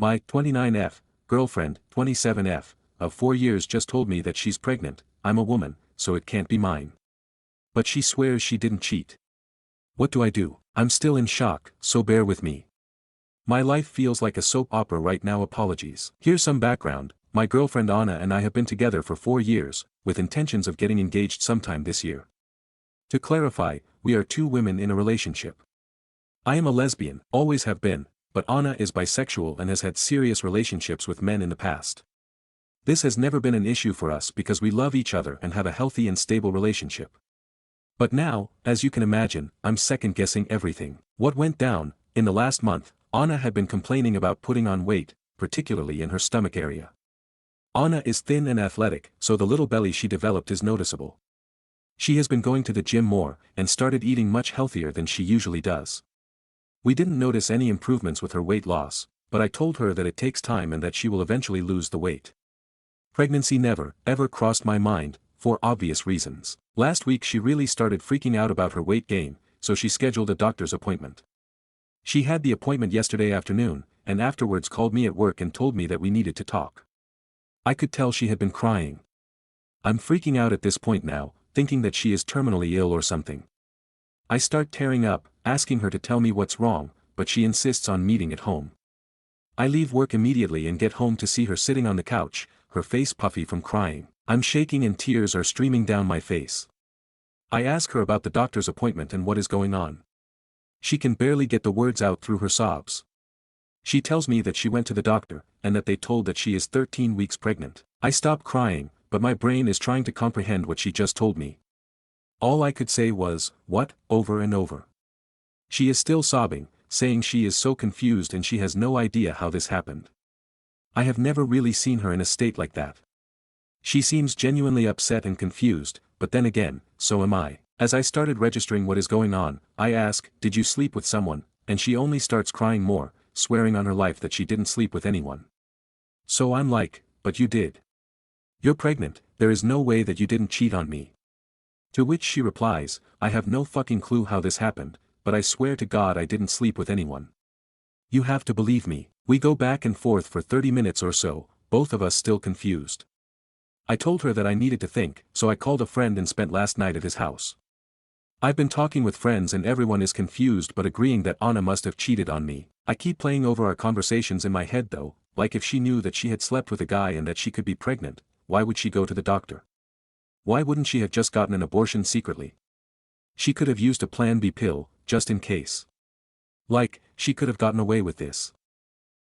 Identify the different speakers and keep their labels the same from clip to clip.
Speaker 1: My 29F girlfriend, 27F, of 4 years just told me that she's pregnant. I'm a woman, so it can't be mine. But she swears she didn't cheat. What do I do? I'm still in shock, so bear with me. My life feels like a soap opera right now. Apologies. Here's some background. My girlfriend Anna and I have been together for 4 years, with intentions of getting engaged sometime this year. To clarify, we are 2 women in a relationship. I am a lesbian, always have been, but Anna is bisexual and has had serious relationships with men in the past. This has never been an issue for us because we love each other and have a healthy and stable relationship. But now, as you can imagine, I'm second-guessing everything. What went down? In the last month, Anna had been complaining about putting on weight, particularly in her stomach area. Anna is thin and athletic, so the little belly she developed is noticeable. She has been going to the gym more, and started eating much healthier than she usually does. We didn't notice any improvements with her weight loss, but I told her that it takes time and that she will eventually lose the weight. Pregnancy never, ever crossed my mind, for obvious reasons. Last week she really started freaking out about her weight gain, so she scheduled a doctor's appointment. She had the appointment yesterday afternoon, and afterwards called me at work and told me that we needed to talk. I could tell she had been crying. I'm freaking out at this point now, thinking that she is terminally ill or something. I start tearing up, asking her to tell me what's wrong, but she insists on meeting at home. I leave work immediately and get home to see her sitting on the couch, her face puffy from crying. I'm shaking and tears are streaming down my face. I ask her about the doctor's appointment and what is going on. She can barely get the words out through her sobs. She tells me that she went to the doctor, and that they told that she is 13 weeks pregnant. I stop crying, but my brain is trying to comprehend what she just told me. All I could say was, "What?" over and over. She is still sobbing, saying she is so confused and she has no idea how this happened. I have never really seen her in a state like that. She seems genuinely upset and confused, but then again, so am I. As I started registering what is going on, I ask, "Did you sleep with someone?" And she only starts crying more, swearing on her life that she didn't sleep with anyone. So I'm like, "But you did. You're pregnant, there is no way that you didn't cheat on me." To which she replies, "I have no fucking clue how this happened, but I swear to God I didn't sleep with anyone. You have to believe me." We go back and forth for 30 minutes or so, both of us still confused. I told her that I needed to think, so I called a friend and spent last night at his house. I've been talking with friends and everyone is confused but agreeing that Anna must have cheated on me. I keep playing over our conversations in my head though, like if she knew that she had slept with a guy and that she could be pregnant, why would she go to the doctor? Why wouldn't she have just gotten an abortion secretly? She could have used a Plan B pill, just in case. Like, she could have gotten away with this.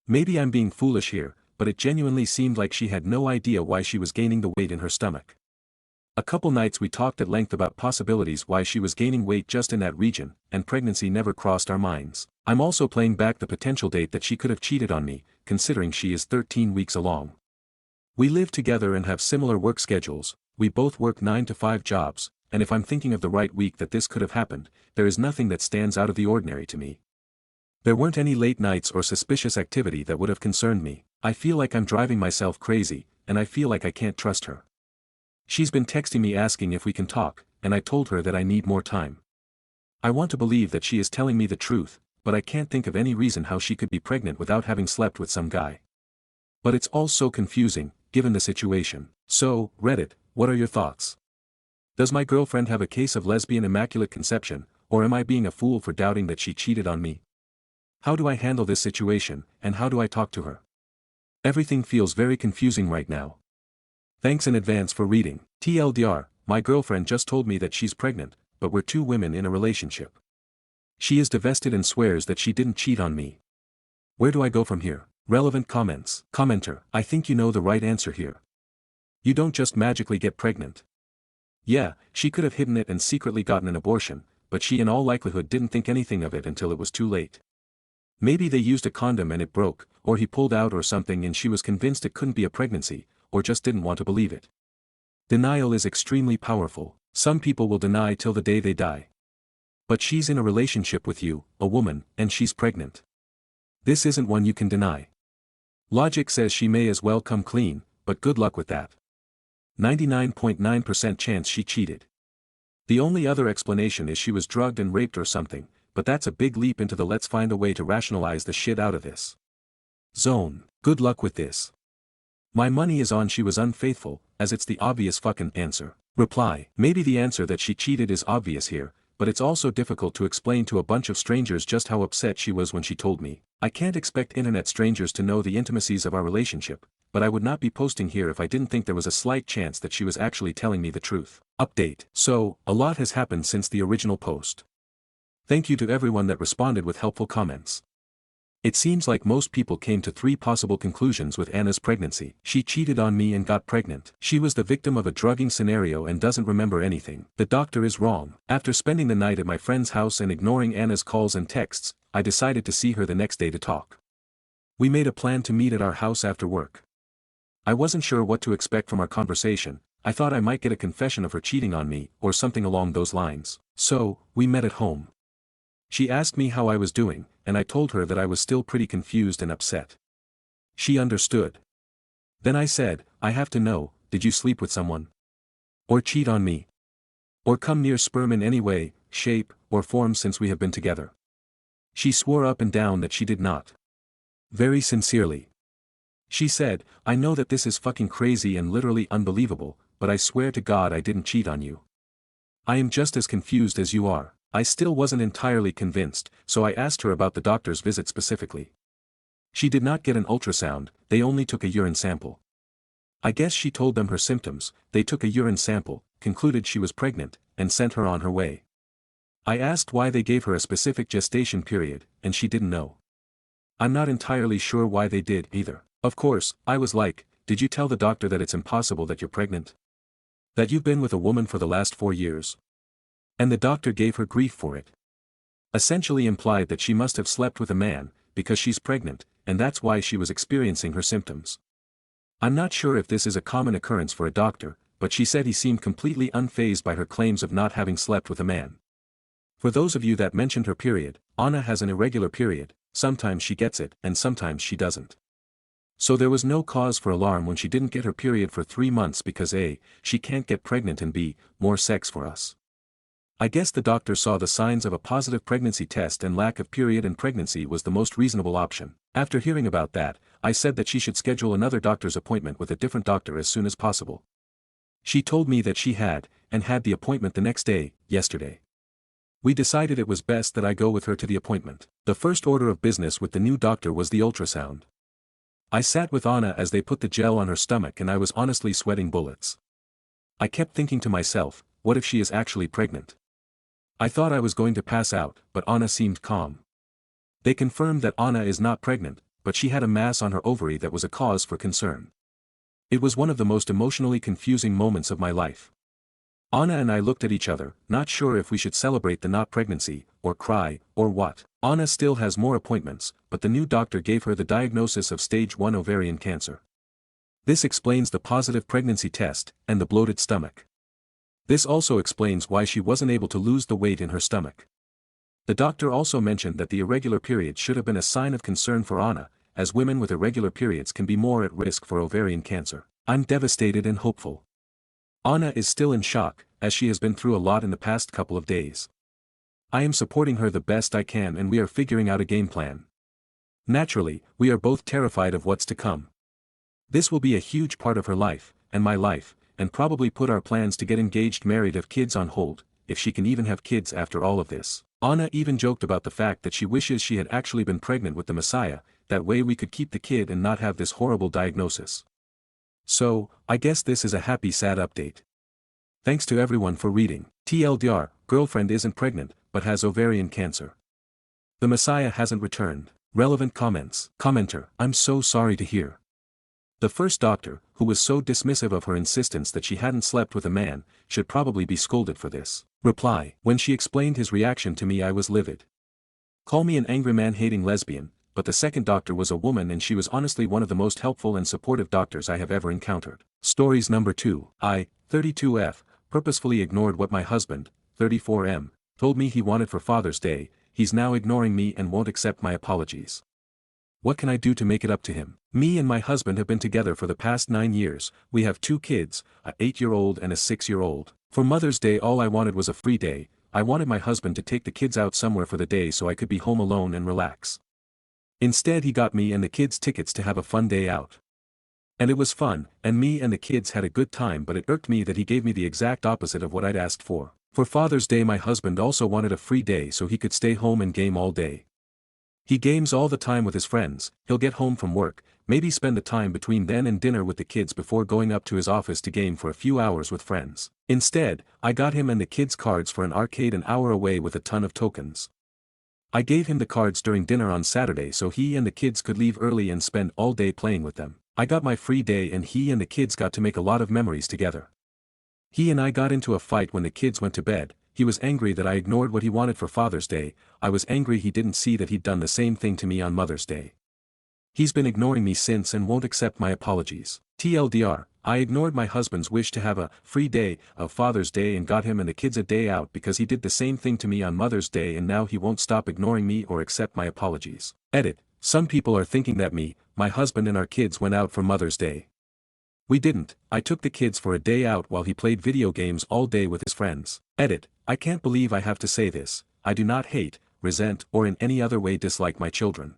Speaker 1: Maybe I'm being foolish here, but it genuinely seemed like she had no idea why she was gaining the weight in her stomach. A couple nights we talked at length about possibilities why she was gaining weight just in that region, and pregnancy never crossed our minds. I'm also playing back the potential date that she could have cheated on me, considering she is 13 weeks along. We live together and have similar work schedules, we both work 9 to 5 jobs, and if I'm thinking of the right week that this could have happened, there is nothing that stands out of the ordinary to me. There weren't any late nights or suspicious activity that would have concerned me. I feel like I'm driving myself crazy, and I feel like I can't trust her. She's been texting me asking if we can talk, and I told her that I need more time. I want to believe that she is telling me the truth, but I can't think of any reason how she could be pregnant without having slept with some guy. But it's all so confusing, given the situation. So, Reddit, what are your thoughts? Does my girlfriend have a case of lesbian immaculate conception, or am I being a fool for doubting that she cheated on me? How do I handle this situation, and how do I talk to her? Everything feels very confusing right now. Thanks in advance for reading. TLDR, my girlfriend just told me that she's pregnant, but we're 2 women in a relationship. She is divested and swears that she didn't cheat on me. Where do I go from here? Relevant comments. Commenter, I think you know the right answer here. You don't just magically get pregnant. Yeah, she could have hidden it and secretly gotten an abortion, but she in all likelihood didn't think anything of it until it was too late. Maybe they used a condom and it broke, or he pulled out or something and she was convinced it couldn't be a pregnancy, or just didn't want to believe it. Denial is extremely powerful. Some people will deny till the day they die. But she's in a relationship with you, a woman, and she's pregnant. This isn't one you can deny. Logic says she may as well come clean, but good luck with that. 99.9% chance she cheated. The only other explanation is she was drugged and raped or something, but that's a big leap into the let's find a way to rationalize the shit out of this. zone. Good luck with this. My money is on she was unfaithful, as it's the obvious fucking answer. Reply. Maybe the answer that she cheated is obvious here, but it's also difficult to explain to a bunch of strangers just how upset she was when she told me. I can't expect internet strangers to know the intimacies of our relationship, but I would not be posting here if I didn't think there was a slight chance that she was actually telling me the truth. Update. So, a lot has happened since the original post. Thank you to everyone that responded with helpful comments. It seems like most people came to 3 possible conclusions with Anna's pregnancy. She cheated on me and got pregnant. She was the victim of a drugging scenario and doesn't remember anything. The doctor is wrong. After spending the night at my friend's house and ignoring Anna's calls and texts, I decided to see her the next day to talk. We made a plan to meet at our house after work. I wasn't sure what to expect from our conversation. I thought I might get a confession of her cheating on me, or something along those lines. So, we met at home. She asked me how I was doing, and I told her that I was still pretty confused and upset. She understood. Then I said, I have to know, did you sleep with someone? Or cheat on me? Or come near sperm in any way, shape, or form since we have been together? She swore up and down that she did not. Very sincerely. She said, I know that this is fucking crazy and literally unbelievable, but I swear to God I didn't cheat on you. I am just as confused as you are. I still wasn't entirely convinced, so I asked her about the doctor's visit specifically. She did not get an ultrasound, they only took a urine sample. I guess she told them her symptoms, they took a urine sample, concluded she was pregnant, and sent her on her way. I asked why they gave her a specific gestation period, and she didn't know. I'm not entirely sure why they did either. Of course, I was like, did you tell the doctor that it's impossible that you're pregnant? That you've been with a woman for the last 4 years? And the doctor gave her grief for it. Essentially implied that she must have slept with a man, because she's pregnant, and that's why she was experiencing her symptoms. I'm not sure if this is a common occurrence for a doctor, but she said he seemed completely unfazed by her claims of not having slept with a man. For those of you that mentioned her period, Anna has an irregular period, sometimes she gets it, and sometimes she doesn't. So there was no cause for alarm when she didn't get her period for 3 months because A, she can't get pregnant and B, more sex for us. I guess the doctor saw the signs of a positive pregnancy test and lack of period and pregnancy was the most reasonable option. After hearing about that, I said that she should schedule another doctor's appointment with a different doctor as soon as possible. She told me that she had, and had the appointment the next day, yesterday. We decided it was best that I go with her to the appointment. The first order of business with the new doctor was the ultrasound. I sat with Anna as they put the gel on her stomach and I was honestly sweating bullets. I kept thinking to myself, what if she is actually pregnant? I thought I was going to pass out, but Anna seemed calm. They confirmed that Anna is not pregnant, but she had a mass on her ovary that was a cause for concern. It was one of the most emotionally confusing moments of my life. Anna and I looked at each other, not sure if we should celebrate the not pregnancy, or cry, or what. Anna still has more appointments, but the new doctor gave her the diagnosis of stage 1 ovarian cancer. This explains the positive pregnancy test, and the bloated stomach. This also explains why she wasn't able to lose the weight in her stomach. The doctor also mentioned that the irregular period should have been a sign of concern for Anna, as women with irregular periods can be more at risk for ovarian cancer. I'm devastated and hopeful. Anna is still in shock, as she has been through a lot in the past couple of days. I am supporting her the best I can and we are figuring out a game plan. Naturally, we are both terrified of what's to come. This will be a huge part of her life, and my life, and probably put our plans to get engaged, married, have kids on hold, if she can even have kids after all of this. Anna even joked about the fact that she wishes she had actually been pregnant with the Messiah, that way we could keep the kid and not have this horrible diagnosis. So, I guess this is a happy sad update. Thanks to everyone for reading. TLDR, girlfriend isn't pregnant, but has ovarian cancer. The Messiah hasn't returned. Relevant comments. Commenter, I'm so sorry to hear. The first doctor, who was so dismissive of her insistence that she hadn't slept with a man, should probably be scolded for this. Reply, when she explained his reaction to me I was livid. Call me an angry man-hating lesbian, but the second doctor was a woman and she was honestly one of the most helpful and supportive doctors I have ever encountered. Stories number 2. I, 32F, purposefully ignored what my husband, 34M, told me he wanted for Father's Day. He's now ignoring me and won't accept my apologies. What can I do to make it up to him? Me and my husband have been together for the past 9 years, we have 2 kids, a 8-year-old and a 6-year-old. For Mother's Day all I wanted was a free day. I wanted my husband to take the kids out somewhere for the day so I could be home alone and relax. Instead he got me and the kids tickets to have a fun day out. And it was fun, and me and the kids had a good time, but it irked me that he gave me the exact opposite of what I'd asked for. For Father's Day my husband also wanted a free day so he could stay home and game all day. He games all the time with his friends, he'll get home from work, maybe spend the time between then and dinner with the kids before going up to his office to game for a few hours with friends. Instead, I got him and the kids cards for an arcade an hour away with a ton of tokens. I gave him the cards during dinner on Saturday so he and the kids could leave early and spend all day playing with them. I got my free day and he and the kids got to make a lot of memories together. He and I got into a fight when the kids went to bed. He was angry that I ignored what he wanted for Father's Day. I was angry he didn't see that he'd done the same thing to me on Mother's Day. He's been ignoring me since and won't accept my apologies. TLDR, I ignored my husband's wish to have a free day of Father's Day and got him and the kids a day out because he did the same thing to me on Mother's Day and now he won't stop ignoring me or accept my apologies. Edit. Some people are thinking that me, my husband and our kids went out for Mother's Day. We didn't. I took the kids for a day out while he played video games all day with his friends. Edit. I can't believe I have to say this. I do not hate, resent or in any other way dislike my children.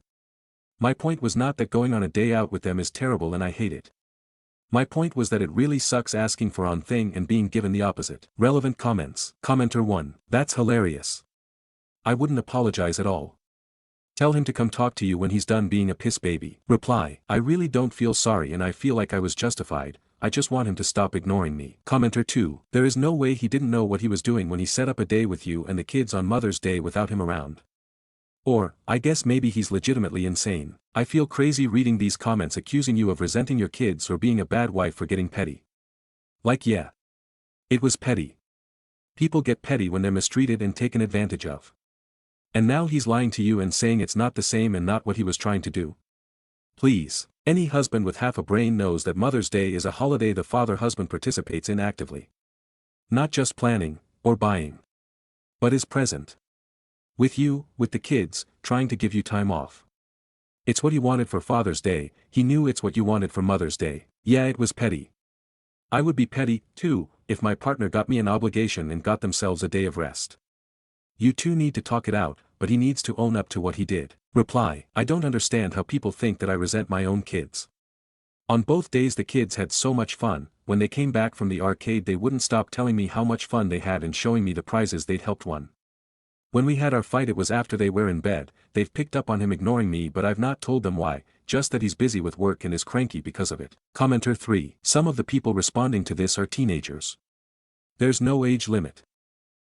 Speaker 1: My point was not that going on a day out with them is terrible and I hate it. My point was that it really sucks asking for one thing and being given the opposite. Relevant comments. Commenter 1. That's hilarious. I wouldn't apologize at all. Tell him to come talk to you when he's done being a piss baby. Reply. I really don't feel sorry and I feel like I was justified, I just want him to stop ignoring me. Commenter 2. There is no way he didn't know what he was doing when he set up a day with you and the kids on Mother's Day without him around. Or, I guess maybe he's legitimately insane. I feel crazy reading these comments accusing you of resenting your kids or being a bad wife for getting petty. Like yeah. It was petty. People get petty when they're mistreated and taken advantage of. And now he's lying to you and saying it's not the same and not what he was trying to do. Please. Any husband with half a brain knows that Mother's Day is a holiday the father-husband participates in actively. Not just planning, or buying. But is present. With you, with the kids, trying to give you time off. It's what he wanted for Father's Day, he knew it's what you wanted for Mother's Day. Yeah, it was petty. I would be petty, too, if my partner got me an obligation and got themselves a day of rest. You two need to talk it out, but he needs to own up to what he did. Reply. I don't understand how people think that I resent my own kids. On both days the kids had so much fun, when they came back from the arcade they wouldn't stop telling me how much fun they had and showing me the prizes they'd helped win. When we had our fight it was after they were in bed, they've picked up on him ignoring me but I've not told them why, just that he's busy with work and is cranky because of it. Commenter 3. Some of the people responding to this are teenagers. There's no age limit.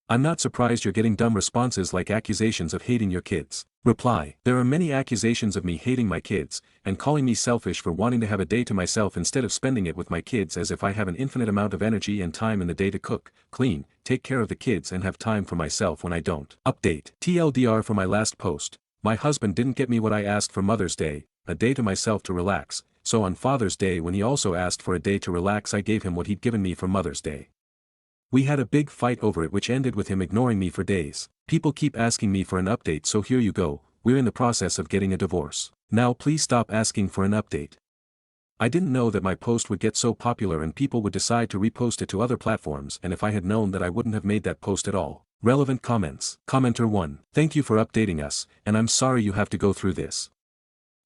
Speaker 1: I'm not surprised you're getting dumb responses like accusations of hating your kids. Reply. There are many accusations of me hating my kids, and calling me selfish for wanting to have a day to myself instead of spending it with my kids as if I have an infinite amount of energy and time in the day to cook, clean, take care of the kids and have time for myself when I don't. Update. TLDR for my last post. My husband didn't get me what I asked for Mother's Day, a day to myself to relax, so on Father's Day when he also asked for a day to relax I gave him what he'd given me for Mother's Day. We had a big fight over it which ended with him ignoring me for days. People keep asking me for an update so here you go, we're in the process of getting a divorce. Now please stop asking for an update. I didn't know that my post would get so popular and people would decide to repost it to other platforms and if I had known that I wouldn't have made that post at all. Relevant comments. Commenter 1. Thank you for updating us, and I'm sorry you have to go through this.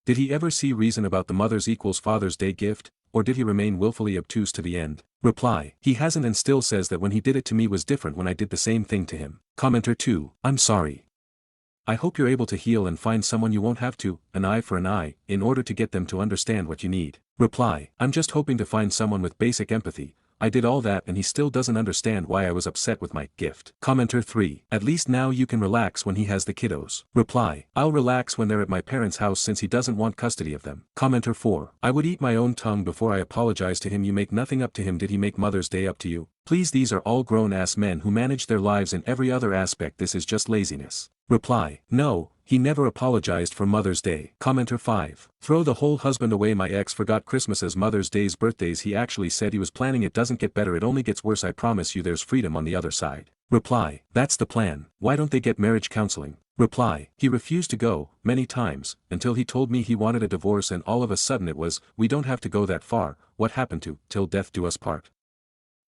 Speaker 1: Did he ever see reason about the Mother's equals Father's Day gift? Or did he remain willfully obtuse to the end? Reply. He hasn't and still says that when he did it to me was different when I did the same thing to him. Commenter 2. I'm sorry. I hope you're able to heal and find someone you won't have to, an eye for an eye, in order to get them to understand what you need. Reply. I'm just hoping to find someone with basic empathy. I did all that and he still doesn't understand why I was upset with my gift. Commenter 3. At least now you can relax when he has the kiddos. Reply. I'll relax when they're at my parents' house since he doesn't want custody of them. Commenter 4. I would eat my own tongue before I apologize to him. You make nothing up to him. Did he make Mother's Day up to you? Please, these are all grown-ass men who manage their lives in every other aspect. This is just laziness. Reply. No, he never apologized for Mother's Day. Commenter 5. Throw the whole husband away. My ex forgot Christmases, Mother's Days, birthdays. He actually said he was planning. It doesn't get better, it only gets worse. I promise you there's freedom on the other side. Reply. That's the plan. Why don't they get marriage counseling? Reply. He refused to go, many times, until he told me he wanted a divorce and all of a sudden it was, we don't have to go that far, what happened to, till death do us part.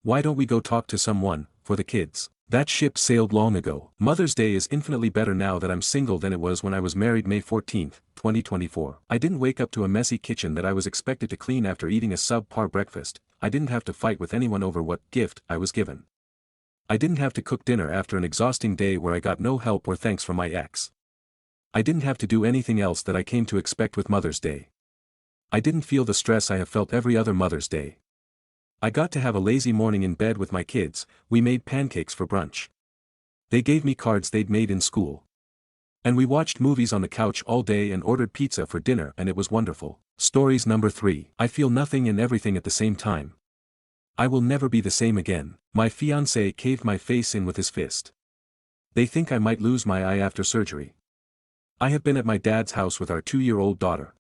Speaker 1: Why don't we go talk to someone, for the kids? That ship sailed long ago. Mother's Day is infinitely better now that I'm single than it was when I was married May 14, 2024. I didn't wake up to a messy kitchen that I was expected to clean after eating a subpar breakfast. I didn't have to fight with anyone over what gift I was given. I didn't have to cook dinner after an exhausting day where I got no help or thanks from my ex. I didn't have to do anything else that I came to expect with Mother's Day. I didn't feel the stress I have felt every other Mother's Day. I got to have a lazy morning in bed with my kids. We made pancakes for brunch. They gave me cards they'd made in school. And we watched movies on the couch all day and ordered pizza for dinner, and it was wonderful. Stories number 3. I feel nothing and everything at the same time. I will never be the same again. My fiancé caved my face in with his fist. They think I might lose my eye after surgery. I have been at my dad's house with our 2-year-old daughter.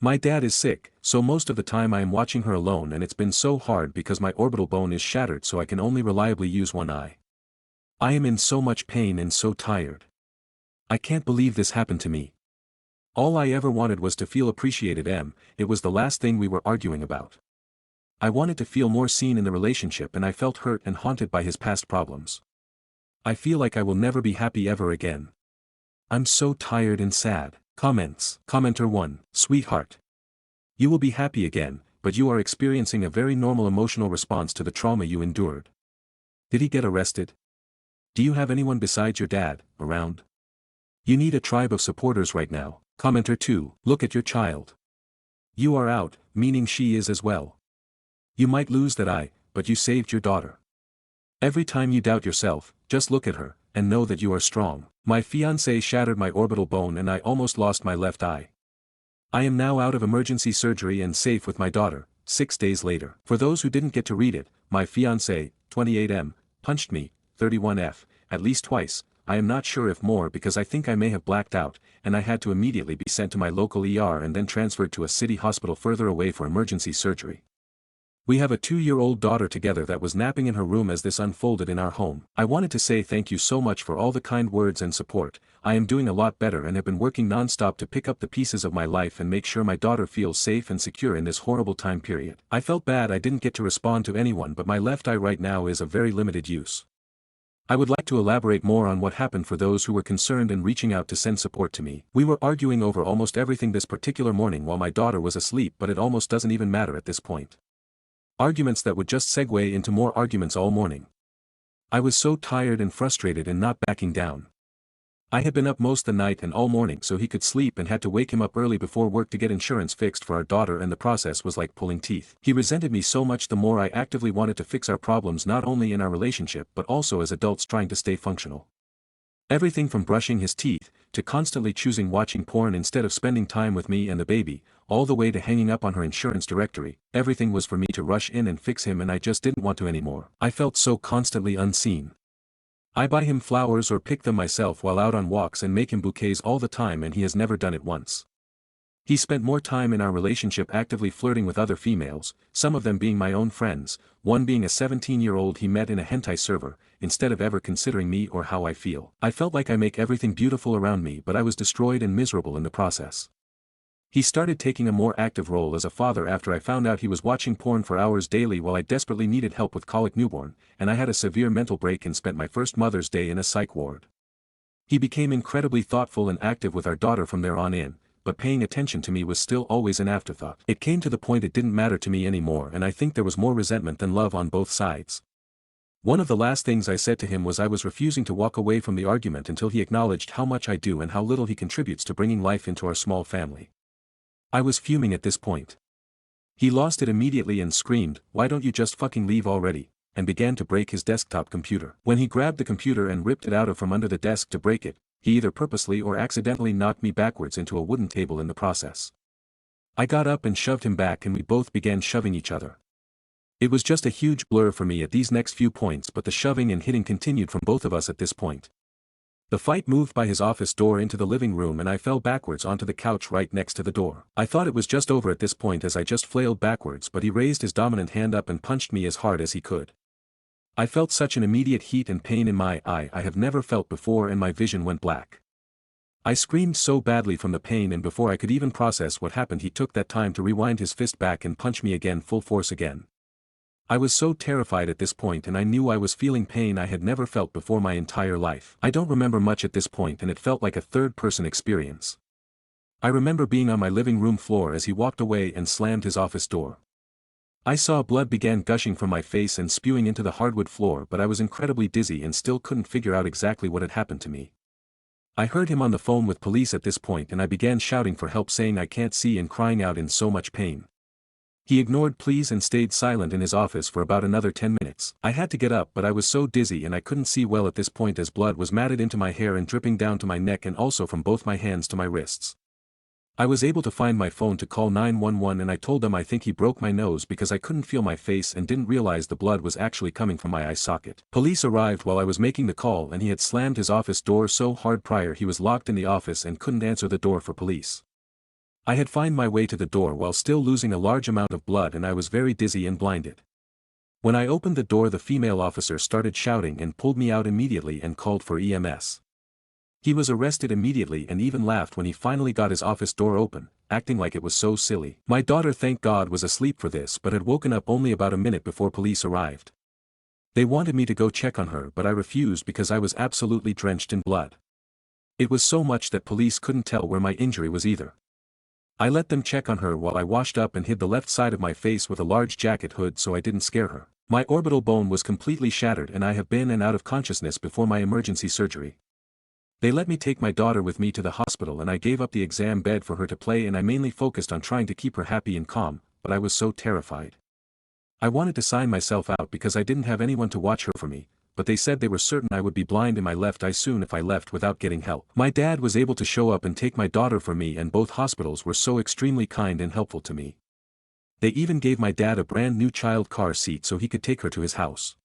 Speaker 1: My dad is sick, so most of the time I am watching her alone, and it's been so hard because my orbital bone is shattered, so I can only reliably use one eye. I am in so much pain and so tired. I can't believe this happened to me. All I ever wanted was to feel appreciated. It was the last thing we were arguing about. I wanted to feel more seen in the relationship, and I felt hurt and haunted by his past problems. I feel like I will never be happy ever again. I'm so tired and sad. Comments. Commenter 1. Sweetheart. You will be happy again, but you are experiencing a very normal emotional response to the trauma you endured. Did he get arrested? Do you have anyone besides your dad around? You need a tribe of supporters right now. Commenter 2. Look at your child. You are out, meaning she is as well. You might lose that eye, but you saved your daughter. Every time you doubt yourself, just look at her, and know that you are strong. My fiancé shattered my orbital bone and I almost lost my left eye. I am now out of emergency surgery and safe with my daughter, 6 days later. For those who didn't get to read it, my fiancé, 28M, punched me, 31F, at least twice. I am not sure if more because I think I may have blacked out, and I had to immediately be sent to my local ER and then transferred to a city hospital further away for emergency surgery. We have a 2-year-old daughter together that was napping in her room as this unfolded in our home. I wanted to say thank you so much for all the kind words and support. I am doing a lot better and have been working non-stop to pick up the pieces of my life and make sure my daughter feels safe and secure in this horrible time period. I felt bad I didn't get to respond to anyone, but my left eye right now is of very limited use. I would like to elaborate more on what happened for those who were concerned and reaching out to send support to me. We were arguing over almost everything this particular morning while my daughter was asleep, but it almost doesn't even matter at this point. Arguments that would just segue into more arguments all morning. I was so tired and frustrated and not backing down. I had been up most the night and all morning so he could sleep and had to wake him up early before work to get insurance fixed for our daughter, and the process was like pulling teeth. He resented me so much the more I actively wanted to fix our problems, not only in our relationship but also as adults trying to stay functional. Everything from brushing his teeth, to constantly choosing watching porn instead of spending time with me and the baby, all the way to hanging up on her insurance directory, everything was for me to rush in and fix him, and I just didn't want to anymore. I felt so constantly unseen. I buy him flowers or pick them myself while out on walks and make him bouquets all the time, and he has never done it once. He spent more time in our relationship actively flirting with other females, some of them being my own friends, one being a 17-year-old he met in a hentai server, instead of ever considering me or how I feel. I felt like I make everything beautiful around me, but I was destroyed and miserable in the process. He started taking a more active role as a father after I found out he was watching porn for hours daily while I desperately needed help with colic newborn, and I had a severe mental break and spent my first Mother's Day in a psych ward. He became incredibly thoughtful and active with our daughter from there on in, but paying attention to me was still always an afterthought. It came to the point it didn't matter to me anymore, and I think there was more resentment than love on both sides. One of the last things I said to him was I was refusing to walk away from the argument until he acknowledged how much I do and how little he contributes to bringing life into our small family. I was fuming at this point. He lost it immediately and screamed, "Why don't you just fucking leave already?" and began to break his desktop computer. When he grabbed the computer and ripped it out of from under the desk to break it, he either purposely or accidentally knocked me backwards into a wooden table in the process. I got up and shoved him back, and we both began shoving each other. It was just a huge blur for me at these next few points, but the shoving and hitting continued from both of us at this point. The fight moved by his office door into the living room, and I fell backwards onto the couch right next to the door. I thought it was just over at this point as I just flailed backwards, but he raised his dominant hand up and punched me as hard as he could. I felt such an immediate heat and pain in my eye I have never felt before, and my vision went black. I screamed so badly from the pain, and before I could even process what happened he took that time to rewind his fist back and punch me again full force again. I was so terrified at this point, and I knew I was feeling pain I had never felt before my entire life. I don't remember much at this point, and it felt like a third-person experience. I remember being on my living room floor as he walked away and slammed his office door. I saw blood began gushing from my face and spewing into the hardwood floor, but I was incredibly dizzy and still couldn't figure out exactly what had happened to me. I heard him on the phone with police at this point, and I began shouting for help, saying I can't see and crying out in so much pain. He ignored pleas and stayed silent in his office for about another 10 minutes. I had to get up, but I was so dizzy and I couldn't see well at this point as blood was matted into my hair and dripping down to my neck and also from both my hands to my wrists. I was able to find my phone to call 911, and I told them I think he broke my nose because I couldn't feel my face and didn't realize the blood was actually coming from my eye socket. Police arrived while I was making the call, and he had slammed his office door so hard prior he was locked in the office and couldn't answer the door for police. I had found my way to the door while still losing a large amount of blood, and I was very dizzy and blinded. When I opened the door, the female officer started shouting and pulled me out immediately and called for EMS. He was arrested immediately and even laughed when he finally got his office door open, acting like it was so silly. My daughter, thank God, was asleep for this but had woken up only about a minute before police arrived. They wanted me to go check on her, but I refused because I was absolutely drenched in blood. It was so much that police couldn't tell where my injury was either. I let them check on her while I washed up and hid the left side of my face with a large jacket hood so I didn't scare her. My orbital bone was completely shattered and I have been and out of consciousness before my emergency surgery. They let me take my daughter with me to the hospital, and I gave up the exam bed for her to play, and I mainly focused on trying to keep her happy and calm, but I was so terrified. I wanted to sign myself out because I didn't have anyone to watch her for me, but they said they were certain I would be blind in my left eye soon if I left without getting help. My dad was able to show up and take my daughter for me, and both hospitals were so extremely kind and helpful to me. They even gave my dad a brand new child car seat so he could take her to his house.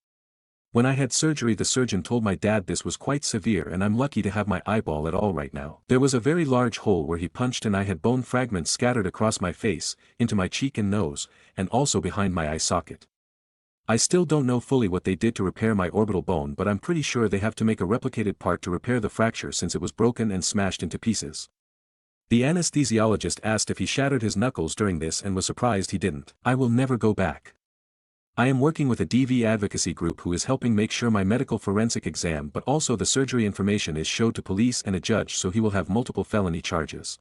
Speaker 1: When I had surgery, the surgeon told my dad this was quite severe and I'm lucky to have my eyeball at all right now. There was a very large hole where he punched and I had bone fragments scattered across my face, into my cheek and nose, and also behind my eye socket. I still don't know fully what they did to repair my orbital bone, but I'm pretty sure they have to make a replicated part to repair the fracture since it was broken and smashed into pieces. The anesthesiologist asked if he shattered his knuckles during this and was surprised he didn't. I will never go back. I am working with a DV advocacy group who is helping make sure my medical forensic exam but also the surgery information is showed to police and a judge, so he will have multiple felony charges.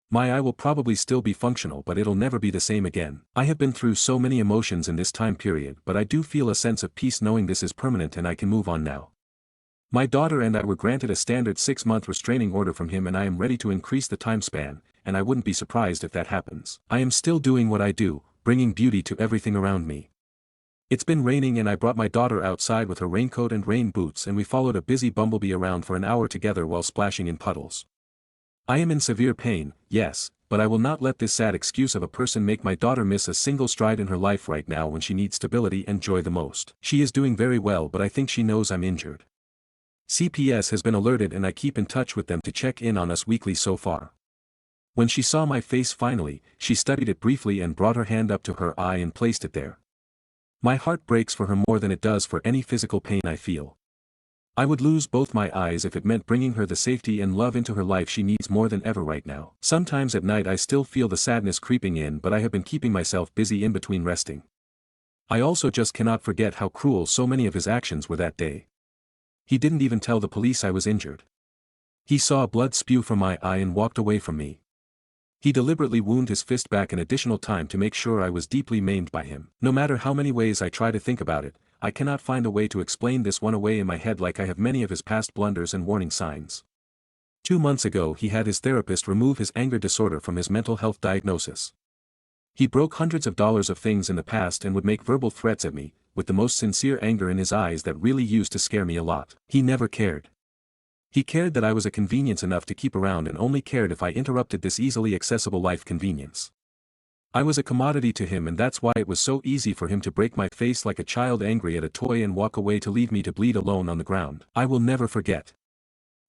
Speaker 1: My eye will probably still be functional, but it'll never be the same again. I have been through so many emotions in this time period, but I do feel a sense of peace knowing this is permanent and I can move on now. My daughter and I were granted a standard 6-month restraining order from him, and I am ready to increase the time span, and I wouldn't be surprised if that happens. I am still doing what I do, bringing beauty to everything around me. It's been raining and I brought my daughter outside with her raincoat and rain boots, and we followed a busy bumblebee around for an hour together while splashing in puddles. I am in severe pain, yes, but I will not let this sad excuse of a person make my daughter miss a single stride in her life right now when she needs stability and joy the most. She is doing very well, but I think she knows I'm injured. CPS has been alerted and I keep in touch with them to check in on us weekly so far. When she saw my face finally, she studied it briefly and brought her hand up to her eye and placed it there. My heart breaks for her more than it does for any physical pain I feel. I would lose both my eyes if it meant bringing her the safety and love into her life she needs more than ever right now. Sometimes at night I still feel the sadness creeping in, but I have been keeping myself busy in between resting. I also just cannot forget how cruel so many of his actions were that day. He didn't even tell the police I was injured. He saw blood spew from my eye and walked away from me. He deliberately wounded his fist back an additional time to make sure I was deeply maimed by him. No matter how many ways I try to think about it, I cannot find a way to explain this one away in my head like I have many of his past blunders and warning signs. 2 months ago he had his therapist remove his anger disorder from his mental health diagnosis. He broke hundreds of dollars of things in the past and would make verbal threats at me, with the most sincere anger in his eyes that really used to scare me a lot. He never cared. He cared that I was a convenience enough to keep around and only cared if I interrupted this easily accessible life convenience. I was a commodity to him, and that's why it was so easy for him to break my face like a child angry at a toy and walk away to leave me to bleed alone on the ground. I will never forget.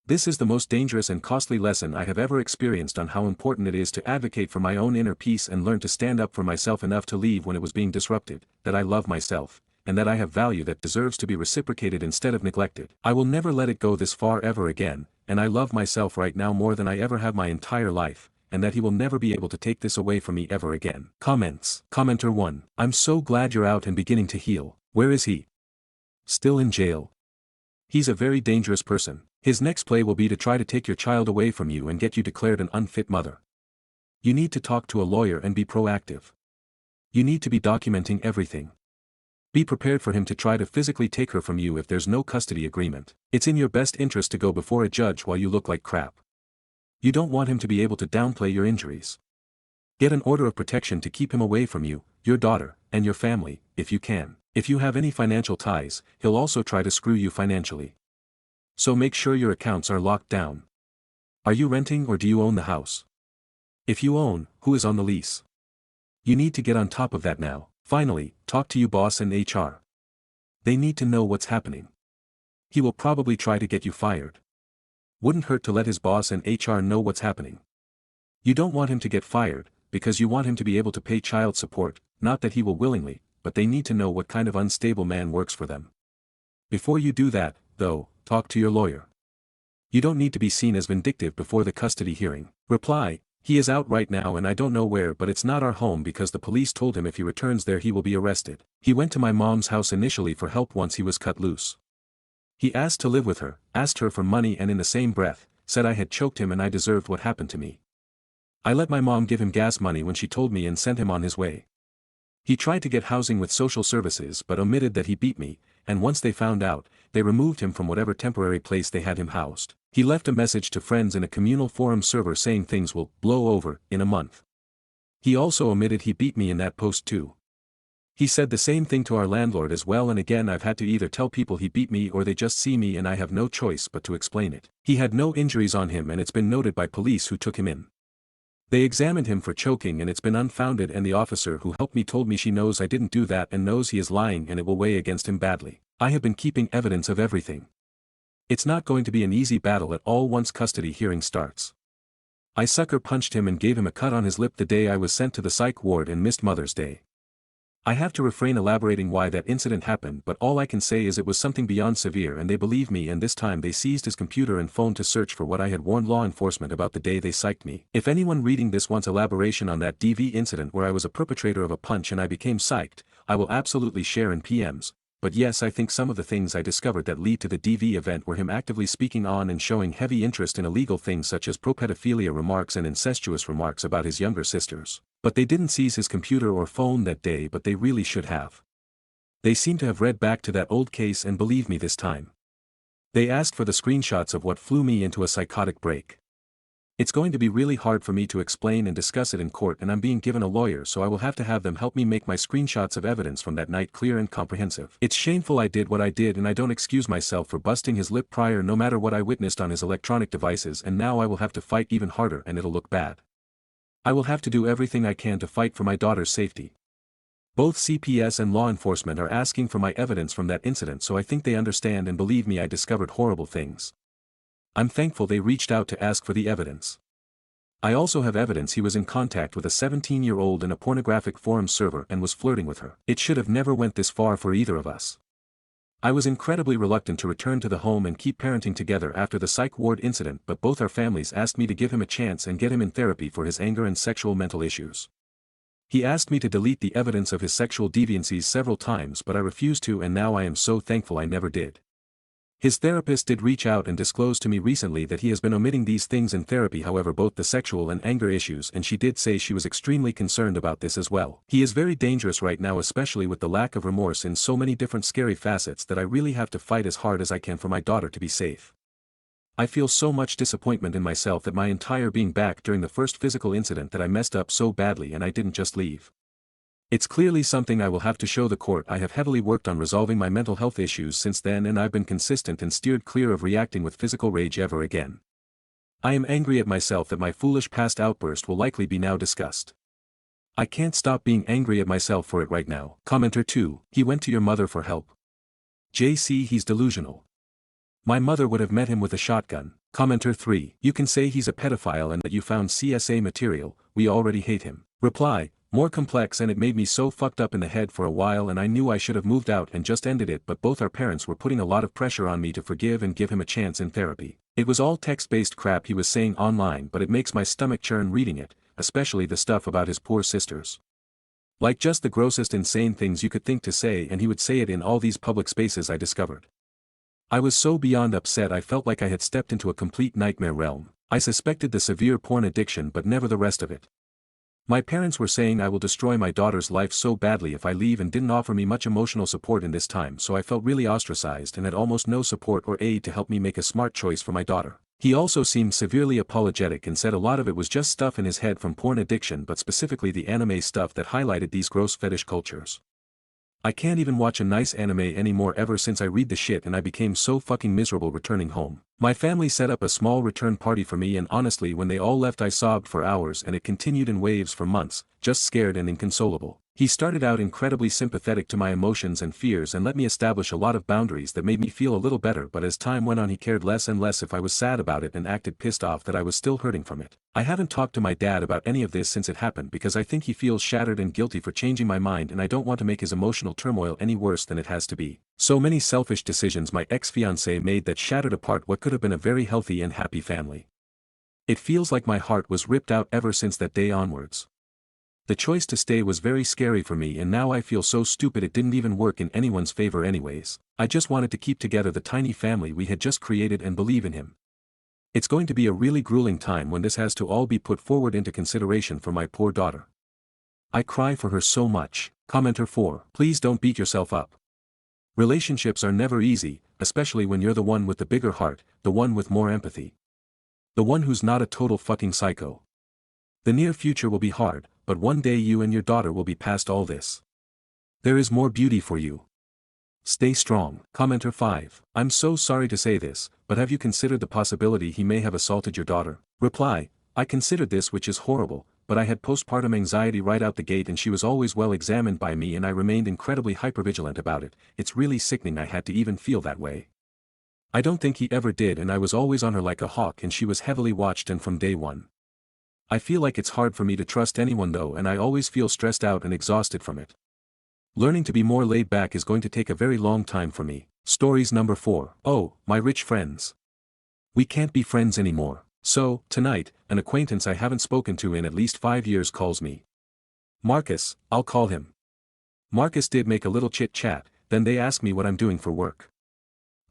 Speaker 1: This is the most dangerous and costly lesson I have ever experienced on how important it is to advocate for my own inner peace and learn to stand up for myself enough to leave when it was being disrupted, that I love myself, and that I have value that deserves to be reciprocated instead of neglected. I will never let it go this far ever again, and I love myself right now more than I ever have my entire life, and that he will never be able to take this away from me ever again. Comments. Commenter 1. I'm so glad you're out and beginning to heal. Where is he? Still in jail. He's a very dangerous person. His next play will be to try to take your child away from you and get you declared an unfit mother. You need to talk to a lawyer and be proactive. You need to be documenting everything. Be prepared for him to try to physically take her from you if there's no custody agreement. It's in your best interest to go before a judge while you look like crap. You don't want him to be able to downplay your injuries. Get an order of protection to keep him away from you, your daughter, and your family, if you can. If you have any financial ties, he'll also try to screw you financially. So make sure your accounts are locked down. Are you renting or do you own the house? If you own, who is on the lease? You need to get on top of that now. Finally, talk to your boss and HR. They need to know what's happening. He will probably try to get you fired. Wouldn't hurt to let his boss and HR know what's happening. You don't want him to get fired, because you want him to be able to pay child support, not that he will willingly, but they need to know what kind of unstable man works for them. Before you do that, though, talk to your lawyer. You don't need to be seen as vindictive before the custody hearing. Reply, he is out right now and I don't know where, but it's not our home because the police told him if he returns there he will be arrested. He went to my mom's house initially for help once he was cut loose. He asked to live with her, asked her for money and in the same breath, said I had choked him and I deserved what happened to me. I let my mom give him gas money when she told me and sent him on his way. He tried to get housing with social services but omitted that he beat me, and once they found out, they removed him from whatever temporary place they had him housed. He left a message to friends in a communal forum server saying things will blow over in a month. He also omitted he beat me in that post too. He said the same thing to our landlord as well, and again I've had to either tell people he beat me or they just see me and I have no choice but to explain it. He had no injuries on him and it's been noted by police who took him in. They examined him for choking and it's been unfounded, and the officer who helped me told me she knows I didn't do that and knows he is lying and it will weigh against him badly. I have been keeping evidence of everything. It's not going to be an easy battle at all once custody hearing starts. I sucker punched him and gave him a cut on his lip the day I was sent to the psych ward and missed Mother's Day. I have to refrain elaborating why that incident happened, but all I can say is it was something beyond severe and they believe me, and this time they seized his computer and phone to search for what I had warned law enforcement about the day they psyched me. If anyone reading this wants elaboration on that DV incident where I was a perpetrator of a punch and I became psyched, I will absolutely share in PMs. But yes, I think some of the things I discovered that lead to the DV event were him actively speaking on and showing heavy interest in illegal things such as pro-pedophilia remarks and incestuous remarks about his younger sisters. But they didn't seize his computer or phone that day, but they really should have. They seem to have read back to that old case and believe me this time. They asked for the screenshots of what flew me into a psychotic break. It's going to be really hard for me to explain and discuss it in court, and I'm being given a lawyer, so I will have to have them help me make my screenshots of evidence from that night clear and comprehensive. It's shameful I did what I did, and I don't excuse myself for busting his lip prior no matter what I witnessed on his electronic devices, and now I will have to fight even harder and it'll look bad. I will have to do everything I can to fight for my daughter's safety. Both CPS and law enforcement are asking for my evidence from that incident, so I think they understand and believe me I discovered horrible things. I'm thankful they reached out to ask for the evidence. I also have evidence he was in contact with a 17-year-old in a pornographic forum server and was flirting with her. It should have never went this far for either of us. I was incredibly reluctant to return to the home and keep parenting together after the psych ward incident, but both our families asked me to give him a chance and get him in therapy for his anger and sexual mental issues. He asked me to delete the evidence of his sexual deviancies several times, but I refused to, and now I am so thankful I never did. His therapist did reach out and disclose to me recently that he has been omitting these things in therapy, however, both the sexual and anger issues, and she did say she was extremely concerned about this as well. He is very dangerous right now, especially with the lack of remorse in so many different scary facets that I really have to fight as hard as I can for my daughter to be safe. I feel so much disappointment in myself that my entire being back during the first physical incident that I messed up so badly and I didn't just leave. It's clearly something I will have to show the court. I have heavily worked on resolving my mental health issues since then, and I've been consistent and steered clear of reacting with physical rage ever again. I am angry at myself that my foolish past outburst will likely be now discussed. I can't stop being angry at myself for it right now. Commenter 2, he went to your mother for help. JC, he's delusional. My mother would have met him with a shotgun. Commenter 3, you can say he's a pedophile and that you found CSA material, we already hate him. Reply, more complex, and it made me so fucked up in the head for a while and I knew I should have moved out and just ended it, but both our parents were putting a lot of pressure on me to forgive and give him a chance in therapy. It was all text-based crap he was saying online, but it makes my stomach churn reading it, especially the stuff about his poor sisters. Like just the grossest insane things you could think to say, and he would say it in all these public spaces I discovered. I was so beyond upset I felt like I had stepped into a complete nightmare realm. I suspected the severe porn addiction but never the rest of it. My parents were saying I will destroy my daughter's life so badly if I leave, and didn't offer me much emotional support in this time, so I felt really ostracized and had almost no support or aid to help me make a smart choice for my daughter. He also seemed severely apologetic and said a lot of it was just stuff in his head from porn addiction, but specifically the anime stuff that highlighted these gross fetish cultures. I can't even watch a nice anime anymore ever since I read the shit, and I became so fucking miserable returning home. My family set up a small return party for me, and honestly when they all left I sobbed for hours, and it continued in waves for months, just scared and inconsolable. He started out incredibly sympathetic to my emotions and fears and let me establish a lot of boundaries that made me feel a little better, but as time went on he cared less and less if I was sad about it and acted pissed off that I was still hurting from it. I haven't talked to my dad about any of this since it happened because I think he feels shattered and guilty for changing my mind, and I don't want to make his emotional turmoil any worse than it has to be. So many selfish decisions my ex-fiancé made that shattered apart what could have been a very healthy and happy family. It feels like my heart was ripped out ever since that day onwards. The choice to stay was very scary for me, and now I feel so stupid it didn't even work in anyone's favor anyways. I just wanted to keep together the tiny family we had just created and believe in him. It's going to be a really grueling time when this has to all be put forward into consideration for my poor daughter. I cry for her so much. Commenter 4. Please don't beat yourself up. Relationships are never easy, especially when you're the one with the bigger heart, the one with more empathy. The one who's not a total fucking psycho. The near future will be hard, but one day you and your daughter will be past all this. There is more beauty for you. Stay strong. Commenter 5. I'm so sorry to say this, but have you considered the possibility he may have assaulted your daughter? Reply. I considered this, which is horrible, but I had postpartum anxiety right out the gate and she was always well examined by me and I remained incredibly hypervigilant about it. It's really sickening I had to even feel that way. I don't think he ever did, and I was always on her like a hawk and she was heavily watched and from day one. I feel like it's hard for me to trust anyone though, and I always feel stressed out and exhausted from it. Learning to be more laid back is going to take a very long time for me. Stories number 4. Oh, my rich friends. We can't be friends anymore. So, tonight, an acquaintance I haven't spoken to in at least 5 years calls me. Marcus, I'll call him. Marcus did make a little chit-chat, then they ask me what I'm doing for work.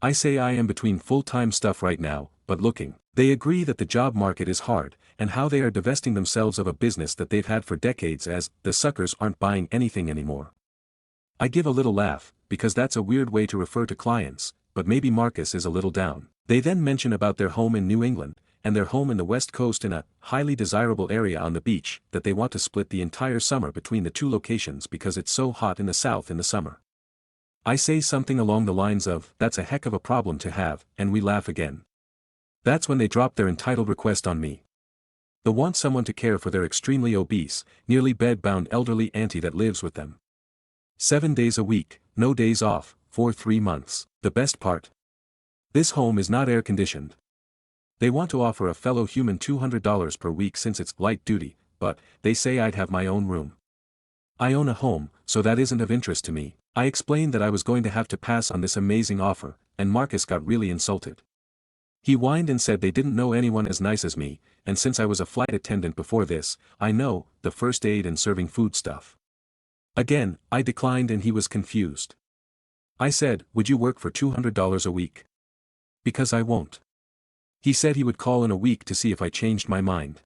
Speaker 1: I say I am between full-time stuff right now, but looking. They agree that the job market is hard, and how they are divesting themselves of a business that they've had for decades as the suckers aren't buying anything anymore. I give a little laugh, because that's a weird way to refer to clients, but maybe Marcus is a little down. They then mention about their home in New England, and their home in the West Coast in a highly desirable area on the beach, that they want to split the entire summer between the two locations because it's so hot in the South in the summer. I say something along the lines of, that's a heck of a problem to have, and we laugh again. That's when they drop their entitled request on me. They want someone to care for their extremely obese, nearly bed-bound elderly auntie that lives with them. 7 days a week, no days off, for 3 months. The best part? This home is not air-conditioned. They want to offer a fellow human $200 per week since it's light duty, but they say I'd have my own room. I own a home, so that isn't of interest to me. I explained that I was going to have to pass on this amazing offer, and Marcus got really insulted. He whined and said they didn't know anyone as nice as me, and since I was a flight attendant before this, I know the first aid and serving food stuff. Again, I declined and he was confused. I said, would you work for $200 a week? Because I won't. He said he would call in a week to see if I changed my mind.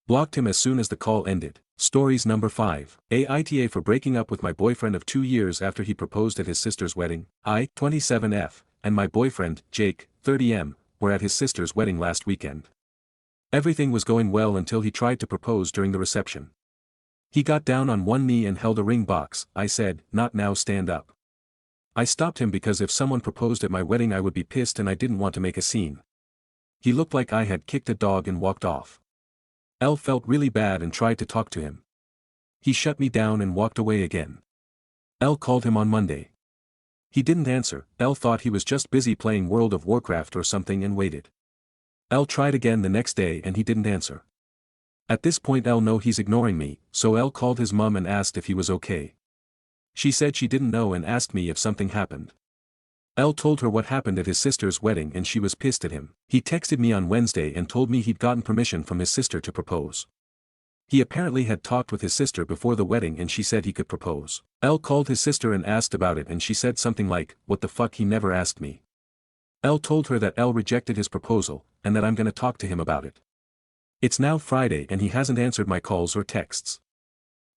Speaker 1: Blocked him as soon as the call ended. Stories number 5. Aita for breaking up with my boyfriend of 2 years after he proposed at his sister's wedding. I, 27F, and my boyfriend, Jake, 30M, were at his sister's wedding last weekend. Everything was going well until he tried to propose during the reception. He got down on one knee and held a ring box. I said, not now, stand up. I stopped him because if someone proposed at my wedding I would be pissed and I didn't want to make a scene. He looked like I had kicked a dog and walked off. Elle felt really bad and tried to talk to him. He shut me down and walked away again. Elle called him on Monday. He didn't answer. Elle thought he was just busy playing World of Warcraft or something and waited. Elle tried again the next day and he didn't answer. At this point Elle know he's ignoring me, so Elle called his mum and asked if he was okay. She said she didn't know and asked me if something happened. Elle told her what happened at his sister's wedding and she was pissed at him. He texted me on Wednesday and told me he'd gotten permission from his sister to propose. He apparently had talked with his sister before the wedding and she said he could propose. Elle called his sister and asked about it and she said something like, "What the fuck, he never asked me." Elle told her that Elle rejected his proposal, and that I'm gonna talk to him about it. It's now Friday and he hasn't answered my calls or texts.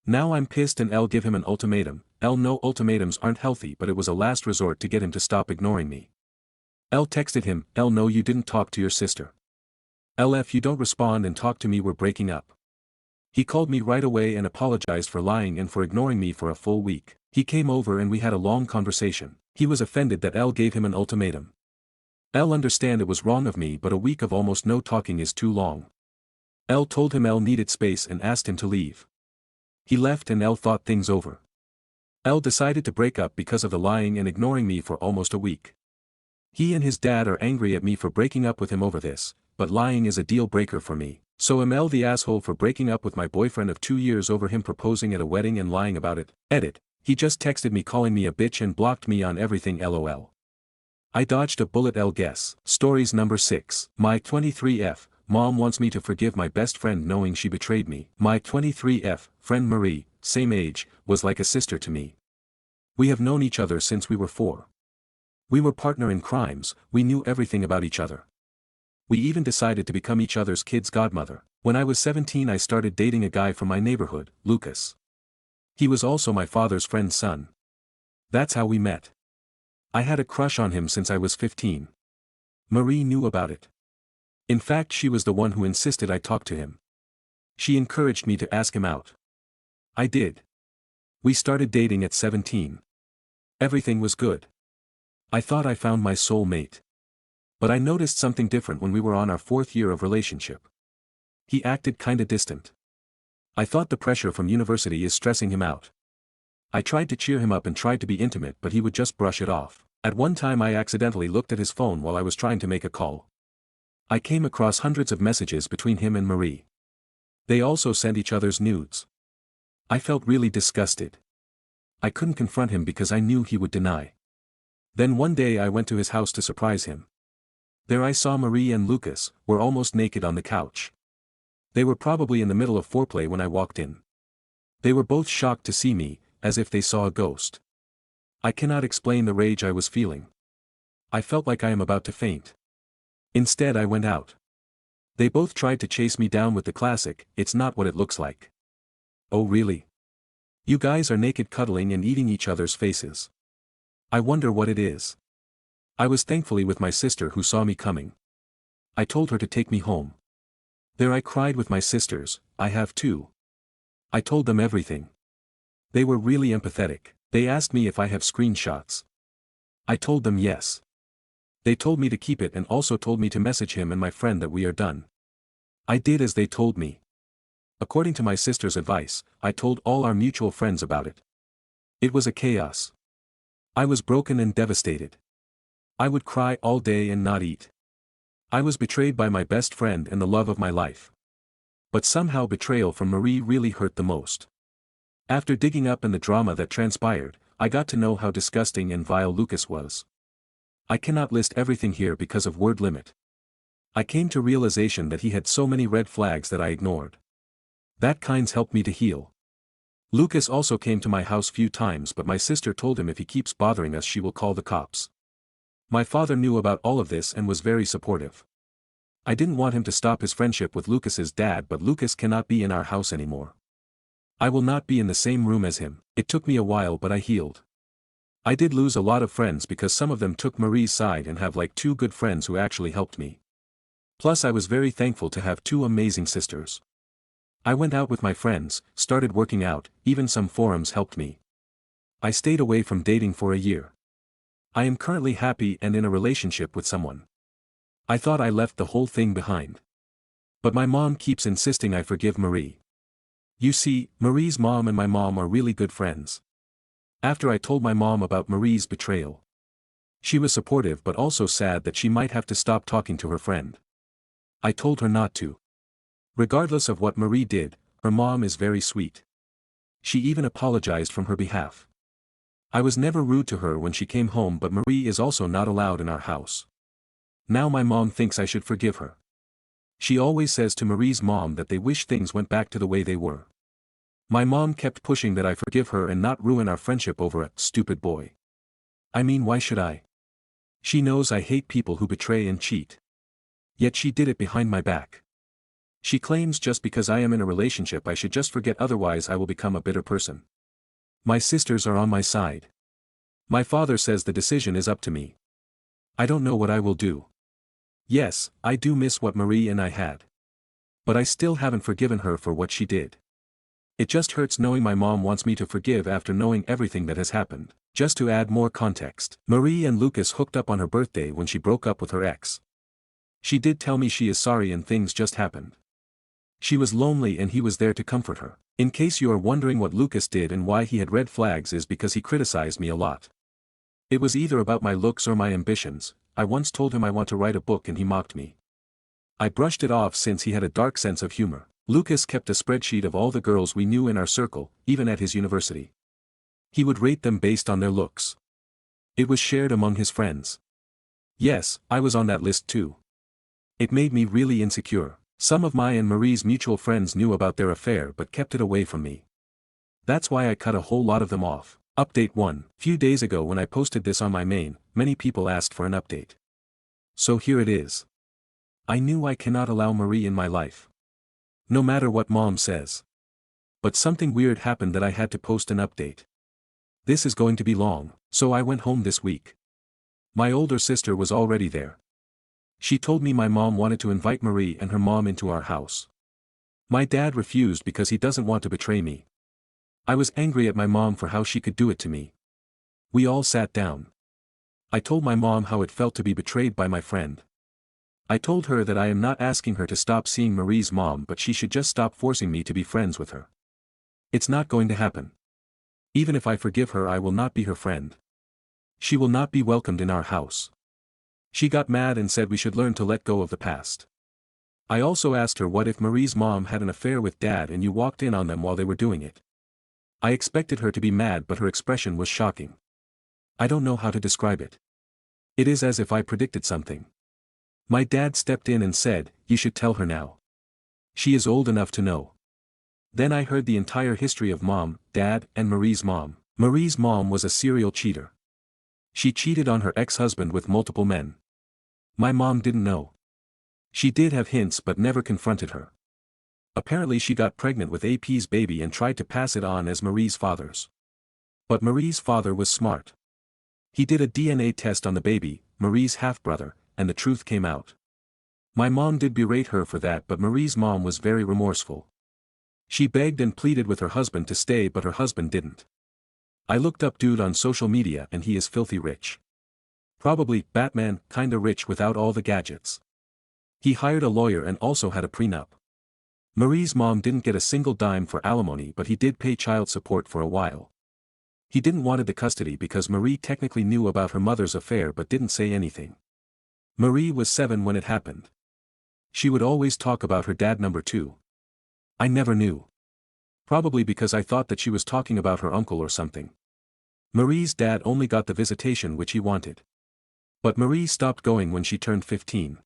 Speaker 1: Now I'm pissed and Elle give him an ultimatum. Elle, no, ultimatums aren't healthy, but it was a last resort to get him to stop ignoring me. Elle texted him, "Elle, no, you didn't talk to your sister. Elle, if you don't respond and talk to me, we're breaking up." He called me right away and apologized for lying and for ignoring me for a full week. He came over and we had a long conversation. He was offended that Elle gave him an ultimatum. Elle understand it was wrong of me, but a week of almost no talking is too long. Elle told him Elle needed space and asked him to leave. He left and Elle thought things over. Elle decided to break up because of the lying and ignoring me for almost a week. He and his dad are angry at me for breaking up with him over this, but lying is a deal breaker for me. So am Elle the asshole for breaking up with my boyfriend of 2 years over him proposing at a wedding and lying about it? Edit. He just texted me calling me a bitch and blocked me on everything, lol. I dodged a bullet, L guess. Stories number 6. My 23F. Mom wants me to forgive my best friend knowing she betrayed me. My 23F, friend Marie, same age, was like a sister to me. We have known each other since we were 4. We were partner in crimes, we knew everything about each other. We even decided to become each other's kid's godmother. When I was 17 I started dating a guy from my neighborhood, Lucas. He was also my father's friend's son. That's how we met. I had a crush on him since I was 15. Marie knew about it. In fact, she was the one who insisted I talk to him. She encouraged me to ask him out. I did. We started dating at 17. Everything was good. I thought I found my soul mate. But I noticed something different when we were on our 4th year of relationship. He acted kinda distant. I thought the pressure from university is stressing him out. I tried to cheer him up and tried to be intimate, but he would just brush it off. At one time I accidentally looked at his phone while I was trying to make a call. I came across hundreds of messages between him and Marie. They also sent each other's nudes. I felt really disgusted. I couldn't confront him because I knew he would deny. Then one day I went to his house to surprise him. There I saw Marie and Lucas, were almost naked on the couch. They were probably in the middle of foreplay when I walked in. They were both shocked to see me, as if they saw a ghost. I cannot explain the rage I was feeling. I felt like I am about to faint. Instead I went out. They both tried to chase me down with the classic, "It's not what it looks like." Oh really? You guys are naked cuddling and eating each other's faces. I wonder what it is. I was thankfully with my sister who saw me coming. I told her to take me home. There I cried with my sisters, I have too. I told them everything. They were really empathetic. They asked me if I have screenshots. I told them yes. They told me to keep it and also told me to message him and my friend that we are done. I did as they told me. According to my sister's advice, I told all our mutual friends about it. It was a chaos. I was broken and devastated. I would cry all day and not eat. I was betrayed by my best friend and the love of my life. But somehow betrayal from Marie really hurt the most. After digging up in the drama that transpired, I got to know how disgusting and vile Lucas was. I cannot list everything here because of word limit. I came to realization that he had so many red flags that I ignored. That kinds helped me to heal. Lucas also came to my house few times, but my sister told him if he keeps bothering us she will call the cops. My father knew about all of this and was very supportive. I didn't want him to stop his friendship with Lucas's dad, but Lucas cannot be in our house anymore. I will not be in the same room as him. It took me a while, but I healed. I did lose a lot of friends because some of them took Marie's side and have like 2 good friends who actually helped me. Plus I was very thankful to have 2 amazing sisters. I went out with my friends, started working out, even some forums helped me. I stayed away from dating for a year. I am currently happy and in a relationship with someone. I thought I left the whole thing behind. But my mom keeps insisting I forgive Marie. You see, Marie's mom and my mom are really good friends. After I told my mom about Marie's betrayal, she was supportive but also sad that she might have to stop talking to her friend. I told her not to. Regardless of what Marie did, her mom is very sweet. She even apologized from her behalf. I was never rude to her when she came home, but Marie is also not allowed in our house. Now my mom thinks I should forgive her. She always says to Marie's mom that they wish things went back to the way they were. My mom kept pushing that I forgive her and not ruin our friendship over a stupid boy. I mean, why should I? She knows I hate people who betray and cheat. Yet she did it behind my back. She claims just because I am in a relationship I should just forget, otherwise I will become a bitter person. My sisters are on my side. My father says the decision is up to me. I don't know what I will do. Yes, I do miss what Marie and I had. But I still haven't forgiven her for what she did. It just hurts knowing my mom wants me to forgive after knowing everything that has happened. Just to add more context, Marie and Lucas hooked up on her birthday when she broke up with her ex. She did tell me she is sorry and things just happened. She was lonely and he was there to comfort her. In case you are wondering what Lucas did and why he had red flags, is because he criticized me a lot. It was either about my looks or my ambitions. I once told him I want to write a book and he mocked me. I brushed it off since he had a dark sense of humor. Lucas kept a spreadsheet of all the girls we knew in our circle, even at his university. He would rate them based on their looks. It was shared among his friends. Yes, I was on that list too. It made me really insecure. Some of my and Marie's mutual friends knew about their affair but kept it away from me. That's why I cut a whole lot of them off. Update 1. Few days ago when I posted this on my main, many people asked for an update. So here it is. I knew I cannot allow Marie in my life. No matter what mom says. But something weird happened that I had to post an update. This is going to be long, so I went home this week. My older sister was already there. She told me my mom wanted to invite Marie and her mom into our house. My dad refused because he doesn't want to betray me. I was angry at my mom for how she could do it to me. We all sat down. I told my mom how it felt to be betrayed by my friend. I told her that I am not asking her to stop seeing Marie's mom, but she should just stop forcing me to be friends with her. It's not going to happen. Even if I forgive her, I will not be her friend. She will not be welcomed in our house. She got mad and said we should learn to let go of the past. I also asked her what if Marie's mom had an affair with dad and you walked in on them while they were doing it. I expected her to be mad, but her expression was shocking. I don't know how to describe it. It is as if I predicted something. My dad stepped in and said, "You should tell her now. She is old enough to know." Then I heard the entire history of mom, dad, and Marie's mom. Marie's mom was a serial cheater. She cheated on her ex-husband with multiple men. My mom didn't know. She did have hints but never confronted her. Apparently she got pregnant with AP's baby and tried to pass it on as Marie's father's. But Marie's father was smart. He did a DNA test on the baby, Marie's half-brother, and the truth came out. My mom did berate her for that, but Marie's mom was very remorseful. She begged and pleaded with her husband to stay, but her husband didn't. I looked up dude on social media and he is filthy rich. Probably Batman, kinda rich without all the gadgets. He hired a lawyer and also had a prenup. Marie's mom didn't get a single dime for alimony, but he did pay child support for a while. He didn't wanted the custody because Marie technically knew about her mother's affair but didn't say anything. Marie was 7 when it happened. She would always talk about her dad number 2. I never knew. Probably because I thought that she was talking about her uncle or something. Marie's dad only got the visitation which he wanted. But Marie stopped going when she turned 15.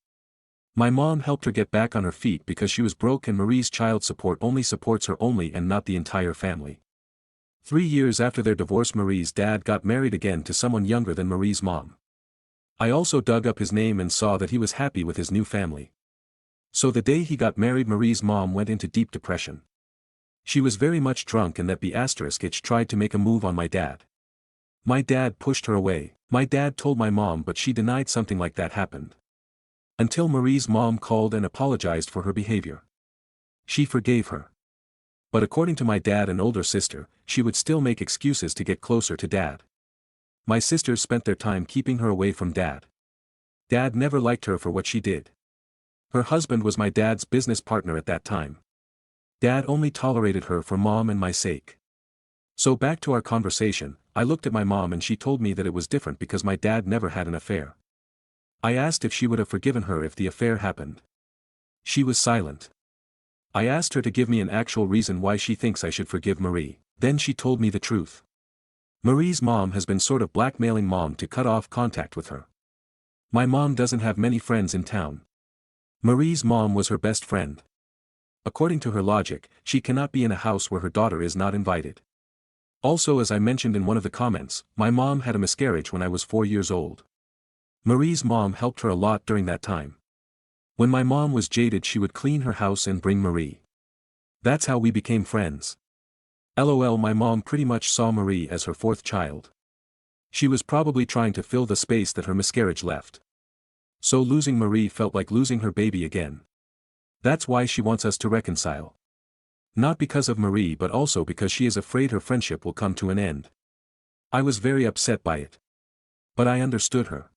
Speaker 1: My mom helped her get back on her feet because she was broke, and Marie's child support only supports her only and not the entire family. 3 years after their divorce, Marie's dad got married again to someone younger than Marie's mom. I also dug up his name and saw that he was happy with his new family. So the day he got married, Marie's mom went into deep depression. She was very much drunk and that itch tried to make a move on my dad. My dad pushed her away. My dad told my mom, but she denied something like that happened. Until Marie's mom called and apologized for her behavior. She forgave her. But according to my dad and older sister, she would still make excuses to get closer to dad. My sisters spent their time keeping her away from dad. Dad never liked her for what she did. Her husband was my dad's business partner at that time. Dad only tolerated her for mom and my sake. So back to our conversation, I looked at my mom and she told me that it was different because my dad never had an affair. I asked if she would have forgiven her if the affair happened. She was silent. I asked her to give me an actual reason why she thinks I should forgive Marie. Then she told me the truth. Marie's mom has been sort of blackmailing Mom to cut off contact with her. My mom doesn't have many friends in town. Marie's mom was her best friend. According to her logic, she cannot be in a house where her daughter is not invited. Also, as I mentioned in one of the comments, my mom had a miscarriage when I was 4 years old. Marie's mom helped her a lot during that time. When my mom was jaded, she would clean her house and bring Marie. That's how we became friends. LOL, my mom pretty much saw Marie as her fourth child. She was probably trying to fill the space that her miscarriage left. So losing Marie felt like losing her baby again. That's why she wants us to reconcile. Not because of Marie, but also because she is afraid her friendship will come to an end. I was very upset by it. But I understood her.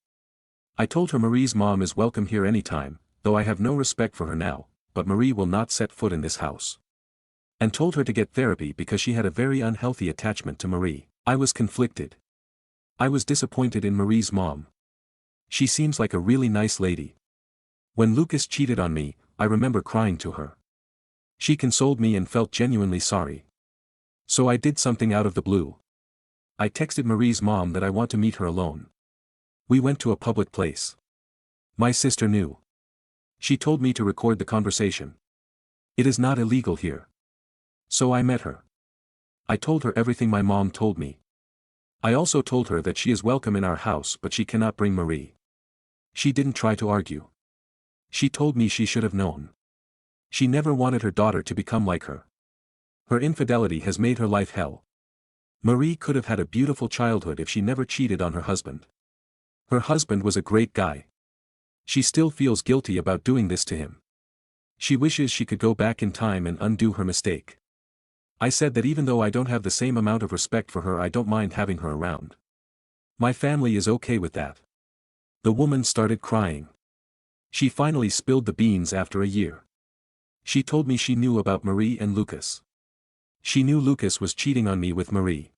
Speaker 1: I told her Marie's mom is welcome here anytime, though I have no respect for her now, but Marie will not set foot in this house. And told her to get therapy because she had a very unhealthy attachment to Marie. I was conflicted. I was disappointed in Marie's mom. She seems like a really nice lady. When Lucas cheated on me, I remember crying to her. She consoled me and felt genuinely sorry. So I did something out of the blue. I texted Marie's mom that I want to meet her alone. We went to a public place. My sister knew. She told me to record the conversation. It is not illegal here. So I met her. I told her everything my mom told me. I also told her that she is welcome in our house, but she cannot bring Marie. She didn't try to argue. She told me she should have known. She never wanted her daughter to become like her. Her infidelity has made her life hell. Marie could have had a beautiful childhood if she never cheated on her husband. Her husband was a great guy. She still feels guilty about doing this to him. She wishes she could go back in time and undo her mistake. I said that even though I don't have the same amount of respect for her, I don't mind having her around. My family is okay with that. The woman started crying. She finally spilled the beans after a year. She told me she knew about Marie and Lucas. She knew Lucas was cheating on me with Marie.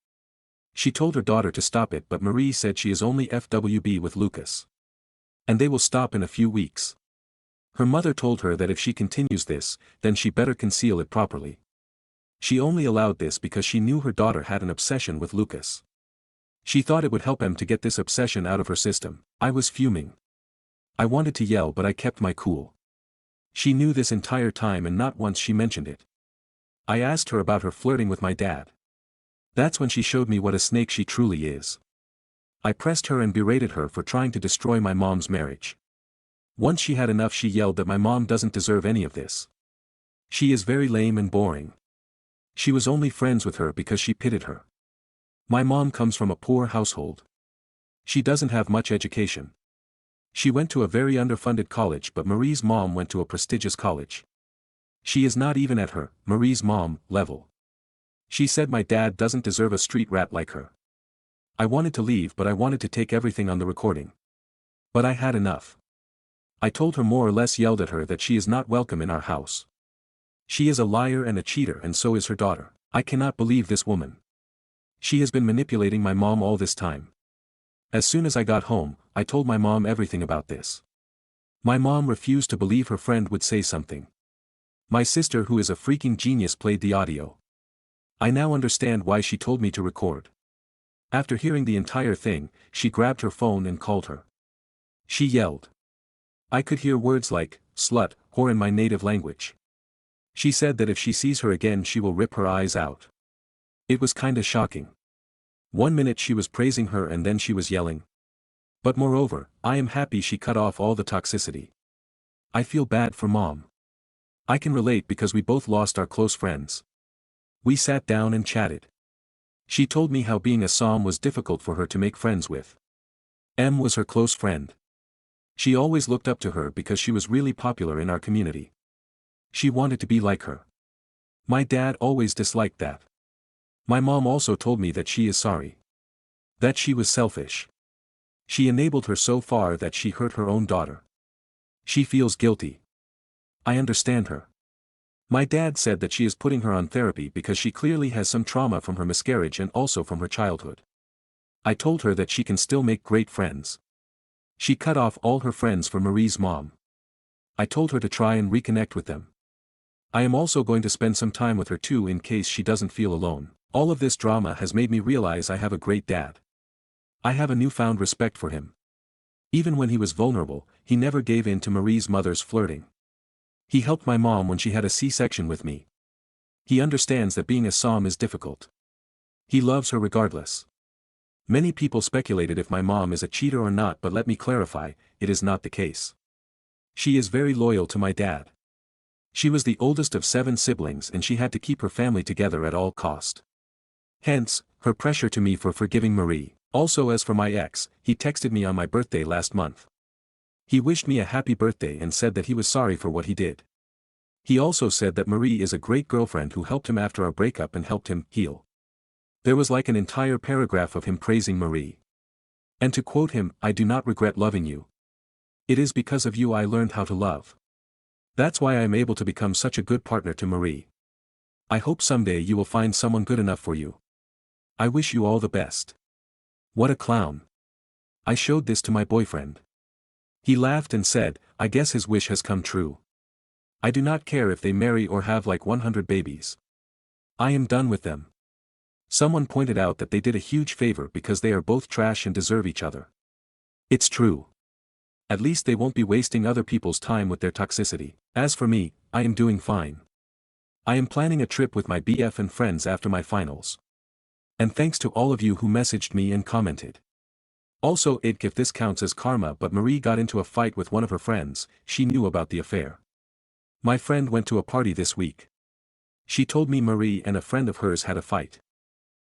Speaker 1: She told her daughter to stop it, but Marie said she is only FWB with Lucas. And they will stop in a few weeks. Her mother told her that if she continues this, then she better conceal it properly. She only allowed this because she knew her daughter had an obsession with Lucas. She thought it would help him to get this obsession out of her system. I was fuming. I wanted to yell, but I kept my cool. She knew this entire time and not once she mentioned it. I asked her about her flirting with my dad. That's when she showed me what a snake she truly is. I pressed her and berated her for trying to destroy my mom's marriage. Once she had enough, she yelled that my mom doesn't deserve any of this. She is very lame and boring. She was only friends with her because she pitied her. My mom comes from a poor household. She doesn't have much education. She went to a very underfunded college, but Marie's mom went to a prestigious college. She is not even at her, Marie's mom, level. She said my dad doesn't deserve a street rat like her. I wanted to leave, but I wanted to take everything on the recording. But I had enough. I told her, more or less yelled at her, that she is not welcome in our house. She is a liar and a cheater, and so is her daughter. I cannot believe this woman. She has been manipulating my mom all this time. As soon as I got home, I told my mom everything about this. My mom refused to believe her friend would say something. My sister, who is a freaking genius, played the audio. I now understand why she told me to record. After hearing the entire thing, she grabbed her phone and called her. She yelled. I could hear words like, slut, whore in my native language. She said that if she sees her again she will rip her eyes out. It was kinda shocking. 1 minute she was praising her and then she was yelling. But moreover, I am happy she cut off all the toxicity. I feel bad for mom. I can relate because we both lost our close friends. We sat down and chatted. She told me how being a Som was difficult for her to make friends with. M was her close friend. She always looked up to her because she was really popular in our community. She wanted to be like her. My dad always disliked that. My mom also told me that she is sorry. That she was selfish. She enabled her so far that she hurt her own daughter. She feels guilty. I understand her. My dad said that she is putting her on therapy because she clearly has some trauma from her miscarriage and also from her childhood. I told her that she can still make great friends. She cut off all her friends for Marie's mom. I told her to try and reconnect with them. I am also going to spend some time with her too in case she doesn't feel alone. All of this drama has made me realize I have a great dad. I have a newfound respect for him. Even when he was vulnerable, he never gave in to Marie's mother's flirting. He helped my mom when she had a C-section with me. He understands that being a Som is difficult. He loves her regardless. Many people speculated if my mom is a cheater or not, but let me clarify, it is not the case. She is very loyal to my dad. She was the oldest of 7 siblings and she had to keep her family together at all cost. Hence, her pressure to me for forgiving Marie. Also, as for my ex, he texted me on my birthday last month. He wished me a happy birthday and said that he was sorry for what he did. He also said that Marie is a great girlfriend who helped him after our breakup and helped him heal. There was like an entire paragraph of him praising Marie. And to quote him, "I do not regret loving you. It is because of you I learned how to love. That's why I am able to become such a good partner to Marie. I hope someday you will find someone good enough for you. I wish you all the best." What a clown. I showed this to my boyfriend. He laughed and said, "I guess his wish has come true. I do not care if they marry or have like 100 babies. I am done with them." Someone pointed out that they did a huge favor because they are both trash and deserve each other. It's true. At least they won't be wasting other people's time with their toxicity. As for me, I am doing fine. I am planning a trip with my BF and friends after my finals. And thanks to all of you who messaged me and commented. Also, if this counts as karma, but Marie got into a fight with one of her friends, she knew about the affair. My friend went to a party this week. She told me Marie and a friend of hers had a fight.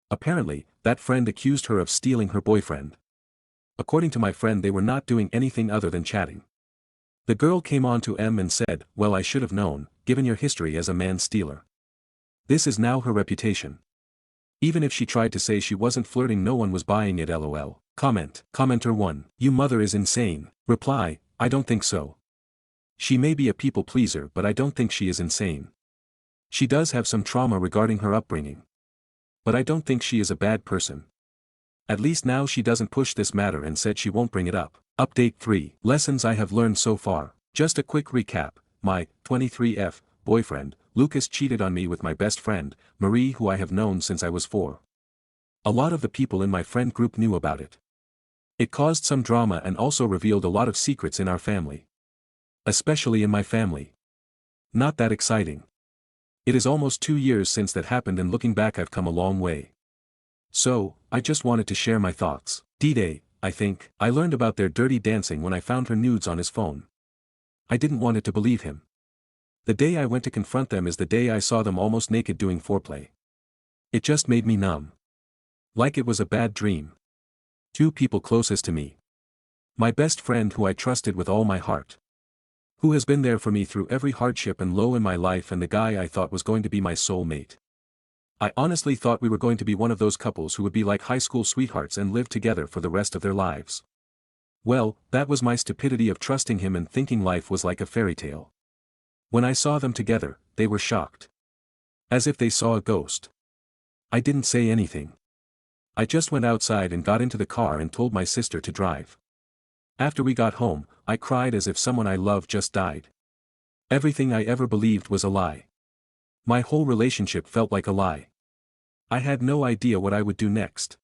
Speaker 1: Apparently, that friend accused her of stealing her boyfriend. According to my friend, they were not doing anything other than chatting. The girl came on to M and said, "Well, I should have known, given your history as a man-stealer." This is now her reputation. Even if she tried to say she wasn't flirting, no one was buying it, lol. Commenter 1, "You mother is insane." Reply, "I don't think so. She may be a people pleaser, but I don't think she is insane. She does have some trauma regarding her upbringing. But I don't think she is a bad person. At least now she doesn't push this matter and said she won't bring it up." Update 3. Lessons I have learned so far. Just a quick recap. My 23F boyfriend, Lucas, cheated on me with my best friend, Marie, who I have known since I was 4. A lot of the people in my friend group knew about it. It caused some drama and also revealed a lot of secrets in our family. Especially in my family. Not that exciting. It is almost 2 years since that happened, and looking back I've come a long way. So, I just wanted to share my thoughts. D-Day, I think, I learned about their dirty dancing when I found her nudes on his phone. I didn't want it to believe him. The day I went to confront them is the day I saw them almost naked doing foreplay. It just made me numb. Like it was a bad dream. 2 people closest to me. My best friend, who I trusted with all my heart. Who has been there for me through every hardship and low in my life, and the guy I thought was going to be my soulmate. I honestly thought we were going to be one of those couples who would be like high school sweethearts and live together for the rest of their lives. Well, that was my stupidity of trusting him and thinking life was like a fairy tale. When I saw them together, they were shocked. As if they saw a ghost. I didn't say anything. I just went outside and got into the car and told my sister to drive. After we got home, I cried as if someone I loved just died. Everything I ever believed was a lie. My whole relationship felt like a lie. I had no idea what I would do next.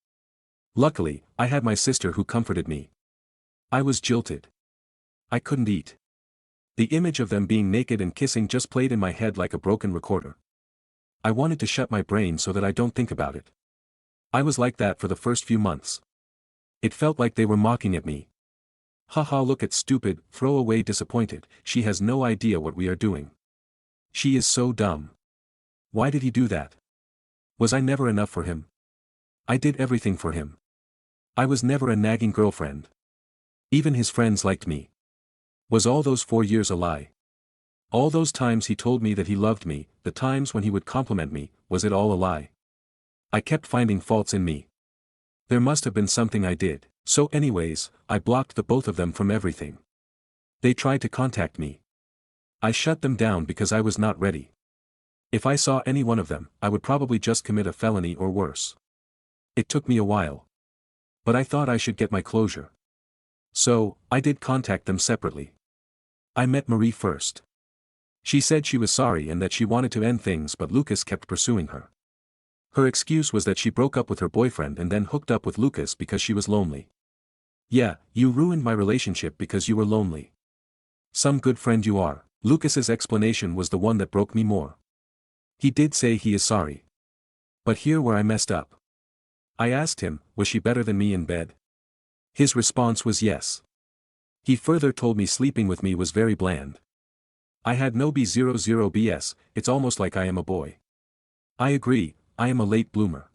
Speaker 1: Luckily, I had my sister who comforted me. I was jilted. I couldn't eat. The image of them being naked and kissing just played in my head like a broken recorder. I wanted to shut my brain so that I don't think about it. I was like that for the first few months. It felt like they were mocking at me. Haha, look at stupid, throw away, disappointed, she has no idea what we are doing. She is so dumb. Why did he do that? Was I never enough for him? I did everything for him. I was never a nagging girlfriend. Even his friends liked me. Was all those 4 years a lie? All those times he told me that he loved me, the times when he would compliment me, was it all a lie? I kept finding faults in me. There must have been something I did. So anyways, I blocked the both of them from everything. They tried to contact me. I shut them down because I was not ready. If I saw any one of them, I would probably just commit a felony or worse. It took me a while. But I thought I should get my closure. So, I did contact them separately. I met Marie first. She said she was sorry and that she wanted to end things, but Lucas kept pursuing her. Her excuse was that she broke up with her boyfriend and then hooked up with Lucas because she was lonely. Yeah, you ruined my relationship because you were lonely. Some good friend you are. Lucas's explanation was the one that broke me more. He did say he is sorry. But here where I messed up. I asked him, was she better than me in bed? His response was yes. He further told me sleeping with me was very bland. I had no B00 BS, it's almost like I am a boy. I agree, I am a late bloomer.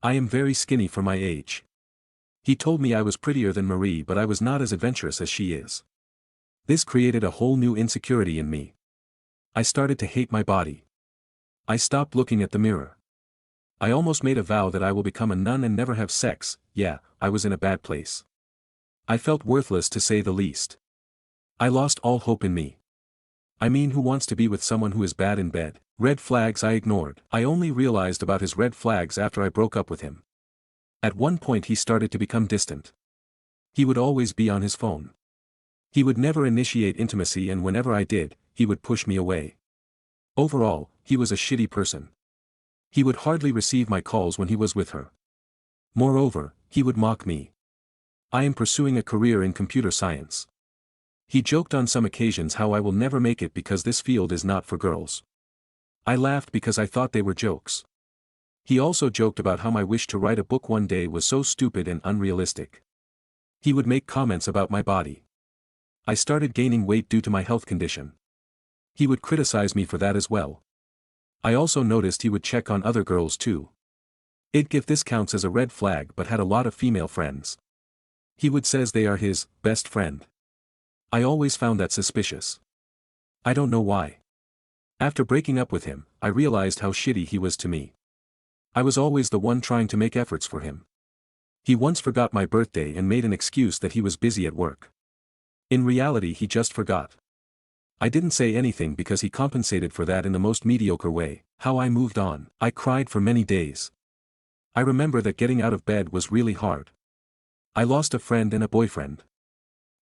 Speaker 1: I am very skinny for my age. He told me I was prettier than Marie but I was not as adventurous as she is. This created a whole new insecurity in me. I started to hate my body. I stopped looking at the mirror. I almost made a vow that I will become a nun and never have sex. Yeah, I was in a bad place. I felt worthless to say the least. I lost all hope in me. I mean, who wants to be with someone who is bad in bed? Red flags I ignored. I only realized about his red flags after I broke up with him. At one point he started to become distant. He would always be on his phone. He would never initiate intimacy and whenever I did, he would push me away. Overall, he was a shitty person. He would hardly receive my calls when he was with her. Moreover, he would mock me. I am pursuing a career in computer science. He joked on some occasions how I will never make it because this field is not for girls. I laughed because I thought they were jokes. He also joked about how my wish to write a book one day was so stupid and unrealistic. He would make comments about my body. I started gaining weight due to my health condition. He would criticize me for that as well. I also noticed he would check on other girls too. If this counts as a red flag but had a lot of female friends. He would says they are his best friend. I always found that suspicious. I don't know why. After breaking up with him, I realized how shitty he was to me. I was always the one trying to make efforts for him. He once forgot my birthday and made an excuse that he was busy at work. In reality he just forgot. I didn't say anything because he compensated for that in the most mediocre way. How I moved on. I cried for many days. I remember that getting out of bed was really hard. I lost a friend and a boyfriend.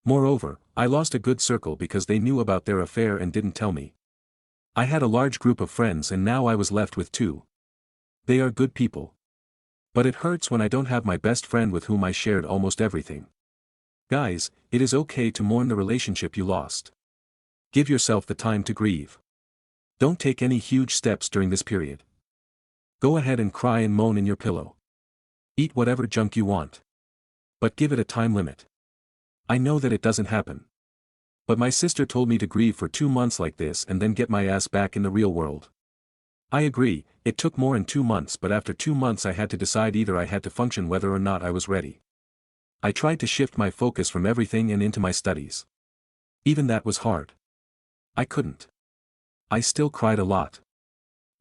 Speaker 1: Moreover, I lost a good circle because they knew about their affair and didn't tell me. I had a large group of friends and now I was left with two. They are good people. But it hurts when I don't have my best friend with whom I shared almost everything. Guys, it is okay to mourn the relationship you lost. Give yourself the time to grieve. Don't take any huge steps during this period. Go ahead and cry and moan in your pillow. Eat whatever junk you want. But give it a time limit. I know that it doesn't happen. But my sister told me to grieve for 2 months like this and then get my ass back in the real world. I agree, it took more than 2 months, but after 2 months I had to decide either I had to function whether or not I was ready. I tried to shift my focus from everything and into my studies. Even that was hard. I couldn't. I still cried a lot.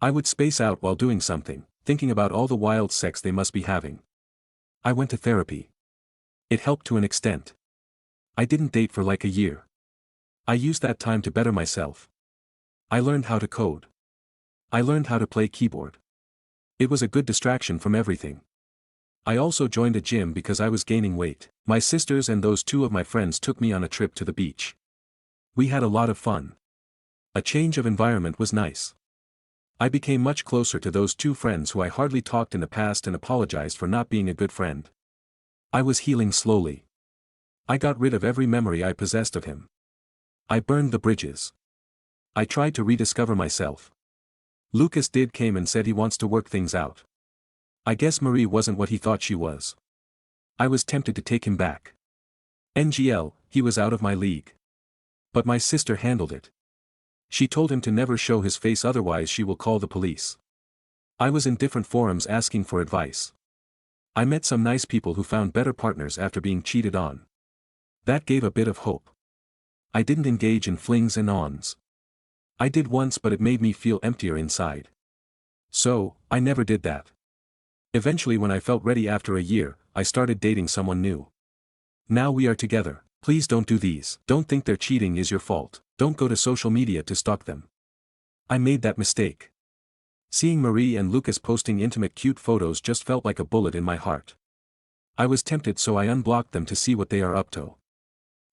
Speaker 1: I would space out while doing something, thinking about all the wild sex they must be having. I went to therapy. It helped to an extent. I didn't date for like a year. I used that time to better myself. I learned how to code. I learned how to play keyboard. It was a good distraction from everything. I also joined a gym because I was gaining weight. My sisters and those 2 of my friends took me on a trip to the beach. We had a lot of fun. A change of environment was nice. I became much closer to those 2 friends who I hardly talked in the past and apologized for not being a good friend. I was healing slowly. I got rid of every memory I possessed of him. I burned the bridges. I tried to rediscover myself. Lucas came and said he wants to work things out. I guess Marie wasn't what he thought she was. I was tempted to take him back. NGL, he was out of my league. But my sister handled it. She told him to never show his face, otherwise she will call the police. I was in different forums asking for advice. I met some nice people who found better partners after being cheated on. That gave a bit of hope. I didn't engage in flings and ons. I did once, but it made me feel emptier inside. So, I never did that. Eventually, when I felt ready after a year, I started dating someone new. Now we are together. Please don't do these. Don't think their cheating is your fault. Don't go to social media to stalk them. I made that mistake. Seeing Marie and Lucas posting intimate cute photos just felt like a bullet in my heart. I was tempted, so I unblocked them to see what they are up to.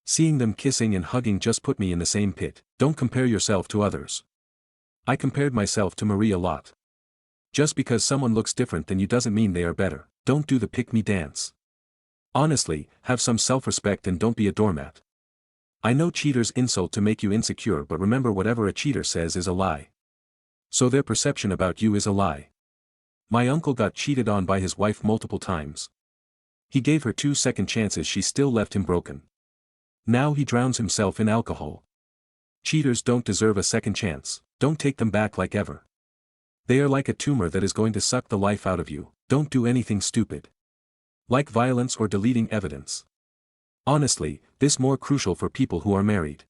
Speaker 1: Seeing them kissing and hugging just put me in the same pit. Don't compare yourself to others. I compared myself to Marie a lot. Just because someone looks different than you doesn't mean they are better. Don't do the pick-me dance. Honestly, have some self-respect and don't be a doormat. I know cheaters insult to make you insecure, but remember, whatever a cheater says is a lie. So their perception about you is a lie. My uncle got cheated on by his wife multiple times. He gave her 2 second chances, she still left him broken. Now he drowns himself in alcohol. Cheaters don't deserve a second chance. Don't take them back like ever. They are like a tumor that is going to suck the life out of you. Don't do anything stupid, like violence or deleting evidence. Honestly, this more crucial for people who are married.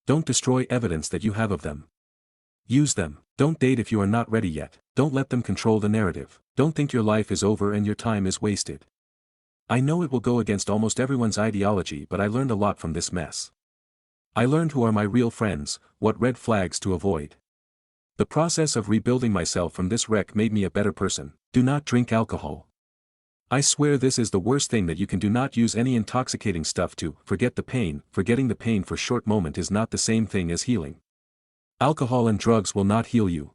Speaker 1: Don't destroy evidence that you have of them. Use them. Don't date if you are not ready yet. Don't let them control the narrative. Don't think your life is over and your time is wasted. I know it will go against almost everyone's ideology, but I learned a lot from this mess. I learned who are my real friends, what red flags to avoid. The process of rebuilding myself from this wreck made me a better person. Do not drink alcohol. I swear this is the worst thing that you can do. Not use any intoxicating stuff to forget the pain. Forgetting the pain for a short moment is not the same thing as healing. Alcohol and drugs will not heal you.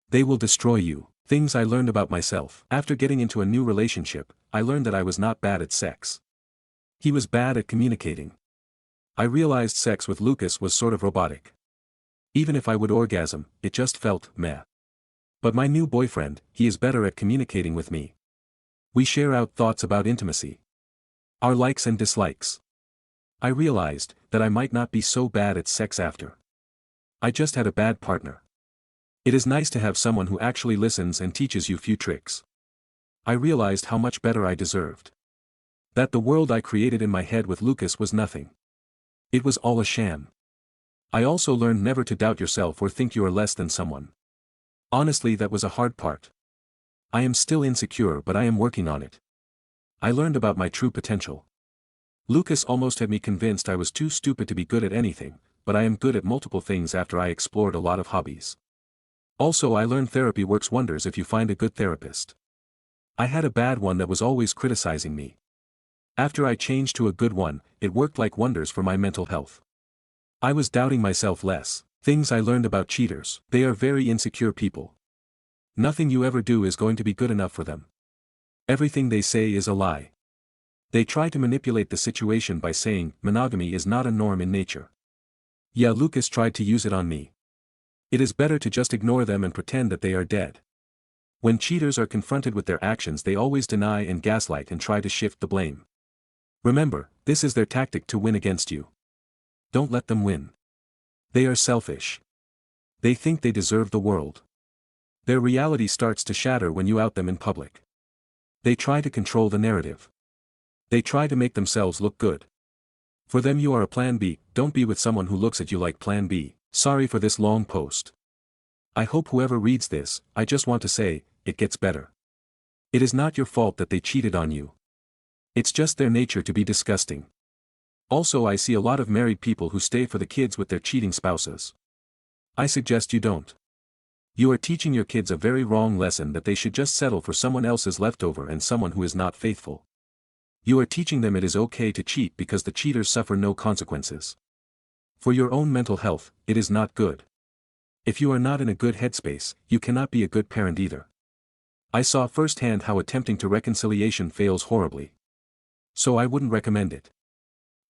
Speaker 1: They will destroy you. Things I learned about myself. After getting into a new relationship, I learned that I was not bad at sex. He was bad at communicating. I realized sex with Lucas was sort of robotic. Even if I would orgasm, it just felt meh. But my new boyfriend, he is better at communicating with me. We share out thoughts about intimacy, our likes and dislikes. I realized that I might not be so bad at sex after. I just had a bad partner. It is nice to have someone who actually listens and teaches you few tricks. I realized how much better I deserved. That the world I created in my head with Lucas was nothing. It was all a sham. I also learned never to doubt yourself or think you are less than someone. Honestly, that was a hard part. I am still insecure, but I am working on it. I learned about my true potential. Lucas almost had me convinced I was too stupid to be good at anything, but I am good at multiple things after I explored a lot of hobbies. Also, I learned therapy works wonders if you find a good therapist. I had a bad one that was always criticizing me. After I changed to a good one, it worked like wonders for my mental health. I was doubting myself less. Things I learned about cheaters. They are very insecure people. Nothing you ever do is going to be good enough for them. Everything they say is a lie. They try to manipulate the situation by saying monogamy is not a norm in nature. Yeah, Lucas tried to use it on me. It is better to just ignore them and pretend that they are dead. When cheaters are confronted with their actions, they always deny and gaslight and try to shift the blame. Remember, this is their tactic to win against you. Don't let them win. They are selfish. They think they deserve the world. Their reality starts to shatter when you out them in public. They try to control the narrative. They try to make themselves look good. For them you are a plan B. Don't be with someone who looks at you like plan B. Sorry for this long post. I hope whoever reads this, I just want to say, it gets better. It is not your fault that they cheated on you. It's just their nature to be disgusting. Also, I see a lot of married people who stay for the kids with their cheating spouses. I suggest you don't. You are teaching your kids a very wrong lesson that they should just settle for someone else's leftover and someone who is not faithful. You are teaching them it is okay to cheat because the cheaters suffer no consequences. For your own mental health, it is not good. If you are not in a good headspace, you cannot be a good parent either. I saw firsthand how attempting to reconciliation fails horribly. So I wouldn't recommend it.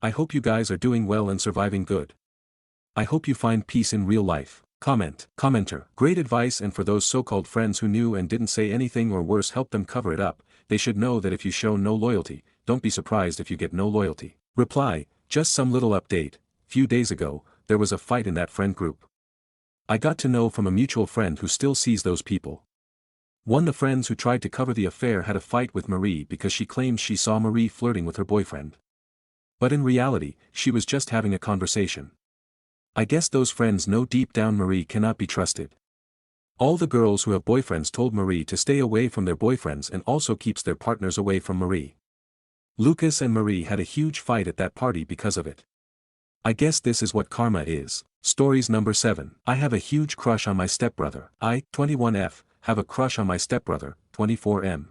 Speaker 1: I hope you guys are doing well and surviving good. I hope you find peace in real life. Commenter. Great advice, and for those so-called friends who knew and didn't say anything or worse help them cover it up, they should know that if you show no loyalty, don't be surprised if you get no loyalty. Reply, just some little update. Few days ago, there was a fight in that friend group. I got to know from a mutual friend who still sees those people. One of the friends who tried to cover the affair had a fight with Marie because she claims she saw Marie flirting with her boyfriend. But in reality, she was just having a conversation. I guess those friends know deep down Marie cannot be trusted. All the girls who have boyfriends told Marie to stay away from their boyfriends and also keeps their partners away from Marie. Lucas and Marie had a huge fight at that party because of it. I guess this is what karma is. Stories number 7. I have a huge crush on my stepbrother. I, 21F, have a crush on my stepbrother, 24M.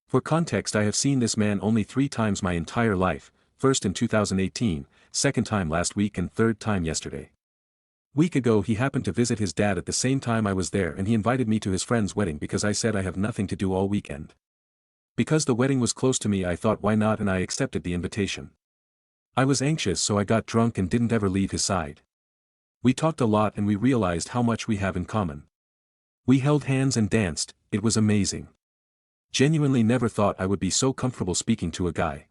Speaker 1: For context, I have seen this man only 3 times my entire life, first in 2018, second time last week and third time yesterday. Week ago he happened to visit his dad at the same time I was there and he invited me to his friend's wedding because I said I have nothing to do all weekend. Because the wedding was close to me I thought why not and I accepted the invitation. I was anxious so I got drunk and didn't ever leave his side. We talked a lot and we realized how much we have in common. We held hands and danced, it was amazing. Genuinely never thought I would be so comfortable speaking to a guy.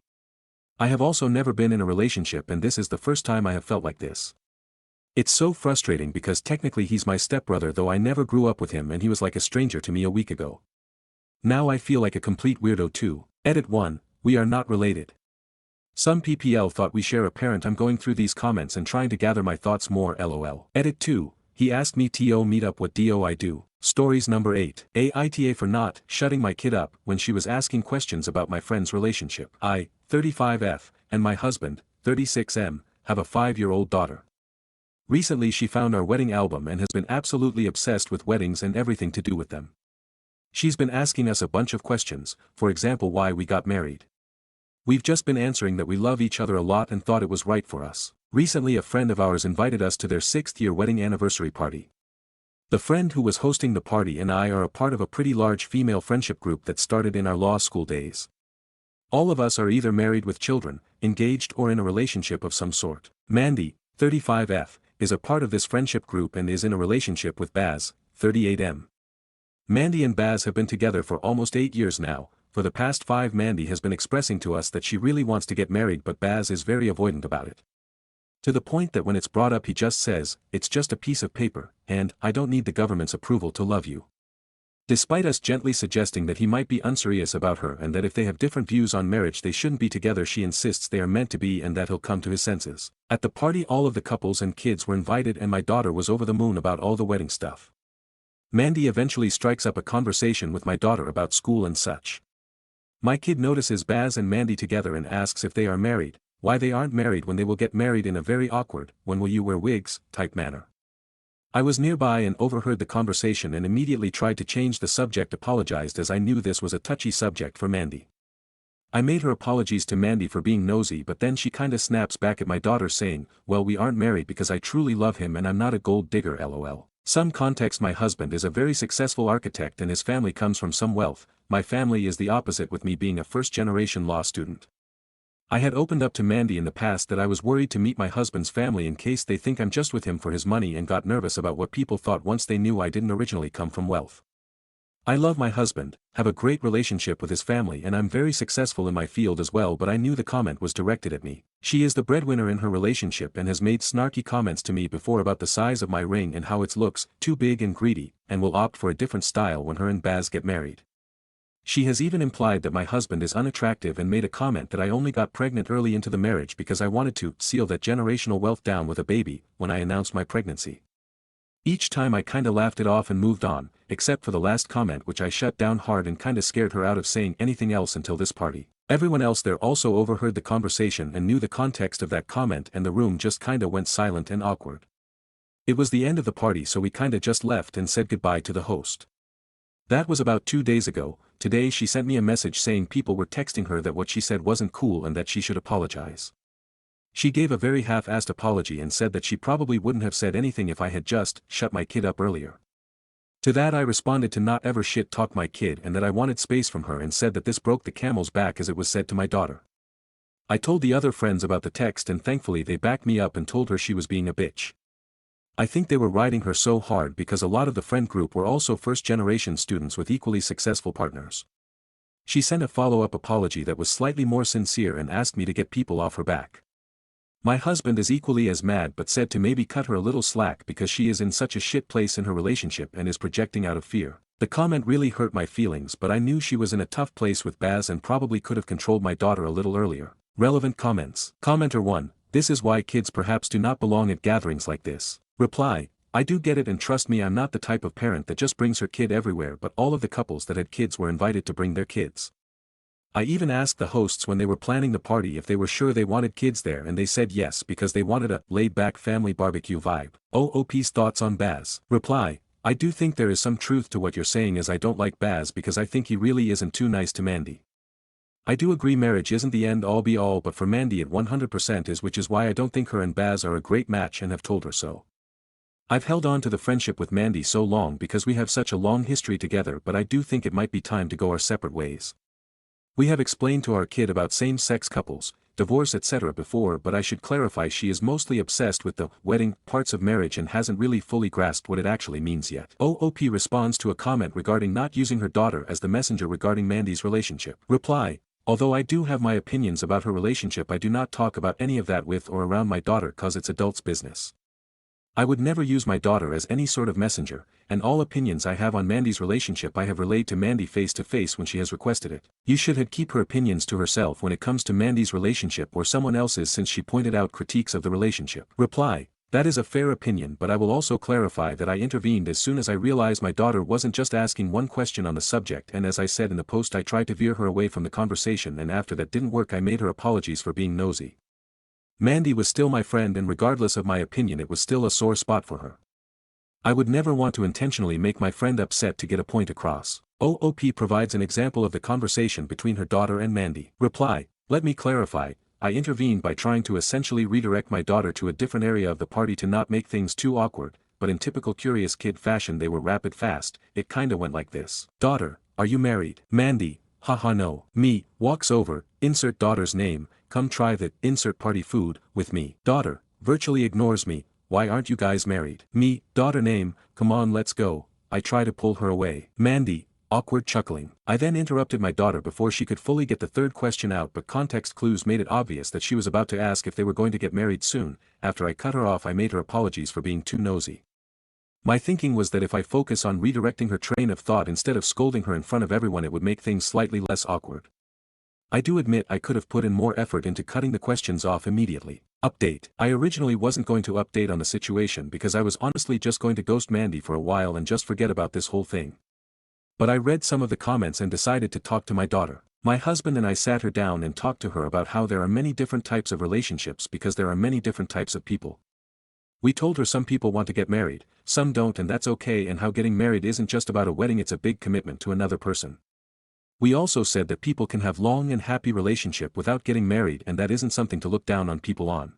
Speaker 1: I have also never been in a relationship and this is the first time I have felt like this. It's so frustrating because technically he's my stepbrother though I never grew up with him and he was like a stranger to me a week ago. Now I feel like a complete weirdo too. Edit 1, we are not related. Some PPL thought we share a parent. I'm going through these comments and trying to gather my thoughts more lol. Edit 2, he asked me to meet up what do I do. Stories number 8. Aita for not shutting my kid up when she was asking questions about my friend's relationship. I, 35F, and my husband, 36M, have a 5-year-old daughter. Recently she found our wedding album and has been absolutely obsessed with weddings and everything to do with them. She's been asking us a bunch of questions, for example why we got married. We've just been answering that we love each other a lot and thought it was right for us. Recently a friend of ours invited us to their 6th-year wedding anniversary party. The friend who was hosting the party and I are a part of a pretty large female friendship group that started in our law school days. All of us are either married with children, engaged or in a relationship of some sort. Mandy, 35F, is a part of this friendship group and is in a relationship with Baz, 38M. Mandy and Baz have been together for almost 8 years now. For the past 5 Mandy has been expressing to us that she really wants to get married but Baz is very avoidant about it. To the point that when it's brought up he just says, it's just a piece of paper, and, I don't need the government's approval to love you. Despite us gently suggesting that he might be unserious about her and that if they have different views on marriage they shouldn't be together she insists they are meant to be and that he'll come to his senses. At the party all of the couples and kids were invited and my daughter was over the moon about all the wedding stuff. Mandy eventually strikes up a conversation with my daughter about school and such. My kid notices Baz and Mandy together and asks if they are married, why they aren't married when they will get married in a very awkward, when will you wear wigs, type manner. I was nearby and overheard the conversation and immediately tried to change the subject, apologized as I knew this was a touchy subject for Mandy. I made her apologies to Mandy for being nosy but then she kinda snaps back at my daughter saying, well we aren't married because I truly love him and I'm not a gold digger lol. Some context: my husband is a very successful architect and his family comes from some wealth. My family is the opposite with me being a first-generation law student. I had opened up to Mandy in the past that I was worried to meet my husband's family in case they think I'm just with him for his money and got nervous about what people thought once they knew I didn't originally come from wealth. I love my husband, have a great relationship with his family and I'm very successful in my field as well but I knew the comment was directed at me. She is the breadwinner in her relationship and has made snarky comments to me before about the size of my ring and how it looks too big and greedy, and will opt for a different style when her and Baz get married. She has even implied that my husband is unattractive and made a comment that I only got pregnant early into the marriage because I wanted to seal that generational wealth down with a baby when I announced my pregnancy. Each time I kinda laughed it off and moved on, except for the last comment which I shut down hard and kinda scared her out of saying anything else until this party. Everyone else there also overheard the conversation and knew the context of that comment and the room just kinda went silent and awkward. It was the end of the party so we kinda just left and said goodbye to the host. That was about 2 days ago. Today she sent me a message saying people were texting her that what she said wasn't cool and that she should apologize. She gave a very half-assed apology and said that she probably wouldn't have said anything if I had just shut my kid up earlier. To that I responded to not ever shit-talk my kid and that I wanted space from her and said that this broke the camel's back as it was said to my daughter. I told the other friends about the text and thankfully they backed me up and told her she was being a bitch. I think they were riding her so hard because a lot of the friend group were also first-generation students with equally successful partners. She sent a follow-up apology that was slightly more sincere and asked me to get people off her back. My husband is equally as mad but said to maybe cut her a little slack because she is in such a shit place in her relationship and is projecting out of fear. The comment really hurt my feelings but I knew she was in a tough place with Baz and probably could have controlled my daughter a little earlier. Relevant comments. Commenter 1, this is why kids perhaps do not belong at gatherings like this. Reply, I do get it and trust me I'm not the type of parent that just brings her kid everywhere but all of the couples that had kids were invited to bring their kids. I even asked the hosts when they were planning the party if they were sure they wanted kids there and they said yes because they wanted a laid-back family barbecue vibe. OOP's thoughts on Baz. Reply, I do think there is some truth to what you're saying as I don't like Baz because I think he really isn't too nice to Mandy. I do agree marriage isn't the end all be all but for Mandy it 100% is which is why I don't think her and Baz are a great match and have told her so. I've held on to the friendship with Mandy so long because we have such a long history together, but I do think it might be time to go our separate ways. We have explained to our kid about same-sex couples, divorce etc. before, but I should clarify she is mostly obsessed with the wedding parts of marriage and hasn't really fully grasped what it actually means yet. OOP responds to a comment regarding not using her daughter as the messenger regarding Mandy's relationship. Reply: although I do have my opinions about her relationship, I do not talk about any of that with or around my daughter cause it's adults' business. I would never use my daughter as any sort of messenger, and all opinions I have on Mandy's relationship I have relayed to Mandy face to face when she has requested it. You should keep her opinions to herself when it comes to Mandy's relationship or someone else's, since she pointed out critiques of the relationship. Reply: that is a fair opinion, but I will also clarify that I intervened as soon as I realized my daughter wasn't just asking one question on the subject, and as I said in the post, I tried to veer her away from the conversation, and after that didn't work I made her apologies for being nosy. Mandy was still my friend, and regardless of my opinion it was still a sore spot for her. I would never want to intentionally make my friend upset to get a point across. OOP provides an example of the conversation between her daughter and Mandy. Reply: let me clarify, I intervened by trying to essentially redirect my daughter to a different area of the party to not make things too awkward, but in typical curious kid fashion they were rapid fast. It kinda went like this. Daughter, are you married? Mandy: haha no. Me, walks over, insert daughter's name, come try that, insert party food, with me. Daughter, virtually ignores me, why aren't you guys married? Me, daughter name, come on let's go, I try to pull her away. Mandy, awkward chuckling. I then interrupted my daughter before she could fully get the third question out, but context clues made it obvious that she was about to ask if they were going to get married soon. After I cut her off I made her apologies for being too nosy. My thinking was that if I focus on redirecting her train of thought instead of scolding her in front of everyone it would make things slightly less awkward. I do admit I could have put in more effort into cutting the questions off immediately. Update: I originally wasn't going to update on the situation because I was honestly just going to ghost Mandy for a while and just forget about this whole thing. But I read some of the comments and decided to talk to my daughter. My husband and I sat her down and talked to her about how there are many different types of relationships because there are many different types of people. We told her some people want to get married, some don't, and that's okay, and how getting married isn't just about a wedding, it's a big commitment to another person. We also said that people can have long and happy relationship without getting married, and that isn't something to look down on people on.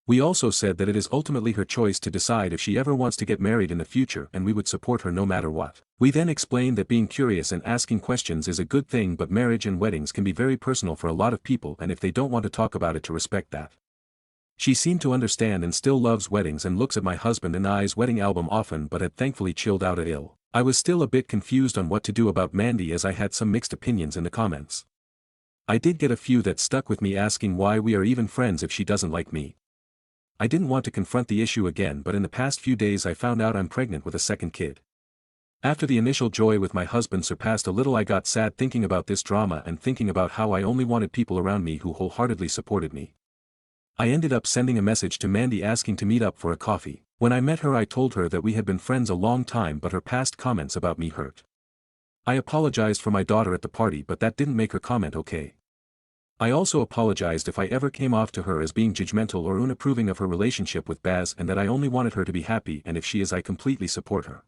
Speaker 1: We also said that it is ultimately her choice to decide if she ever wants to get married in the future, and we would support her no matter what. We then explained that being curious and asking questions is a good thing, but marriage and weddings can be very personal for a lot of people, and if they don't want to talk about it, to respect that. She seemed to understand and still loves weddings and looks at my husband and I's wedding album often, but had thankfully chilled out a ill. I was still a bit confused on what to do about Mandy as I had some mixed opinions in the comments. I did get a few that stuck with me asking why we are even friends if she doesn't like me. I didn't want to confront the issue again, but in the past few days I found out I'm pregnant with a second kid. After the initial joy with my husband surpassed a little, I got sad thinking about this drama and thinking about how I only wanted people around me who wholeheartedly supported me. I ended up sending a message to Mandy asking to meet up for a coffee. When I met her I told her that we had been friends a long time, but her past comments about me hurt. I apologized for my daughter at the party, but that didn't make her comment okay. I also apologized if I ever came off to her as being judgmental or unapproving of her relationship with Baz, and that I only wanted her to be happy, and if she is I completely support her.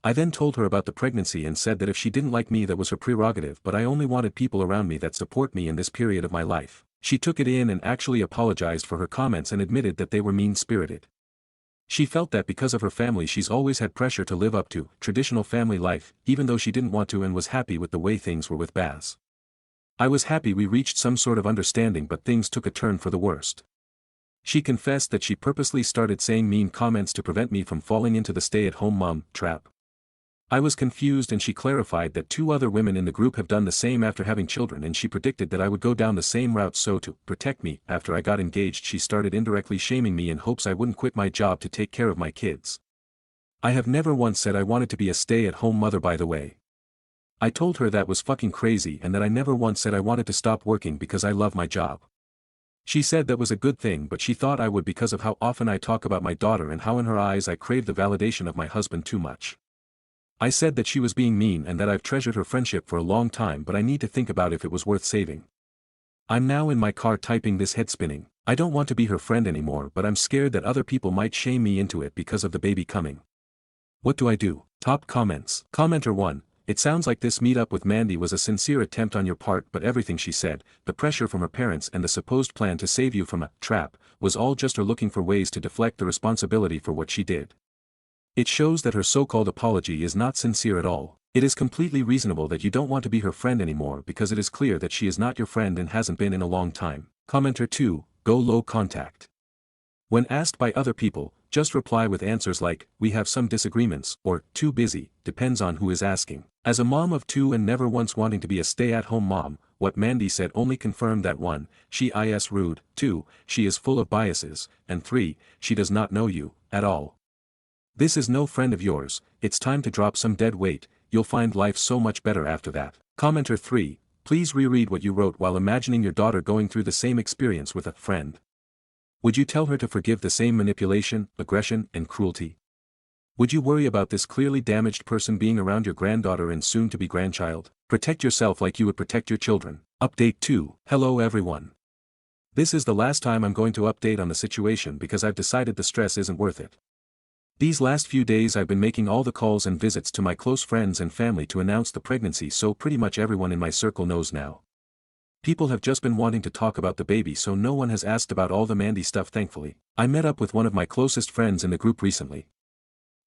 Speaker 1: I then told her about the pregnancy and said that if she didn't like me that was her prerogative, but I only wanted people around me that support me in this period of my life. She took it in and actually apologized for her comments and admitted that they were mean-spirited. She felt that because of her family she's always had pressure to live up to traditional family life, even though she didn't want to, and was happy with the way things were with Baz. I was happy we reached some sort of understanding, but things took a turn for the worst. She confessed that she purposely started saying mean comments to prevent me from falling into the stay-at-home mom trap. I was confused, and she clarified that 2 other women in the group have done the same after having children, and she predicted that I would go down the same route, so to protect me, after I got engaged she started indirectly shaming me in hopes I wouldn't quit my job to take care of my kids. I have never once said I wanted to be a stay-at-home mother, by the way. I told her that was fucking crazy and that I never once said I wanted to stop working because I love my job. She said that was a good thing, but she thought I would because of how often I talk about my daughter and how in her eyes I crave the validation of my husband too much. I said that she was being mean and that I've treasured her friendship for a long time, but I need to think about if it was worth saving. I'm now in my car typing this, head spinning. I don't want to be her friend anymore, but I'm scared that other people might shame me into it because of the baby coming. What do I do? Top comments. Commenter 1. It sounds like this meetup with Mandy was a sincere attempt on your part, but everything she said, the pressure from her parents and the supposed plan to save you from a trap, was all just her looking for ways to deflect the responsibility for what she did. It shows that her so-called apology is not sincere at all. It is completely reasonable that you don't want to be her friend anymore because it is clear that she is not your friend and hasn't been in a long time. Commenter 2, go low contact. When asked by other people, just reply with answers like, we have some disagreements, or, too busy, depends on who is asking. As a mom of 2 and never once wanting to be a stay-at-home mom, what Mandy said only confirmed that 1, she is rude, 2, she is full of biases, and 3, she does not know you, at all. This is no friend of yours, it's time to drop some dead weight, you'll find life so much better after that. Commenter 3, please reread what you wrote while imagining your daughter going through the same experience with a friend. Would you tell her to forgive the same manipulation, aggression, and cruelty? Would you worry about this clearly damaged person being around your granddaughter and soon-to-be grandchild? Protect yourself like you would protect your children. Update 2. Hello everyone. This is the last time I'm going to update on the situation because I've decided the stress isn't worth it. These last few days I've been making all the calls and visits to my close friends and family to announce the pregnancy, so pretty much everyone in my circle knows now. People have just been wanting to talk about the baby, so no one has asked about all the Mandy stuff, thankfully. I met up with one of my closest friends in the group recently.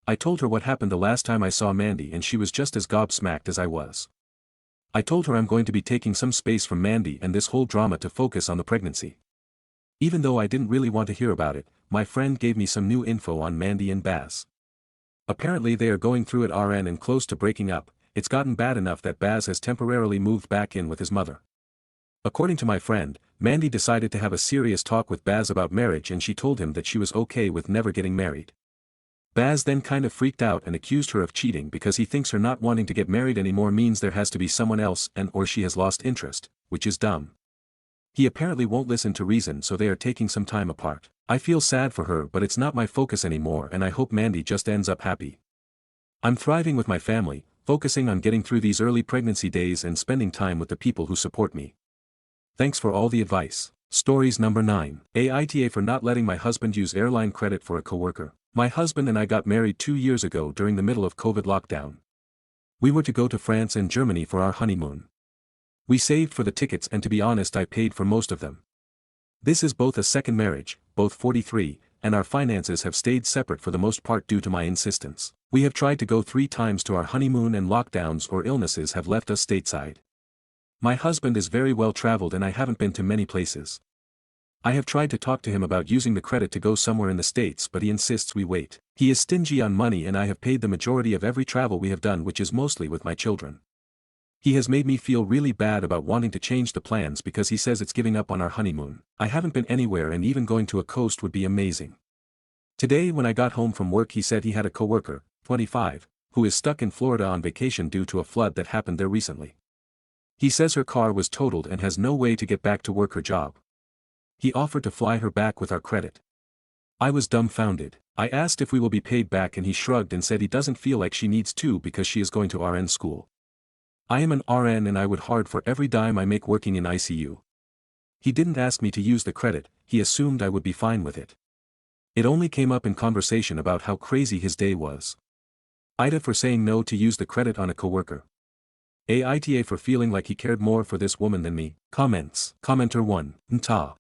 Speaker 1: I told her what happened the last time I saw Mandy and she was just as gobsmacked as I was. I told her I'm going to be taking some space from Mandy and this whole drama to focus on the pregnancy. Even though I didn't really want to hear about it, my friend gave me some new info on Mandy and Baz. Apparently they are going through at RN and close to breaking up. It's gotten bad enough that Baz has temporarily moved back in with his mother. According to my friend, Mandy decided to have a serious talk with Baz about marriage and she told him that she was okay with never getting married. Baz then kind of freaked out and accused her of cheating because he thinks her not wanting to get married anymore means there has to be someone else or she has lost interest, which is dumb. He apparently won't listen to reason, so they are taking some time apart. I feel sad for her, but it's not my focus anymore and I hope Mandy just ends up happy. I'm thriving with my family, focusing on getting through these early pregnancy days and spending time with the people who support me. Thanks for all the advice. Stories number 9. Aita for not letting my husband use airline credit for a coworker. My husband and I got married 2 years ago during the middle of COVID lockdown. We were to go to France and Germany for our honeymoon. We saved for the tickets and to be honest I paid for most of them. This is both a second marriage, both 43, and our finances have stayed separate for the most part due to my insistence. We have tried to go 3 times to our honeymoon and lockdowns or illnesses have left us stateside. My husband is very well traveled and I haven't been to many places. I have tried to talk to him about using the credit to go somewhere in the States, but he insists we wait. He is stingy on money and I have paid the majority of every travel we have done, which is mostly with my children. He has made me feel really bad about wanting to change the plans because he says it's giving up on our honeymoon. I haven't been anywhere and even going to a coast would be amazing. Today when I got home from work he said he had a coworker, 25, who is stuck in Florida on vacation due to a flood that happened there recently. He says her car was totaled and has no way to get back to work her job. He offered to fly her back with our credit. I was dumbfounded. I asked if we will be paid back and he shrugged and said he doesn't feel like she needs to because she is going to RN school. I am an RN and I would hard for every dime I make working in ICU. He didn't ask me to use the credit, he assumed I would be fine with it. It only came up in conversation about how crazy his day was. Aita for saying no to use the credit on a coworker. Aita for feeling like he cared more for this woman than me. Comments. Commenter 1. Nta.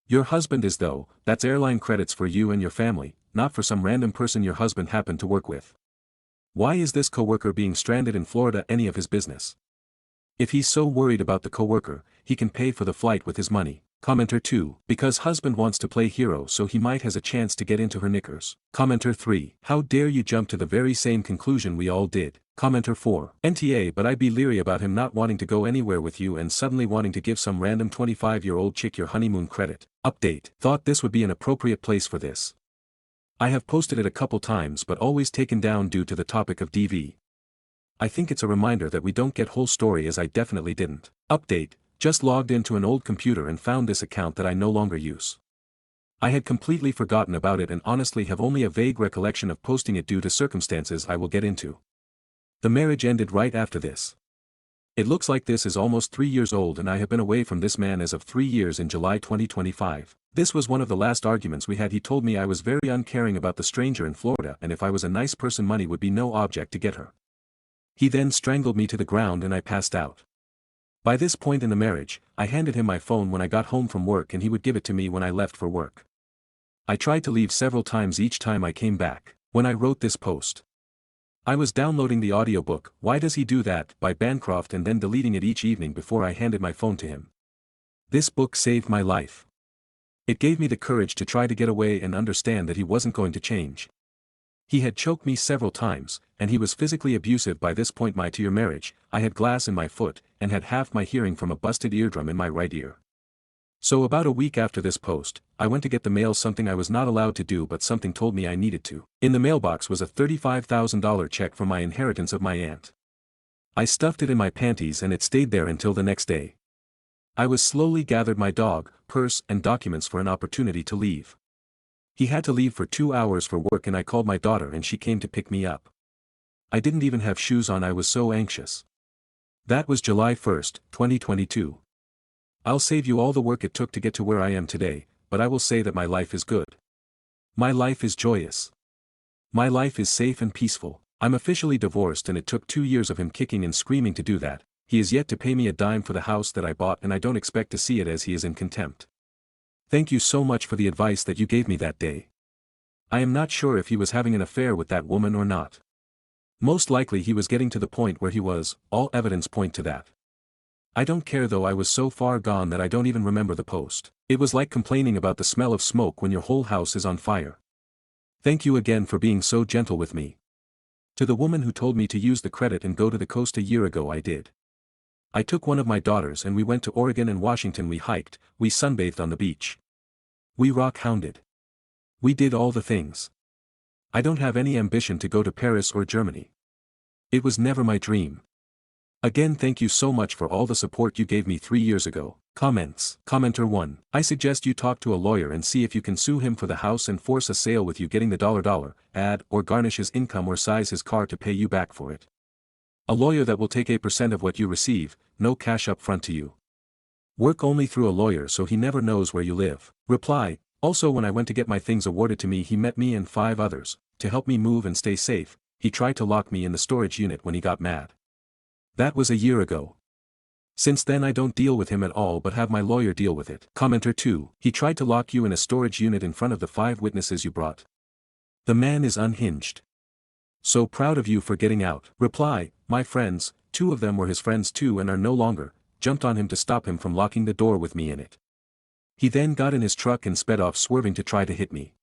Speaker 1: Your husband is though, that's airline credits for you and your family, not for some random person your husband happened to work with. Why is this coworker being stranded in Florida any of his business? If he's so worried about the coworker, he can pay for the flight with his money. Commenter 2. Because husband wants to play hero so he might has a chance to get into her knickers. Commenter 3. How dare you jump to the very same conclusion we all did. Commenter 4. NTA but I'd be leery about him not wanting to go anywhere with you and suddenly wanting to give some random 25-year-old chick your honeymoon credit. Update. Thought this would be an appropriate place for this. I have posted it a couple times but always taken down due to the topic of DV. I think it's a reminder that we don't get whole story as I definitely didn't. Update. Just logged into an old computer and found this account that I no longer use. I had completely forgotten about it and honestly have only a vague recollection of posting it due to circumstances I will get into. The marriage ended right after this. It looks like this is almost 3 years old and I have been away from this man as of 3 years in July 2025. This was one of the last arguments we had. He told me I was very uncaring about the stranger in Florida and if I was a nice person money would be no object to get her. He then strangled me to the ground and I passed out. By this point in the marriage, I handed him my phone when I got home from work and he would give it to me when I left for work. I tried to leave several times each time I came back. When I wrote this post, I was downloading the audiobook Why Does He Do That by Bancroft and then deleting it each evening before I handed my phone to him. This book saved my life. It gave me the courage to try to get away and understand that he wasn't going to change. He had choked me several times, and he was physically abusive by this point. My 2-year marriage, I had glass in my foot, and had half my hearing from a busted eardrum in my right ear. So about a week after this post, I went to get the mail, something I was not allowed to do but something told me I needed to. In the mailbox was a $35,000 check from my inheritance of my aunt. I stuffed it in my panties and it stayed there until the next day. I was slowly gathered my dog, purse and documents for an opportunity to leave. He had to leave for 2 hours for work and I called my daughter and she came to pick me up. I didn't even have shoes on, I was so anxious. That was July 1st, 2022. I'll save you all the work it took to get to where I am today, but I will say that my life is good. My life is joyous. My life is safe and peaceful. I'm officially divorced and it took 2 years of him kicking and screaming to do that. He is yet to pay me a dime for the house that I bought and I don't expect to see it as he is in contempt. Thank you so much for the advice that you gave me that day. I am not sure if he was having an affair with that woman or not. Most likely he was getting to the point where he was, all evidence point to that. I don't care though, I was so far gone that I don't even remember the post. It was like complaining about the smell of smoke when your whole house is on fire. Thank you again for being so gentle with me. To the woman who told me to use the credit and go to the coast a year ago, I did. I took one of my daughters and we went to Oregon and Washington. We hiked, we sunbathed on the beach. We rock-hounded. We did all the things. I don't have any ambition to go to Paris or Germany. It was never my dream. Again, thank you so much for all the support you gave me 3 years ago. Comments. Commenter 1. I suggest you talk to a lawyer and see if you can sue him for the house and force a sale with you getting the $, ad, or garnish his income or size his car to pay you back for it. A lawyer that will take 8% of what you receive, no cash up front to you. Work only through a lawyer so he never knows where you live. Reply. Also, when I went to get my things awarded to me, he met me and 5 others. To help me move and stay safe, he tried to lock me in the storage unit when he got mad. That was a year ago. Since then I don't deal with him at all but have my lawyer deal with it. Commenter 2. He tried to lock you in a storage unit in front of the 5 witnesses you brought. The man is unhinged. So proud of you for getting out. Reply. My friends, 2 of them were his friends too and are no longer, jumped on him to stop him from locking the door with me in it. He then got in his truck and sped off, swerving to try to hit me.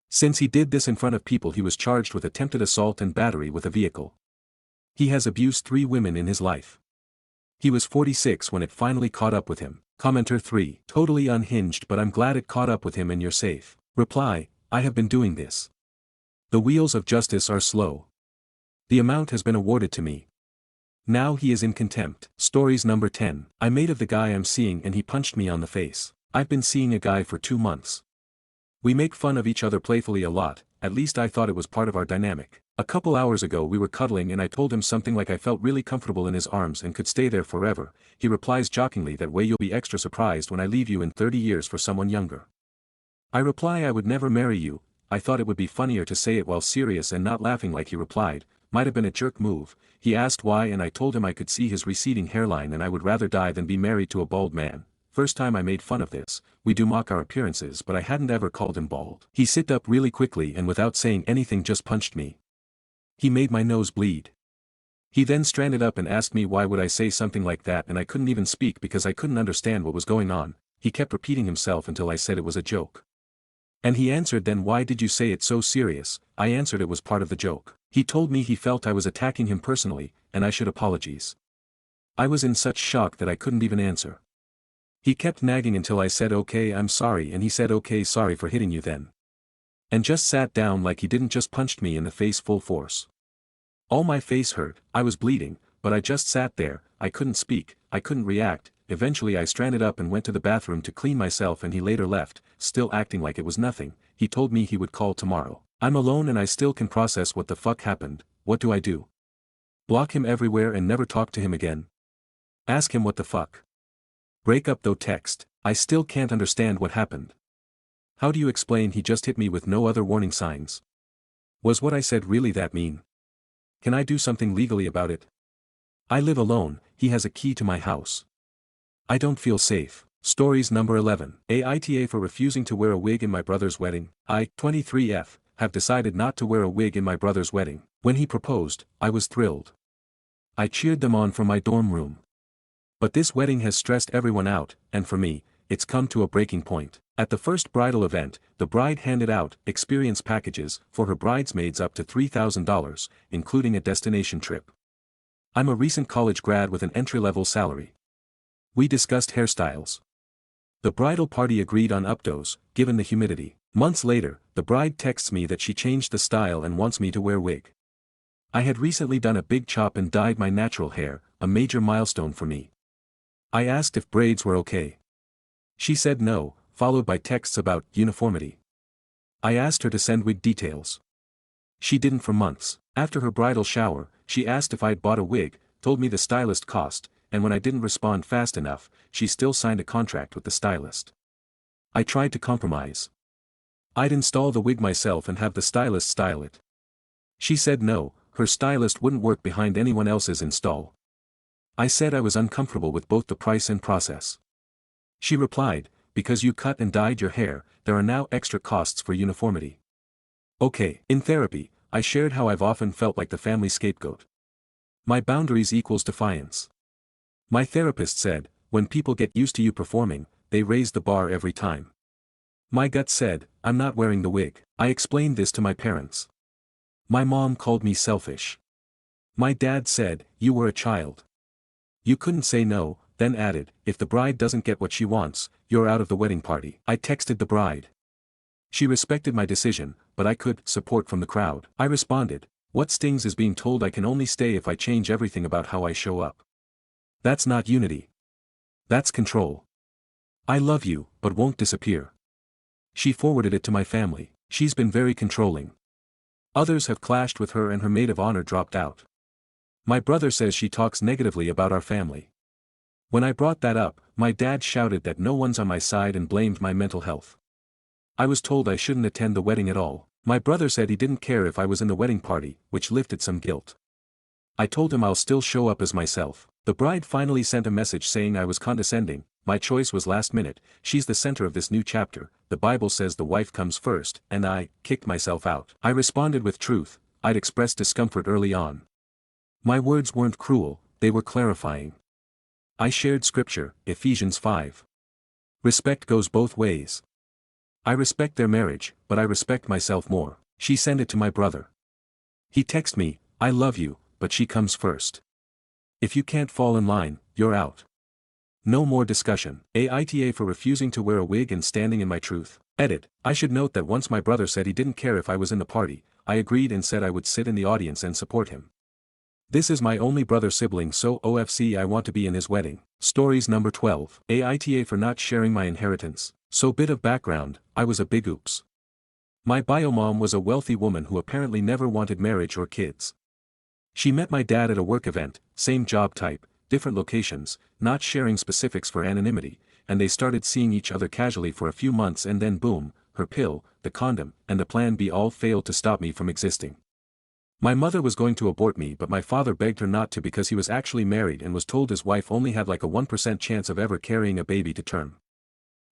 Speaker 1: Since he did this in front of people, he was charged with attempted assault and battery with a vehicle. He has abused 3 women in his life. He was 46 when it finally caught up with him. Commenter 3. Totally unhinged, but I'm glad it caught up with him and you're safe. Reply. I have been doing this. The wheels of justice are slow. The amount has been awarded to me. Now he is in contempt. Stories number 10. I made of the guy I'm seeing and he punched me on the face. I've been seeing a guy for 2 months. We make fun of each other playfully a lot, at least I thought it was part of our dynamic. A couple hours ago we were cuddling and I told him something like I felt really comfortable in his arms and could stay there forever. He replies jokingly, that way you'll be extra surprised when I leave you in 30 years for someone younger. I reply, I would never marry you. I thought it would be funnier to say it while serious and not laughing like he replied. Might have been a jerk move. He asked why and I told him I could see his receding hairline and I would rather die than be married to a bald man. First time I made fun of this. We do mock our appearances, but I hadn't ever called him bald. He sit up really quickly and without saying anything just punched me. He made my nose bleed. He then stranded up and asked me why would I say something like that, and I couldn't even speak because I couldn't understand what was going on. He kept repeating himself until I said it was a joke. And he answered, then why did you say it so serious? I answered it was part of the joke. He told me he felt I was attacking him personally, and I should apologize. I was in such shock that I couldn't even answer. He kept nagging until I said okay, I'm sorry, and he said okay, sorry for hitting you then. And just sat down like he didn't just punched me in the face full force. All my face hurt, I was bleeding, but I just sat there, I couldn't speak, I couldn't react. Eventually I stranded up and went to the bathroom to clean myself and he later left, still acting like it was nothing. He told me he would call tomorrow. I'm alone and I still can process what the fuck happened. What do I do? Block him everywhere and never talk to him again? Ask him what the fuck? Break up though? Text. I still can't understand what happened. How do you explain he just hit me with no other warning signs? Was what I said really that mean? Can I do something legally about it? I live alone, he has a key to my house. I don't feel safe. Stories number 11. Aita for refusing to wear a wig in my brother's wedding. I, 23F, have decided not to wear a wig in my brother's wedding. When he proposed, I was thrilled. I cheered them on from my dorm room. But this wedding has stressed everyone out, and for me, it's come to a breaking point. At the first bridal event, the bride handed out experience packages for her bridesmaids up to $3,000, including a destination trip. I'm a recent college grad with an entry-level salary. We discussed hairstyles. The bridal party agreed on updos, given the humidity. Months later, the bride texts me that she changed the style and wants me to wear wig. I had recently done a big chop and dyed my natural hair, a major milestone for me. I asked if braids were okay. She said no, followed by texts about uniformity. I asked her to send wig details. She didn't for months. After her bridal shower, she asked if I'd bought a wig, told me the stylist cost, and when I didn't respond fast enough, she still signed a contract with the stylist. I tried to compromise. I'd install the wig myself and have the stylist style it. She said no, her stylist wouldn't work behind anyone else's install. I said I was uncomfortable with both the price and process. She replied, because you cut and dyed your hair, there are now extra costs for uniformity. Okay. In therapy, I shared how I've often felt like the family scapegoat. My boundaries equals defiance. My therapist said, when people get used to you performing, they raise the bar every time. My gut said, I'm not wearing the wig. I explained this to my parents. My mom called me selfish. My dad said, you were a child. You couldn't say no, then added, if the bride doesn't get what she wants, you're out of the wedding party. I texted the bride. She respected my decision, but I could support from the crowd. I responded, what stings is being told I can only stay if I change everything about how I show up. That's not unity. That's control. I love you, but won't disappear. She forwarded it to my family. She's been very controlling. Others have clashed with her and her maid of honor dropped out. My brother says she talks negatively about our family. When I brought that up, my dad shouted that no one's on my side and blamed my mental health. I was told I shouldn't attend the wedding at all. My brother said he didn't care if I was in the wedding party, which lifted some guilt. I told him I'll still show up as myself. The bride finally sent a message saying I was condescending. My choice was last minute, she's the center of this new chapter, the Bible says the wife comes first, and I kicked myself out. I responded with truth, I'd expressed discomfort early on. My words weren't cruel, they were clarifying. I shared scripture, Ephesians 5. Respect goes both ways. I respect their marriage, but I respect myself more. She sent it to my brother. He texted me, I love you, but she comes first. If you can't fall in line, you're out. No more discussion. Aita for refusing to wear a wig and standing in my truth. Edit. I should note that once my brother said he didn't care if I was in the party, I agreed and said I would sit in the audience and support him. This is my only brother sibling, so OFC I want to be in his wedding. Stories number 12. Aita for not sharing my inheritance. So bit of background, I was a big oops. My bio mom was a wealthy woman who apparently never wanted marriage or kids. She met my dad at a work event, same job type, different locations, not sharing specifics for anonymity, and they started seeing each other casually for a few months and then boom, her pill, the condom, and the plan B all failed to stop me from existing. My mother was going to abort me but my father begged her not to because he was actually married and was told his wife only had like a 1% chance of ever carrying a baby to term.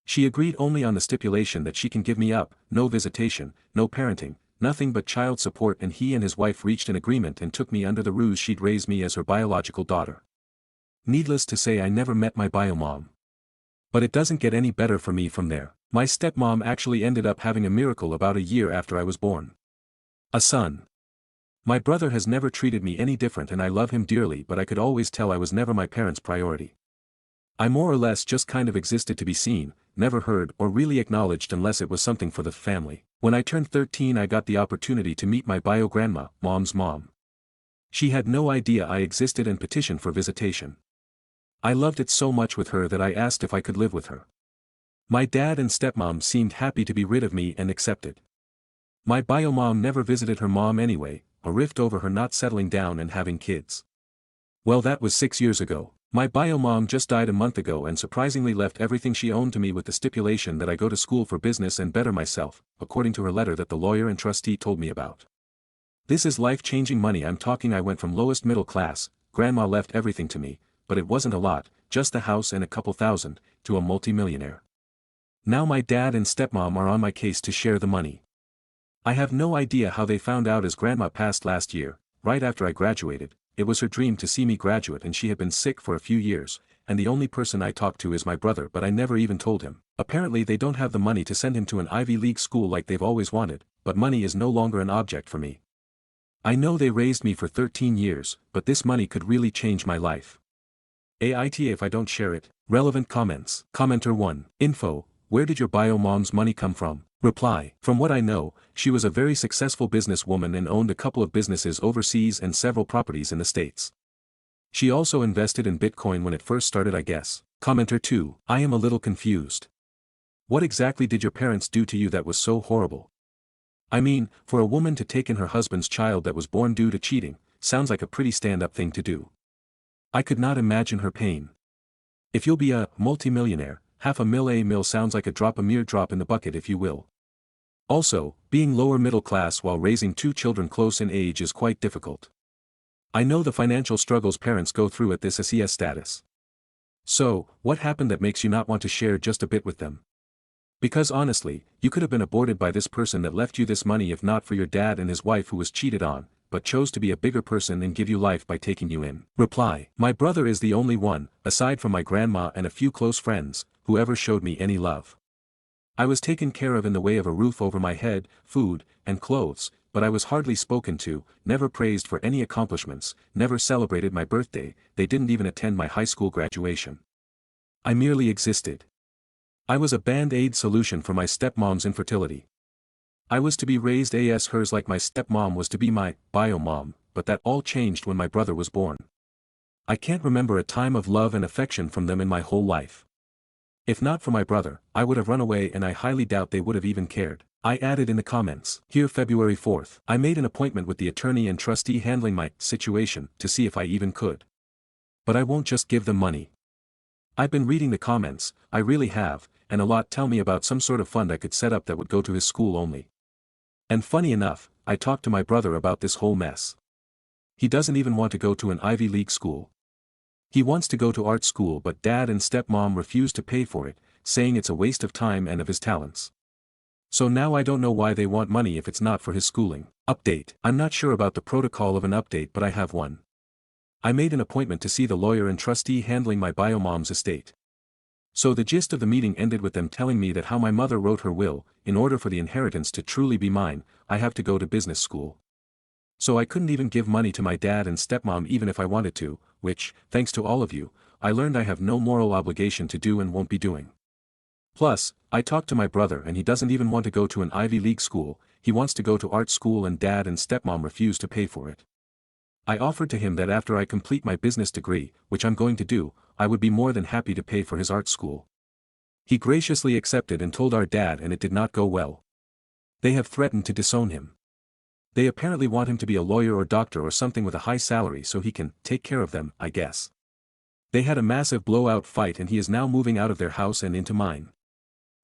Speaker 1: She agreed only on the stipulation that she can give me up, no visitation, no parenting, nothing but child support, and he and his wife reached an agreement and took me under the ruse she'd raise me as her biological daughter. Needless to say I never met my bio mom. But it doesn't get any better for me from there. My stepmom actually ended up having a miracle about a year after I was born. A son. My brother has never treated me any different and I love him dearly, but I could always tell I was never my parents' priority. I more or less just kind of existed to be seen, never heard or really acknowledged unless it was something for the family. When I turned 13 I got the opportunity to meet my bio grandma, mom's mom. She had no idea I existed and petitioned for visitation. I loved it so much with her that I asked if I could live with her. My dad and stepmom seemed happy to be rid of me and accepted. My bio mom never visited her mom anyway, a rift over her not settling down and having kids. Well, that was 6 years ago. My bio mom just died a month ago and surprisingly left everything she owned to me with the stipulation that I go to school for business and better myself, according to her letter that the lawyer and trustee told me about. This is life-changing money I'm talking. I went from lowest middle class, grandma left everything to me, but it wasn't a lot, just a house and a couple thousand, to a multi-millionaire. Now my dad and stepmom are on my case to share the money. I have no idea how they found out as grandma passed last year, right after I graduated. It was her dream to see me graduate and she had been sick for a few years, and the only person I talked to is my brother, but I never even told him. Apparently they don't have the money to send him to an Ivy League school like they've always wanted, but money is no longer an object for me. I know they raised me for 13 years, but this money could really change my life. AITA if I don't share it. Relevant comments. Commenter 1. Info: where did your bio mom's money come from? Reply: from what I know, she was a very successful businesswoman and owned a couple of businesses overseas and several properties in the States. She also invested in Bitcoin when it first started, I guess. Commenter 2. I am a little confused. What exactly did your parents do to you that was so horrible? I mean, for a woman to take in her husband's child that was born due to cheating, sounds like a pretty stand-up thing to do. I could not imagine her pain. If you'll be a multimillionaire, $500,000 sounds like a mere drop in the bucket if you will. Also, being lower middle class while raising two children close in age is quite difficult. I know the financial struggles parents go through at this SES status. So, what happened that makes you not want to share just a bit with them? Because honestly, you could have been aborted by this person that left you this money if not for your dad and his wife who was cheated on, but chose to be a bigger person and give you life by taking you in. Reply: my brother is the only one, aside from my grandma and a few close friends, who ever showed me any love. I was taken care of in the way of a roof over my head, food, and clothes, but I was hardly spoken to, never praised for any accomplishments, never celebrated my birthday, they didn't even attend my high school graduation. I merely existed. I was a band-aid solution for my stepmom's infertility. I was to be raised as hers like my stepmom was to be my bio mom, but that all changed when my brother was born. I can't remember a time of love and affection from them in my whole life. If not for my brother, I would have run away and I highly doubt they would have even cared. I added in the comments. Here February 4th. I made an appointment with the attorney and trustee handling my situation to see if I even could. But I won't just give them money. I've been reading the comments, I really have, and a lot tell me about some sort of fund I could set up that would go to his school only. And funny enough, I talked to my brother about this whole mess. He doesn't even want to go to an Ivy League school. He wants to go to art school, but dad and stepmom refuse to pay for it, saying it's a waste of time and of his talents. So now I don't know why they want money if it's not for his schooling. Update: I'm not sure about the protocol of an update, but I have one. I made an appointment to see the lawyer and trustee handling my bio mom's estate. So the gist of the meeting ended with them telling me that how my mother wrote her will, in order for the inheritance to truly be mine, I have to go to business school. So I couldn't even give money to my dad and stepmom even if I wanted to, which, thanks to all of you, I learned I have no moral obligation to do and won't be doing. Plus, I talked to my brother and he doesn't even want to go to an Ivy League school, he wants to go to art school and dad and stepmom refuse to pay for it. I offered to him that after I complete my business degree, which I'm going to do, I would be more than happy to pay for his art school. He graciously accepted and told our dad, and it did not go well. They have threatened to disown him. They apparently want him to be a lawyer or doctor or something with a high salary so he can take care of them, I guess. They had a massive blowout fight and he is now moving out of their house and into mine.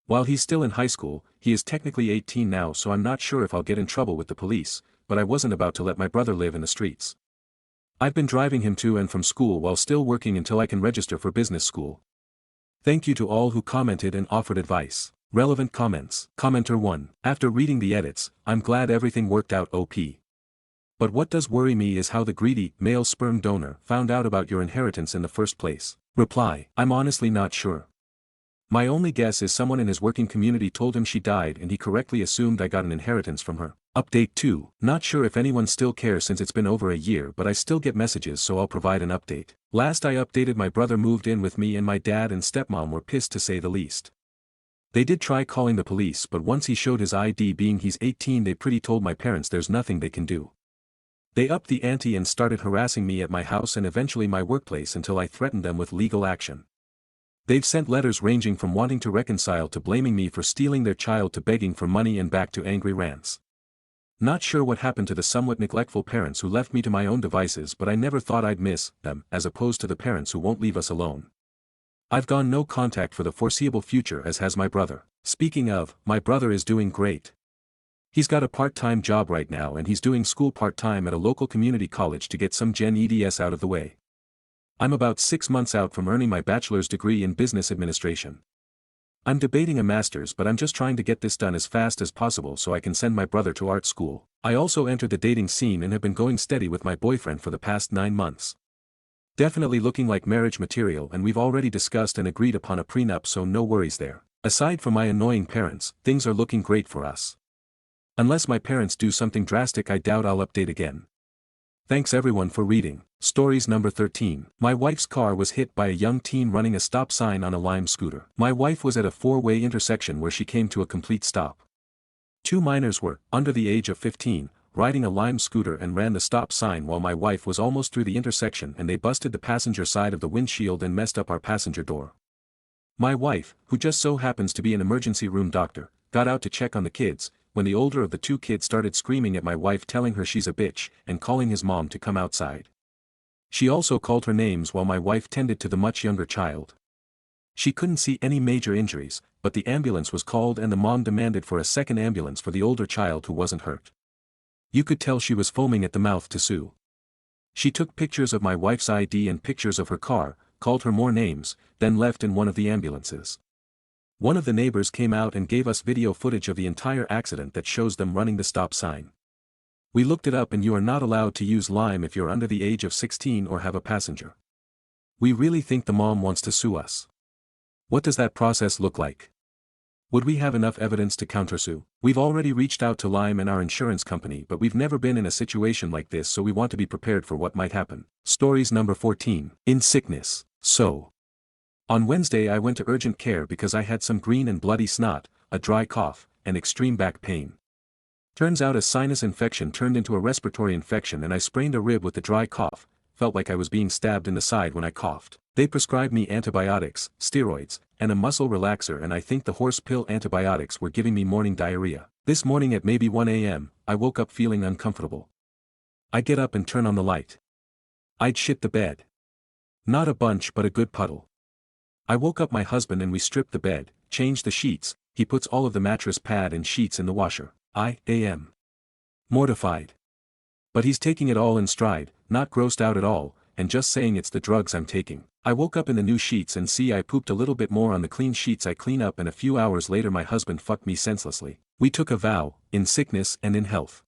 Speaker 1: While he's still in high school, he is technically 18 now, so I'm not sure if I'll get in trouble with the police, but I wasn't about to let my brother live in the streets. I've been driving him to and from school while still working until I can register for business school. Thank you to all who commented and offered advice. Relevant comments. Commenter 1. After reading the edits, I'm glad everything worked out OP. But what does worry me is how the greedy, male sperm donor found out about your inheritance in the first place. Reply: I'm honestly not sure. My only guess is someone in his working community told him she died and he correctly assumed I got an inheritance from her. Update 2. Not sure if anyone still cares since it's been over a year, but I still get messages, so I'll provide an update. Last I updated, my brother moved in with me and my dad and stepmom were pissed to say the least. They did try calling the police, but once he showed his ID being he's 18, they pretty told my parents there's nothing they can do. They upped the ante and started harassing me at my house and eventually my workplace until I threatened them with legal action. They've sent letters ranging from wanting to reconcile to blaming me for stealing their child to begging for money and back to angry rants. Not sure what happened to the somewhat neglectful parents who left me to my own devices, but I never thought I'd miss them, as opposed to the parents who won't leave us alone. I've gone no contact for the foreseeable future, as has my brother. Speaking of, my brother is doing great. He's got a part-time job right now and he's doing school part-time at a local community college to get some Gen Eds out of the way. I'm about 6 months out from earning my bachelor's degree in business administration. I'm debating a master's, but I'm just trying to get this done as fast as possible so I can send my brother to art school. I also entered the dating scene and have been going steady with my boyfriend for the past 9 months. Definitely looking like marriage material, and we've already discussed and agreed upon a prenup, so no worries there. Aside from my annoying parents, things are looking great for us. Unless my parents do something drastic, I doubt I'll update again. Thanks everyone for reading. Stories number 13. My wife's car was hit by a young teen running a stop sign on a Lime scooter. My wife was at a 4-way intersection where she came to a complete stop. 2 minors were, under the age of 15, riding a Lime scooter and ran the stop sign while my wife was almost through the intersection, and they busted the passenger side of the windshield and messed up our passenger door. My wife, who just so happens to be an emergency room doctor, got out to check on the kids, when the older of the 2 kids started screaming at my wife, telling her she's a bitch, and calling his mom to come outside. She also called her names while my wife tended to the much younger child. She couldn't see any major injuries, but the ambulance was called and the mom demanded for a second ambulance for the older child who wasn't hurt. You could tell she was foaming at the mouth to sue. She took pictures of my wife's ID and pictures of her car, called her more names, then left in one of the ambulances. One of the neighbors came out and gave us video footage of the entire accident that shows them running the stop sign. We looked it up, and you are not allowed to use Lime if you're under the age of 16 or have a passenger. We really think the mom wants to sue us. What does that process look like? Would we have enough evidence to countersue? We've already reached out to Lime and our insurance company, but we've never been in a situation like this, so we want to be prepared for what might happen. Stories number 14. In sickness. So. On Wednesday I went to urgent care because I had some green and bloody snot, a dry cough, and extreme back pain. Turns out a sinus infection turned into a respiratory infection, and I sprained a rib with the dry cough, felt like I was being stabbed in the side when I coughed. They prescribed me antibiotics, steroids, and a muscle relaxer, and I think the horse pill antibiotics were giving me morning diarrhea. This morning at maybe 1 a.m., I woke up feeling uncomfortable. I get up and turn on the light. I'd shit the bed. Not a bunch, but a good puddle. I woke up my husband and we stripped the bed, changed the sheets. He puts all of the mattress pad and sheets in the washer. I am mortified. But he's taking it all in stride, not grossed out at all, and just saying it's the drugs I'm taking. I woke up in the new sheets and see I pooped a little bit more on the clean sheets I clean up, and a few hours later my husband fucked me senselessly. We took a vow, in sickness and in health.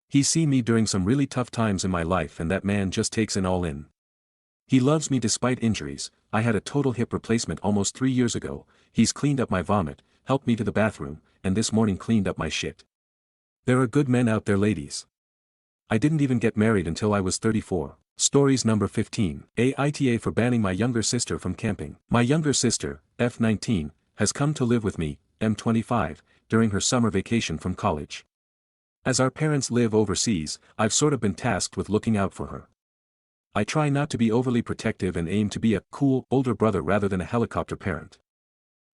Speaker 1: He's seen me during some really tough times in my life, and that man just takes it all in. He loves me despite injuries. I had a total hip replacement almost 3 years ago. He's cleaned up my vomit, helped me to the bathroom, and this morning cleaned up my shit. There are good men out there, ladies. I didn't even get married until I was 34. Stories number 15. Aita for banning my younger sister from camping. My younger sister, F19, has come to live with me, M25, during her summer vacation from college. As our parents live overseas, I've sort of been tasked with looking out for her. I try not to be overly protective and aim to be a cool, older brother rather than a helicopter parent.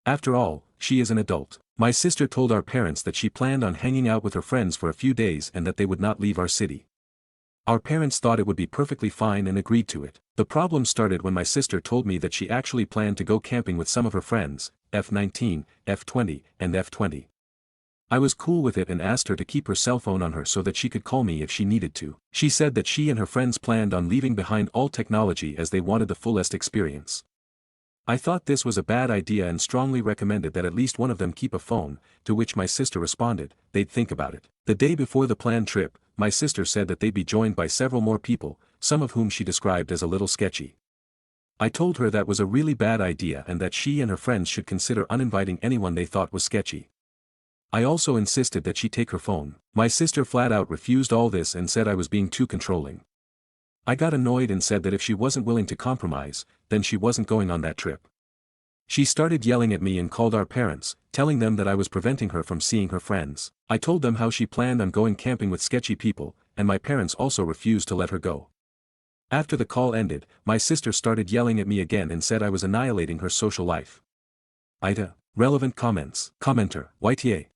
Speaker 1: After all, she is an adult. My sister told our parents that she planned on hanging out with her friends for a few days and that they would not leave our city. Our parents thought it would be perfectly fine and agreed to it. The problem started when my sister told me that she actually planned to go camping with some of her friends, F19, F20, and F20. I was cool with it and asked her to keep her cell phone on her so that she could call me if she needed to. She said that she and her friends planned on leaving behind all technology as they wanted the fullest experience. I thought this was a bad idea and strongly recommended that at least one of them keep a phone, to which my sister responded, they'd think about it. The day before the planned trip, my sister said that they'd be joined by several more people, some of whom she described as a little sketchy. I told her that was a really bad idea and that she and her friends should consider uninviting anyone they thought was sketchy. I also insisted that she take her phone. My sister flat out refused all this and said I was being too controlling. I got annoyed and said that if she wasn't willing to compromise, then she wasn't going on that trip. She started yelling at me and called our parents, telling them that I was preventing her from seeing her friends. I told them how she planned on going camping with sketchy people, and my parents also refused to let her go. After the call ended, my sister started yelling at me again and said I was annihilating her social life. Aita, relevant comments. Commenter, YTA.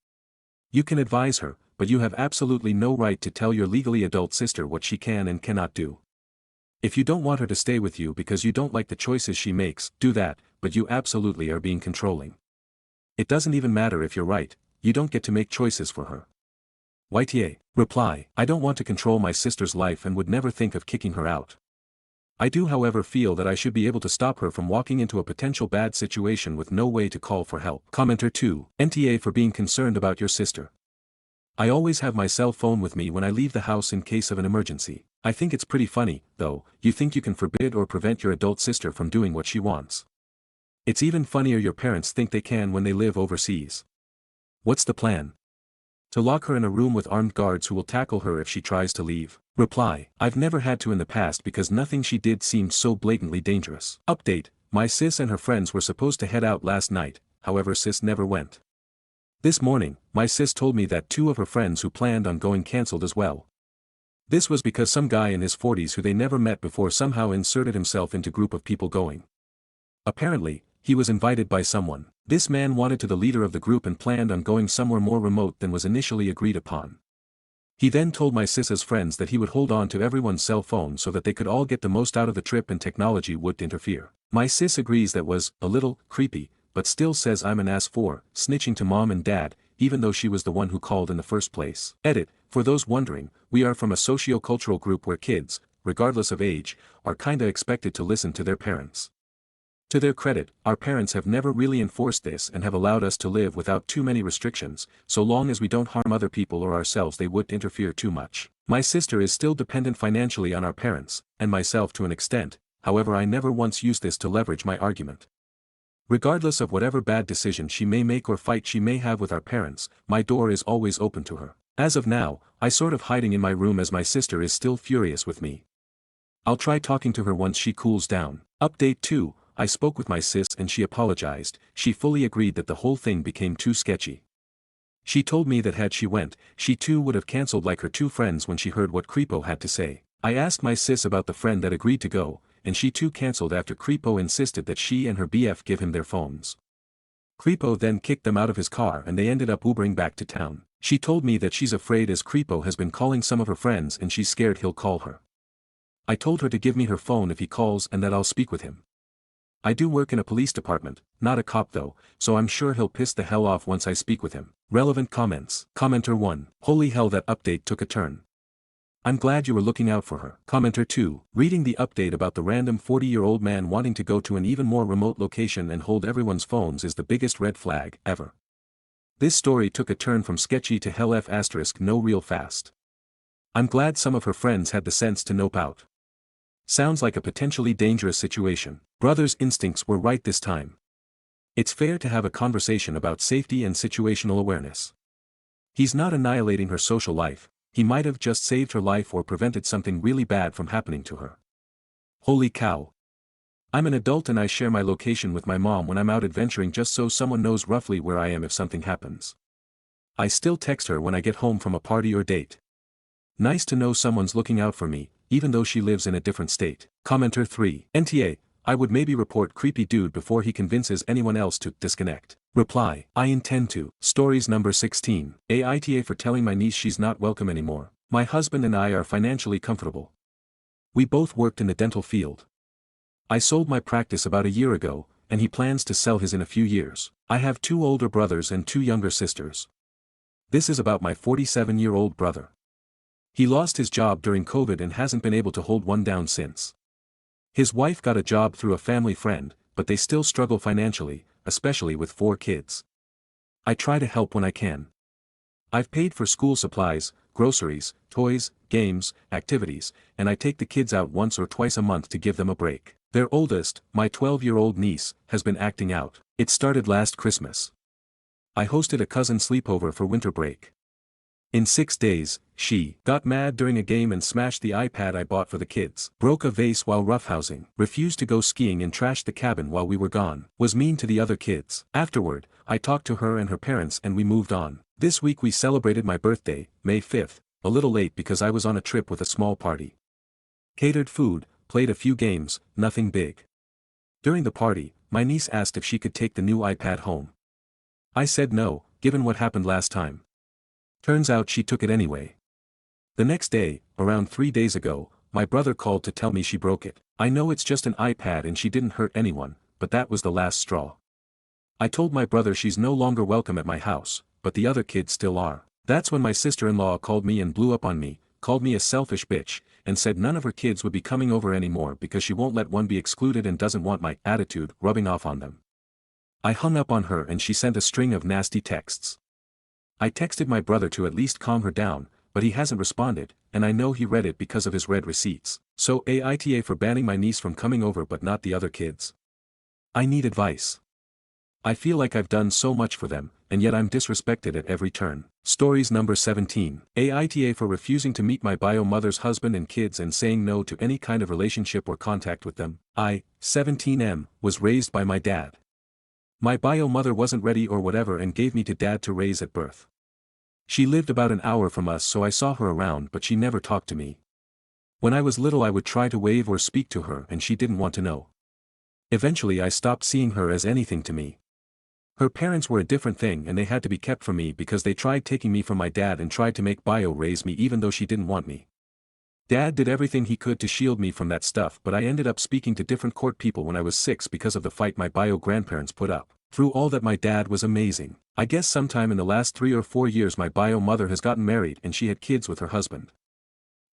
Speaker 1: You can advise her, but you have absolutely no right to tell your legally adult sister what she can and cannot do. If you don't want her to stay with you because you don't like the choices she makes, do that, but you absolutely are being controlling. It doesn't even matter if you're right, you don't get to make choices for her. YTA. Reply, I don't want to control my sister's life and would never think of kicking her out. I do however feel that I should be able to stop her from walking into a potential bad situation with no way to call for help. Commenter 2. NTA for being concerned about your sister. I always have my cell phone with me when I leave the house in case of an emergency. I think it's pretty funny, though. You think you can forbid or prevent your adult sister from doing what she wants. It's even funnier your parents think they can when they live overseas. What's the plan? To lock her in a room with armed guards who will tackle her if she tries to leave. Reply: I've never had to in the past because nothing she did seemed so blatantly dangerous. Update: my sis and her friends were supposed to head out last night, however sis never went. This morning, my sis told me that 2 of her friends who planned on going cancelled as well. This was because some guy in his 40s who they never met before somehow inserted himself into group of people going. Apparently, he was invited by someone. This man wanted to the leader of the group and planned on going somewhere more remote than was initially agreed upon. He then told my sis's friends that he would hold on to everyone's cell phone so that they could all get the most out of the trip and technology wouldn't interfere. My sis agrees that was a little creepy, but still says I'm an ass for snitching to mom and dad, even though she was the one who called in the first place. Edit: for those wondering, we are from a socio-cultural group where kids, regardless of age, are kinda expected to listen to their parents. To their credit, our parents have never really enforced this and have allowed us to live without too many restrictions, so long as we don't harm other people or ourselves they wouldn't interfere too much. My sister is still dependent financially on our parents, and myself to an extent, however I never once used this to leverage my argument. Regardless of whatever bad decision she may make or fight she may have with our parents, my door is always open to her. As of now, I sort of hiding in my room as my sister is still furious with me. I'll try talking to her once she cools down. Update 2. I spoke with my sis and she apologized. She fully agreed that the whole thing became too sketchy. She told me that had she went, she too would have cancelled like her 2 friends when she heard what Creepo had to say. I asked my sis about the friend that agreed to go, and she too cancelled after Creepo insisted that she and her BF give him their phones. Creepo then kicked them out of his car and they ended up Ubering back to town. She told me that she's afraid as Creepo has been calling some of her friends and she's scared he'll call her. I told her to give me her phone if he calls and that I'll speak with him. I do work in a police department, not a cop though, so I'm sure he'll piss the hell off once I speak with him. Relevant comments. Commenter 1. Holy hell, that update took a turn. I'm glad you were looking out for her. Commenter 2. Reading the update about the random 40-year-old man wanting to go to an even more remote location and hold everyone's phones is the biggest red flag ever. This story took a turn from sketchy to hell f*** no real fast. I'm glad some of her friends had the sense to nope out. Sounds like a potentially dangerous situation. Brother's instincts were right this time. It's fair to have a conversation about safety and situational awareness. He's not annihilating her social life, he might have just saved her life or prevented something really bad from happening to her. Holy cow. I'm an adult and I share my location with my mom when I'm out adventuring just so someone knows roughly where I am if something happens. I still text her when I get home from a party or date. Nice to know someone's looking out for me, even though she lives in a different state. Commenter 3. NTA, I would maybe report creepy dude before he convinces anyone else to disconnect. Reply: I intend to. Stories number 16. Aita for telling my niece she's not welcome anymore. My husband and I are financially comfortable. We both worked in the dental field. I sold my practice about a year ago, and he plans to sell his in a few years. I have 2 older brothers and 2 younger sisters. This is about my 47-year-old brother. He lost his job during COVID and hasn't been able to hold one down since. His wife got a job through a family friend, but they still struggle financially, especially with 4 kids. I try to help when I can. I've paid for school supplies, groceries, toys, games, activities, and I take the kids out once or twice a month to give them a break. Their oldest, my 12-year-old niece, has been acting out. It started last Christmas. I hosted a cousin sleepover for winter break. In 6 days, she got mad during a game and smashed the iPad I bought for the kids, broke a vase while roughhousing, refused to go skiing and trashed the cabin while we were gone, was mean to the other kids. Afterward, I talked to her and her parents and we moved on. This week we celebrated my birthday, May 5th, a little late because I was on a trip with a small party. Catered food, played a few games, nothing big. During the party, my niece asked if she could take the new iPad home. I said no, given what happened last time. Turns out she took it anyway. The next day, around 3 days ago, my brother called to tell me she broke it. I know it's just an iPad and she didn't hurt anyone, but that was the last straw. I told my brother she's no longer welcome at my house, but the other kids still are. That's when my sister-in-law called me and blew up on me, called me a selfish bitch, and said none of her kids would be coming over anymore because she won't let one be excluded and doesn't want my attitude rubbing off on them. I hung up on her and she sent a string of nasty texts. I texted my brother to at least calm her down, but he hasn't responded, and I know he read it because of his red receipts. So Aita for banning my niece from coming over but not the other kids. I need advice. I feel like I've done so much for them, and yet I'm disrespected at every turn. Stories number 17. Aita for refusing to meet my bio mother's husband and kids and saying no to any kind of relationship or contact with them. I, 17M, was raised by my dad. My bio mother wasn't ready or whatever and gave me to dad to raise at birth. She lived about an hour from us so I saw her around but she never talked to me. When I was little I would try to wave or speak to her and she didn't want to know. Eventually I stopped seeing her as anything to me. Her parents were a different thing and they had to be kept from me because they tried taking me from my dad and tried to make bio raise me even though she didn't want me. Dad did everything he could to shield me from that stuff but I ended up speaking to different court people when I was 6 because of the fight my bio grandparents put up. Through all that my dad was amazing. I guess sometime in the last 3 or 4 years my bio mother has gotten married and she had kids with her husband.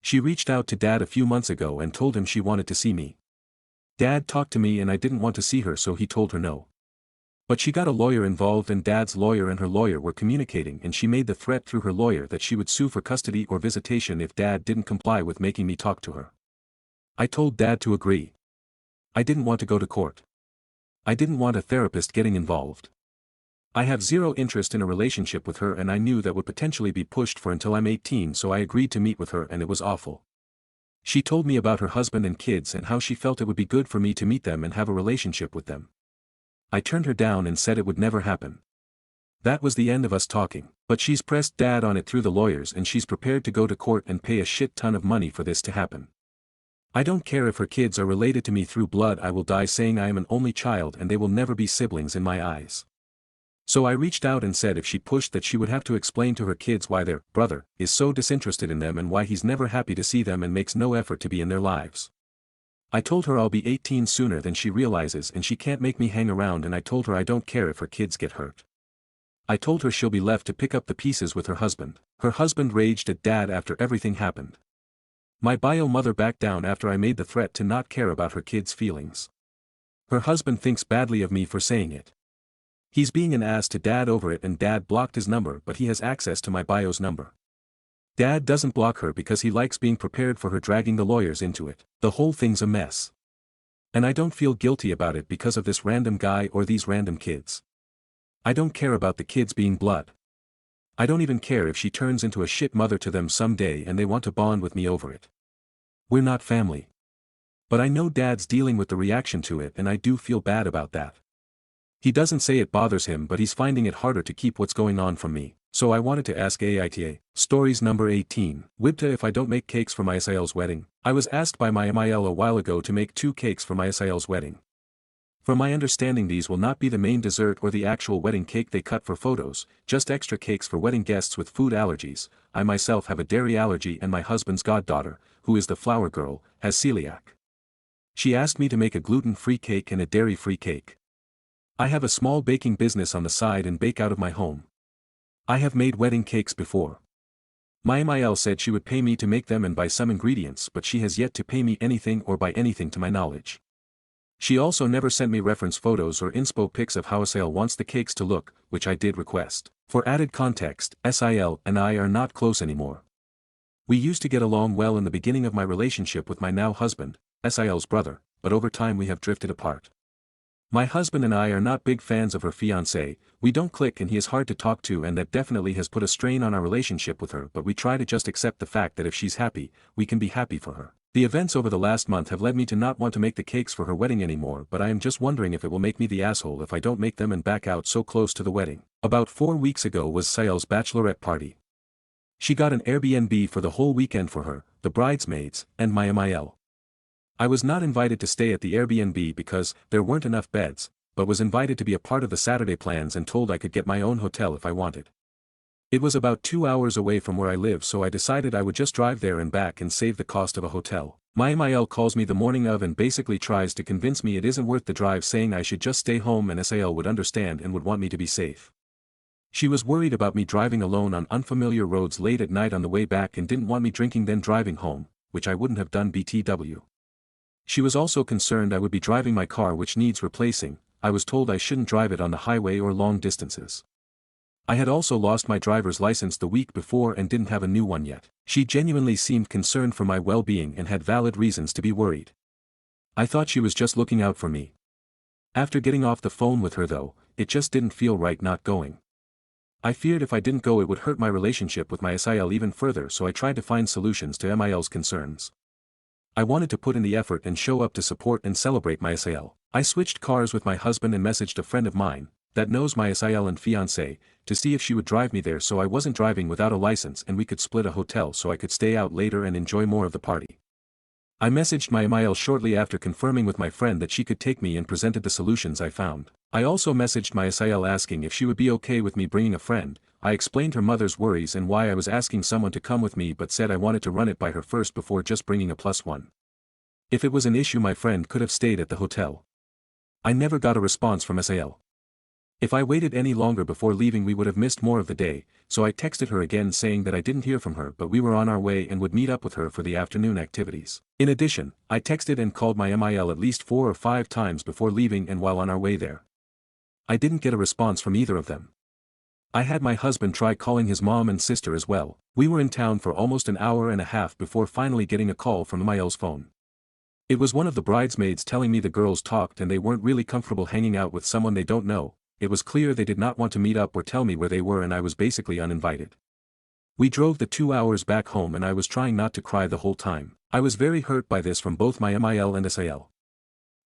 Speaker 1: She reached out to dad a few months ago and told him she wanted to see me. Dad talked to me and I didn't want to see her so he told her no. But she got a lawyer involved and dad's lawyer and her lawyer were communicating and she made the threat through her lawyer that she would sue for custody or visitation if dad didn't comply with making me talk to her. I told dad to agree. I didn't want to go to court. I didn't want a therapist getting involved. I have zero interest in a relationship with her and I knew that would potentially be pushed for until I'm 18 so I agreed to meet with her and it was awful. She told me about her husband and kids and how she felt it would be good for me to meet them and have a relationship with them. I turned her down and said it would never happen. That was the end of us talking, but she's pressed dad on it through the lawyers and she's prepared to go to court and pay a shit ton of money for this to happen. I don't care if her kids are related to me through blood, I will die saying I am an only child and they will never be siblings in my eyes. So I reached out and said if she pushed that she would have to explain to her kids why their brother is so disinterested in them and why he's never happy to see them and makes no effort to be in their lives. I told her I'll be 18 sooner than she realizes and she can't make me hang around and I told her I don't care if her kids get hurt. I told her she'll be left to pick up the pieces with her husband. Her husband raged at dad after everything happened. My bio mother backed down after I made the threat to not care about her kids' feelings. Her husband thinks badly of me for saying it. He's being an ass to dad over it and dad blocked his number but he has access to my bio's number. Dad doesn't block her because he likes being prepared for her dragging the lawyers into it. The whole thing's a mess. And I don't feel guilty about it because of this random guy or these random kids. I don't care about the kids being blood. I don't even care if she turns into a shit mother to them someday and they want to bond with me over it. We're not family. But I know dad's dealing with the reaction to it and I do feel bad about that. He doesn't say it bothers him but he's finding it harder to keep what's going on from me. So I wanted to ask Aita. Stories number 18. Wibta if I don't make cakes for my Isael's wedding. I was asked by my MIL a while ago to make 2 cakes for my Isael's wedding. From my understanding these will not be the main dessert or the actual wedding cake they cut for photos, just extra cakes for wedding guests with food allergies. I myself have a dairy allergy and my husband's goddaughter, who is the flower girl, has celiac. She asked me to make a gluten-free cake and a dairy-free cake. I have a small baking business on the side and bake out of my home. I have made wedding cakes before. My MIL said she would pay me to make them and buy some ingredients but she has yet to pay me anything or buy anything to my knowledge. She also never sent me reference photos or inspo pics of how Isael wants the cakes to look, which I did request. For added context, Isael and I are not close anymore. We used to get along well in the beginning of my relationship with my now husband, Isael's brother, but over time we have drifted apart. My husband and I are not big fans of her fiancé, we don't click and he is hard to talk to and that definitely has put a strain on our relationship with her but we try to just accept the fact that if she's happy, we can be happy for her. The events over the last month have led me to not want to make the cakes for her wedding anymore but I am just wondering if it will make me the asshole if I don't make them and back out so close to the wedding. About 4 weeks ago was Isael's bachelorette party. She got an Airbnb for the whole weekend for her, the bridesmaids, and my MIL. I was not invited to stay at the Airbnb because there weren't enough beds, but was invited to be a part of the Saturday plans and told I could get my own hotel if I wanted. It was about 2 hours away from where I live so I decided I would just drive there and back and save the cost of a hotel. My MIL calls me the morning of and basically tries to convince me it isn't worth the drive saying I should just stay home and Isael would understand and would want me to be safe. She was worried about me driving alone on unfamiliar roads late at night on the way back and didn't want me drinking then driving home, which I wouldn't have done BTW. She was also concerned I would be driving my car which needs replacing. I was told I shouldn't drive it on the highway or long distances. I had also lost my driver's license the week before and didn't have a new one yet. She genuinely seemed concerned for my well-being and had valid reasons to be worried. I thought she was just looking out for me. After getting off the phone with her though, it just didn't feel right not going. I feared if I didn't go it would hurt my relationship with my SIL even further, so I tried to find solutions to MIL's concerns. I wanted to put in the effort and show up to support and celebrate my SIL. I switched cars with my husband and messaged a friend of mine, that knows my SIL and fiancé, to see if she would drive me there so I wasn't driving without a license and we could split a hotel so I could stay out later and enjoy more of the party. I messaged my MIL shortly after confirming with my friend that she could take me and presented the solutions I found. I also messaged my SIL asking if she would be okay with me bringing a friend. I explained her mother's worries and why I was asking someone to come with me but said I wanted to run it by her first before just bringing a +1. If it was an issue my friend could have stayed at the hotel. I never got a response from SIL. If I waited any longer before leaving we would have missed more of the day, so I texted her again saying that I didn't hear from her but we were on our way and would meet up with her for the afternoon activities. In addition, I texted and called my MIL at least 4 or 5 times before leaving and while on our way there. I didn't get a response from either of them. I had my husband try calling his mom and sister as well. We were in town for almost an hour and a half before finally getting a call from MIL's phone. It was one of the bridesmaids telling me the girls talked and they weren't really comfortable hanging out with someone they don't know. It was clear they did not want to meet up or tell me where they were and I was basically uninvited. We drove the 2 hours back home and I was trying not to cry the whole time. I was very hurt by this from both my MIL and SIL.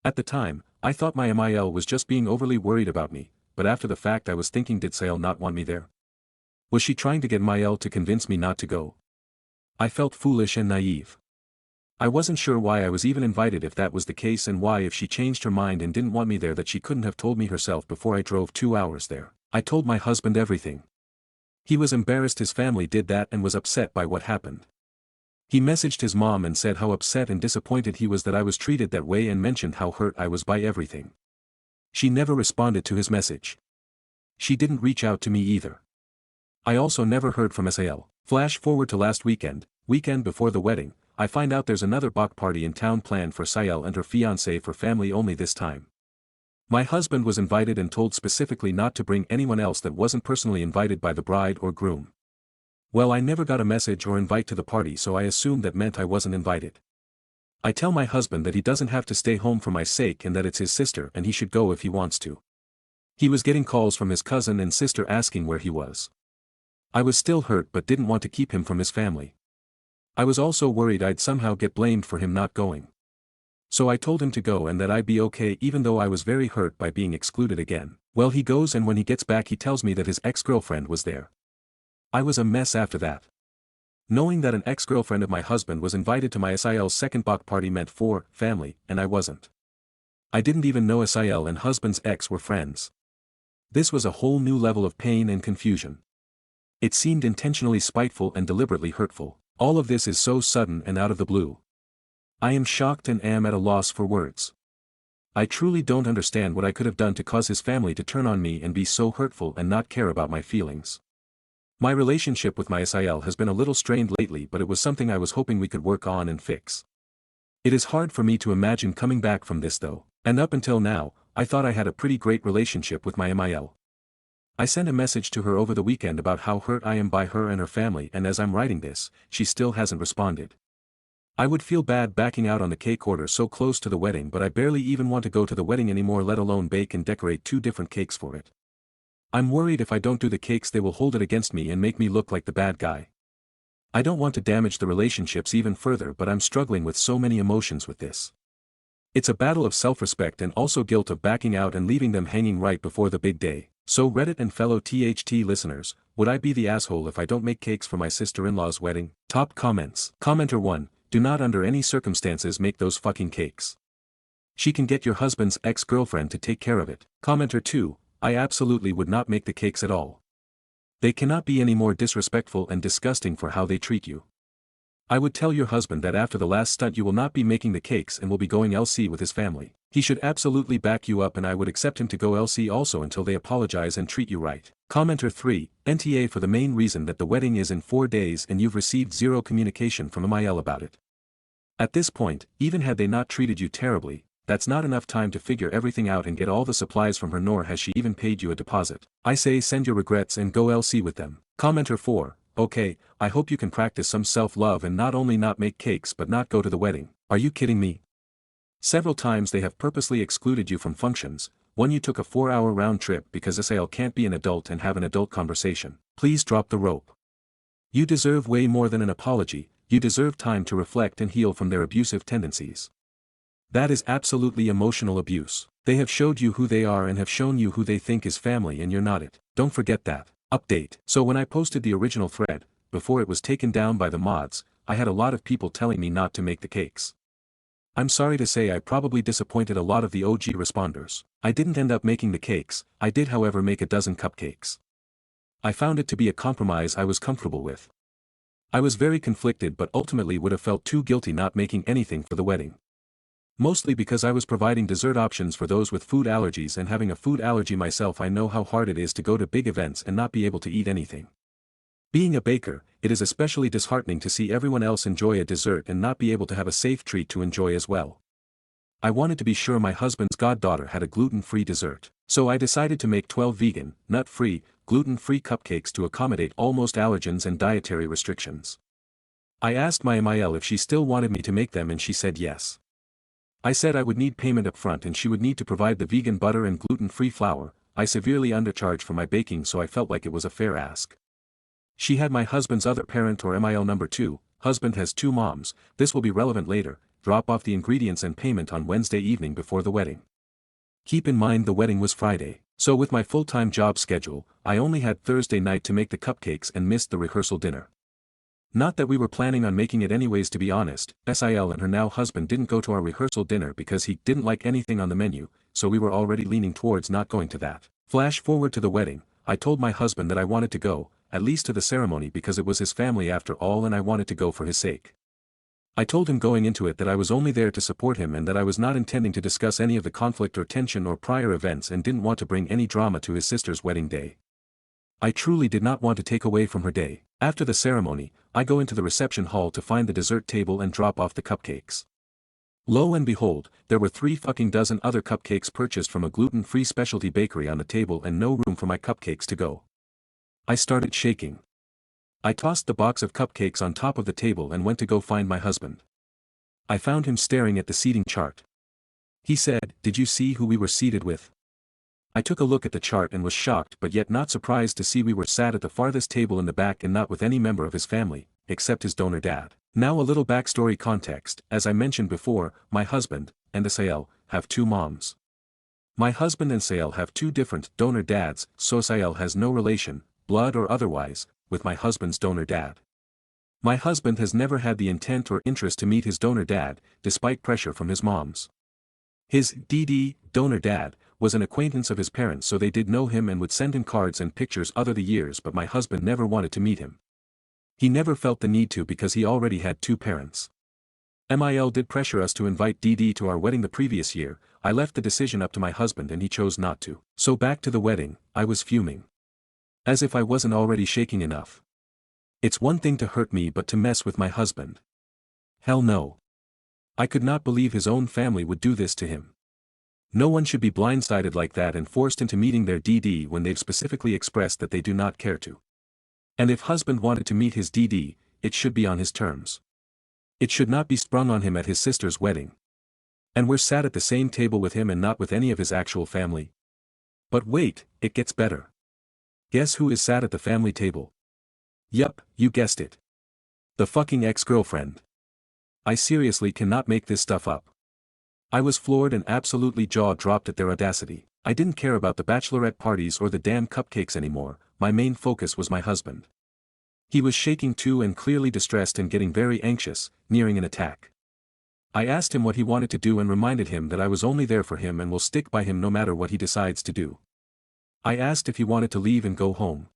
Speaker 1: At the time, I thought my MIL was just being overly worried about me, but after the fact I was thinking, did SIL not want me there? Was she trying to get MIL to convince me not to go? I felt foolish and naive. I wasn't sure why I was even invited if that was the case, and why if she changed her mind and didn't want me there that she couldn't have told me herself before I drove 2 hours there. I told my husband everything. He was embarrassed his family did that and was upset by what happened. He messaged his mom and said how upset and disappointed he was that I was treated that way and mentioned how hurt I was by everything. She never responded to his message. She didn't reach out to me either. I also never heard from SIL. Flash forward to last weekend before the wedding, I find out there's another block party in town planned for SIL and her fiancé for family only this time. My husband was invited and told specifically not to bring anyone else that wasn't personally invited by the bride or groom. Well, I never got a message or invite to the party, so I assumed that meant I wasn't invited. I tell my husband that he doesn't have to stay home for my sake and that it's his sister and he should go if he wants to. He was getting calls from his cousin and sister asking where he was. I was still hurt but didn't want to keep him from his family. I was also worried I'd somehow get blamed for him not going. So I told him to go and that I'd be okay, even though I was very hurt by being excluded again. Well, he goes and when he gets back he tells me that his ex-girlfriend was there. I was a mess after that. Knowing that an ex-girlfriend of my husband was invited to my SIL's second block party meant for family, and I wasn't. I didn't even know SIL and husband's ex were friends. This was a whole new level of pain and confusion. It seemed intentionally spiteful and deliberately hurtful. All of this is so sudden and out of the blue. I am shocked and am at a loss for words. I truly don't understand what I could have done to cause his family to turn on me and be so hurtful and not care about my feelings. My relationship with my SIL has been a little strained lately, but it was something I was hoping we could work on and fix. It is hard for me to imagine coming back from this though, and up until now, I thought I had a pretty great relationship with my MIL. I sent a message to her over the weekend about how hurt I am by her and her family, and as I'm writing this, she still hasn't responded. I would feel bad backing out on the cake order so close to the wedding, but I barely even want to go to the wedding anymore, let alone bake and decorate 2 different cakes for it. I'm worried if I don't do the cakes they will hold it against me and make me look like the bad guy. I don't want to damage the relationships even further, but I'm struggling with so many emotions with this. It's a battle of self-respect and also guilt of backing out and leaving them hanging right before the big day. So Reddit and fellow THT listeners, would I be the asshole if I don't make cakes for my sister-in-law's wedding? Top comments. Commenter 1, do not under any circumstances make those fucking cakes. She can get your husband's ex-girlfriend to take care of it. Commenter 2, I absolutely would not make the cakes at all. They cannot be any more disrespectful and disgusting for how they treat you. I would tell your husband that after the last stunt you will not be making the cakes and will be going LC with his family. He should absolutely back you up and I would accept him to go LC also until they apologize and treat you right. Commenter 3, NTA for the main reason that the wedding is in 4 days and you've received 0 communication from MIL about it. At this point, even had they not treated you terribly, that's not enough time to figure everything out and get all the supplies from her, nor has she even paid you a deposit. I say send your regrets and go LC with them. Commenter 4, okay, I hope you can practice some self-love and not only not make cakes but not go to the wedding. Are you kidding me? Several times they have purposely excluded you from functions. One you took a 4-hour round trip because SAL can't be an adult and have an adult conversation. Please drop the rope. You deserve way more than an apology, you deserve time to reflect and heal from their abusive tendencies. That is absolutely emotional abuse. They have showed you who they are and have shown you who they think is family, and you're not it. Don't forget that. Update. So when I posted the original thread, before it was taken down by the mods, I had a lot of people telling me not to make the cakes. I'm sorry to say I probably disappointed a lot of the OG responders. I didn't end up making the cakes, I did however make a dozen cupcakes. I found it to be a compromise I was comfortable with. I was very conflicted but ultimately would have felt too guilty not making anything for the wedding. Mostly because I was providing dessert options for those with food allergies, and having a food allergy myself, I know how hard it is to go to big events and not be able to eat anything. Being a baker, it is especially disheartening to see everyone else enjoy a dessert and not be able to have a safe treat to enjoy as well. I wanted to be sure my husband's goddaughter had a gluten-free dessert, so I decided to make 12 vegan, nut-free, gluten-free cupcakes to accommodate almost allergens and dietary restrictions. I asked my MIL if she still wanted me to make them and she said yes. I said I would need payment up front and she would need to provide the vegan butter and gluten-free flour. I severely undercharged for my baking, so I felt like it was a fair ask. She had my husband's other parent, or MIL number 2, husband has 2 moms, this will be relevant later, drop off the ingredients and payment on Wednesday evening before the wedding. Keep in mind the wedding was Friday, so with my full-time job schedule, I only had Thursday night to make the cupcakes and missed the rehearsal dinner. Not that we were planning on making it anyways, to be honest. SIL and her now husband didn't go to our rehearsal dinner because he didn't like anything on the menu, so we were already leaning towards not going to that. Flash forward to the wedding, I told my husband that I wanted to go, at least to the ceremony, because it was his family after all and I wanted to go for his sake. I told him going into it that I was only there to support him and that I was not intending to discuss any of the conflict or tension or prior events and didn't want to bring any drama to his sister's wedding day. I truly did not want to take away from her day. After the ceremony, I go into the reception hall to find the dessert table and drop off the cupcakes. Lo and behold, there were 3 fucking dozen other cupcakes purchased from a gluten-free specialty bakery on the table and no room for my cupcakes to go. I started shaking. I tossed the box of cupcakes on top of the table and went to go find my husband. I found him staring at the seating chart. He said, "Did you see who we were seated with?" I took a look at the chart and was shocked but yet not surprised to see we were sat at the farthest table in the back and not with any member of his family, except his donor dad. Now a little backstory context. As I mentioned before, my husband, and SAL, have 2 moms. My husband and SAL have 2 different donor dads, so SAL has no relation, blood or otherwise, with my husband's donor dad. My husband has never had the intent or interest to meet his donor dad, despite pressure from his moms. His DD, donor dad, was an acquaintance of his parents, so they did know him and would send him cards and pictures over the years, but my husband never wanted to meet him. He never felt the need to because he already had 2 parents. MIL did pressure us to invite DD to our wedding the previous year. I left the decision up to my husband and he chose not to. So back to the wedding, I was fuming. As if I wasn't already shaking enough. It's one thing to hurt me but to mess with my husband. Hell no. I could not believe his own family would do this to him. No one should be blindsided like that and forced into meeting their DD when they've specifically expressed that they do not care to. And if husband wanted to meet his DD, it should be on his terms. It should not be sprung on him at his sister's wedding. And we're sat at the same table with him and not with any of his actual family. But wait, it gets better. Guess who is sat at the family table? Yup, you guessed it. The fucking ex-girlfriend. I seriously cannot make this stuff up. I was floored and absolutely jaw-dropped at their audacity. I didn't care about the bachelorette parties or the damn cupcakes anymore, my main focus was my husband. He was shaking too and clearly distressed and getting very anxious, nearing an attack. I asked him what he wanted to do and reminded him that I was only there for him and will stick by him no matter what he decides to do. I asked if he wanted to leave and go home.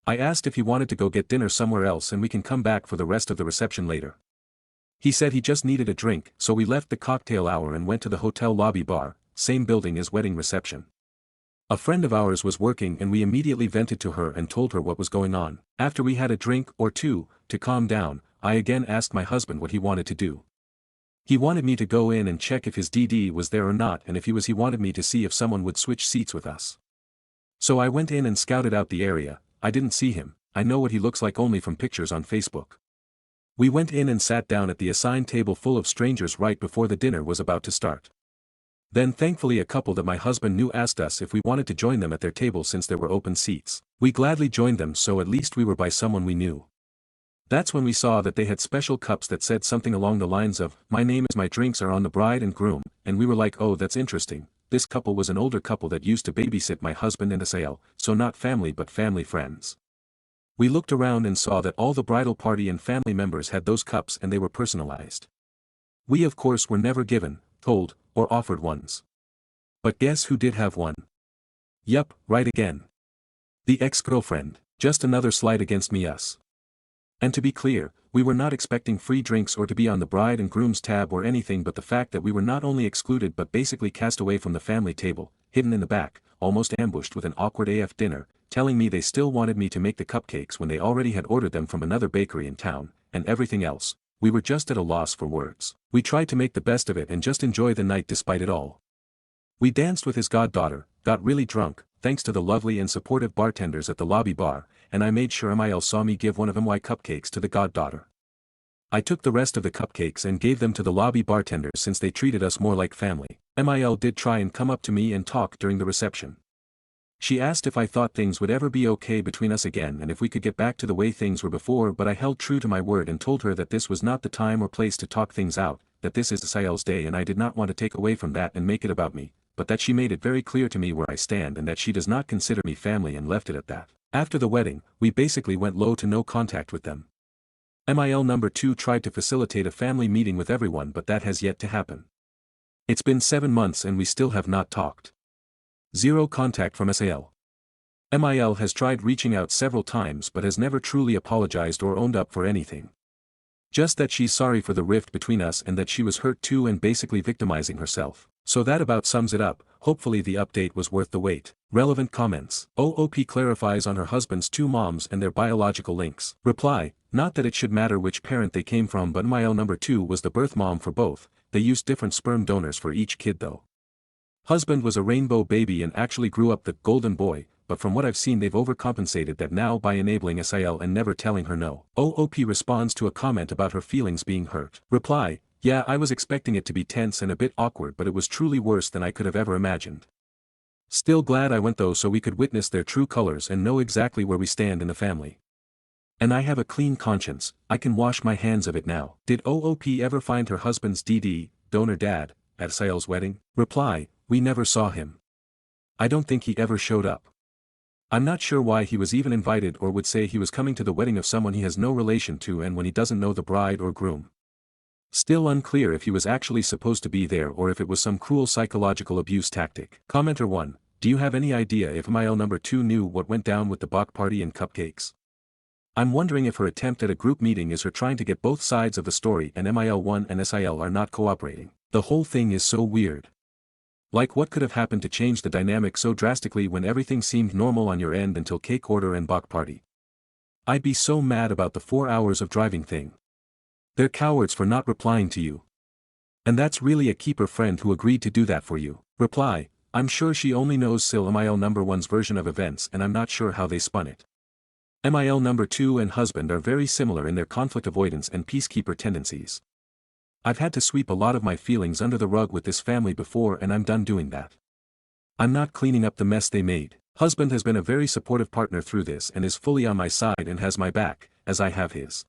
Speaker 1: I asked if he wanted to go get dinner somewhere else and we can come back for the rest of the reception later. He said he just needed a drink, so we left the cocktail hour and went to the hotel lobby bar, same building as wedding reception. A friend of ours was working and we immediately vented to her and told her what was going on. After we had a drink or 2, to calm down, I again asked my husband what he wanted to do. He wanted me to go in and check if his DD was there or not, and if he wanted me to see if someone would switch seats with us. So I went in and scouted out the area. I didn't see him. I know what he looks like only from pictures on Facebook. We went in and sat down at the assigned table full of strangers right before the dinner was about to start. Then thankfully a couple that my husband knew asked us if we wanted to join them at their table since there were open seats. We gladly joined them, so at least we were by someone we knew. That's when we saw that they had special cups that said something along the lines of, "My name is, my drinks are on the bride and groom," and we were like, oh, that's interesting. This couple was an older couple that used to babysit my husband and Asael, so not family but family friends. We looked around and saw that all the bridal party and family members had those cups and they were personalized. We of course were never given, told, or offered ones. But guess who did have one? Yup, right again. The ex-girlfriend. Just another slight against me us. And to be clear, we were not expecting free drinks or to be on the bride and groom's tab or anything, but the fact that we were not only excluded but basically cast away from the family table, hidden in the back, almost ambushed with an awkward AF dinner, telling me they still wanted me to make the cupcakes when they already had ordered them from another bakery in town, and everything else, we were just at a loss for words. We tried to make the best of it and just enjoy the night despite it all. We danced with his goddaughter, got really drunk, thanks to the lovely and supportive bartenders at the lobby bar, and I made sure Mil saw me give one of my cupcakes to the goddaughter. I took the rest of the cupcakes and gave them to the lobby bartenders since they treated us more like family. Mil did try and come up to me and talk during the reception. She asked if I thought things would ever be okay between us again and if we could get back to the way things were before, but I held true to my word and told her that this was not the time or place to talk things out, that this is Asael's day and I did not want to take away from that and make it about me, but that she made it very clear to me where I stand and that she does not consider me family, and left it at that. After the wedding, we basically went low to no contact with them. Mil number 2 tried to facilitate a family meeting with everyone, but that has yet to happen. It's been 7 months and we still have not talked. Zero contact from Asael. Mil has tried reaching out several times but has never truly apologized or owned up for anything. Just that she's sorry for the rift between us and that she was hurt too and basically victimizing herself. So that about sums it up. Hopefully the update was worth the wait. Relevant comments. OOP clarifies on her husband's 2 moms and their biological links. Reply, not that it should matter which parent they came from, but Mil number 2 was the birth mom for both. They used different sperm donors for each kid though. Husband was a rainbow baby and actually grew up the golden boy, but from what I've seen they've overcompensated that now by enabling Asael and never telling her no. OOP responds to a comment about her feelings being hurt. Reply, yeah, I was expecting it to be tense and a bit awkward, but it was truly worse than I could have ever imagined. Still glad I went though, so we could witness their true colors and know exactly where we stand in the family. And I have a clean conscience, I can wash my hands of it now. Did OOP ever find her husband's DD, donor dad, at Asael's wedding? Reply, we never saw him. I don't think he ever showed up. I'm not sure why he was even invited or would say he was coming to the wedding of someone he has no relation to and when he doesn't know the bride or groom. Still unclear if he was actually supposed to be there or if it was some cruel psychological abuse tactic. Commenter 1, do you have any idea if Mil number 2 knew what went down with the Bach party and cupcakes? I'm wondering if her attempt at a group meeting is her trying to get both sides of the story and Mil1 and Asael are not cooperating. The whole thing is so weird. Like, what could have happened to change the dynamic so drastically when everything seemed normal on your end until cake order and Bach party? I'd be so mad about the 4 hours of driving thing. They're cowards for not replying to you. And that's really a keeper friend who agreed to do that for you. Reply, I'm sure she only knows Mil number 1's version of events and I'm not sure how they spun it. Mil number 2 and husband are very similar in their conflict avoidance and peacekeeper tendencies. I've had to sweep a lot of my feelings under the rug with this family before and I'm done doing that. I'm not cleaning up the mess they made. Husband has been a very supportive partner through this and is fully on my side and has my back, as I have his.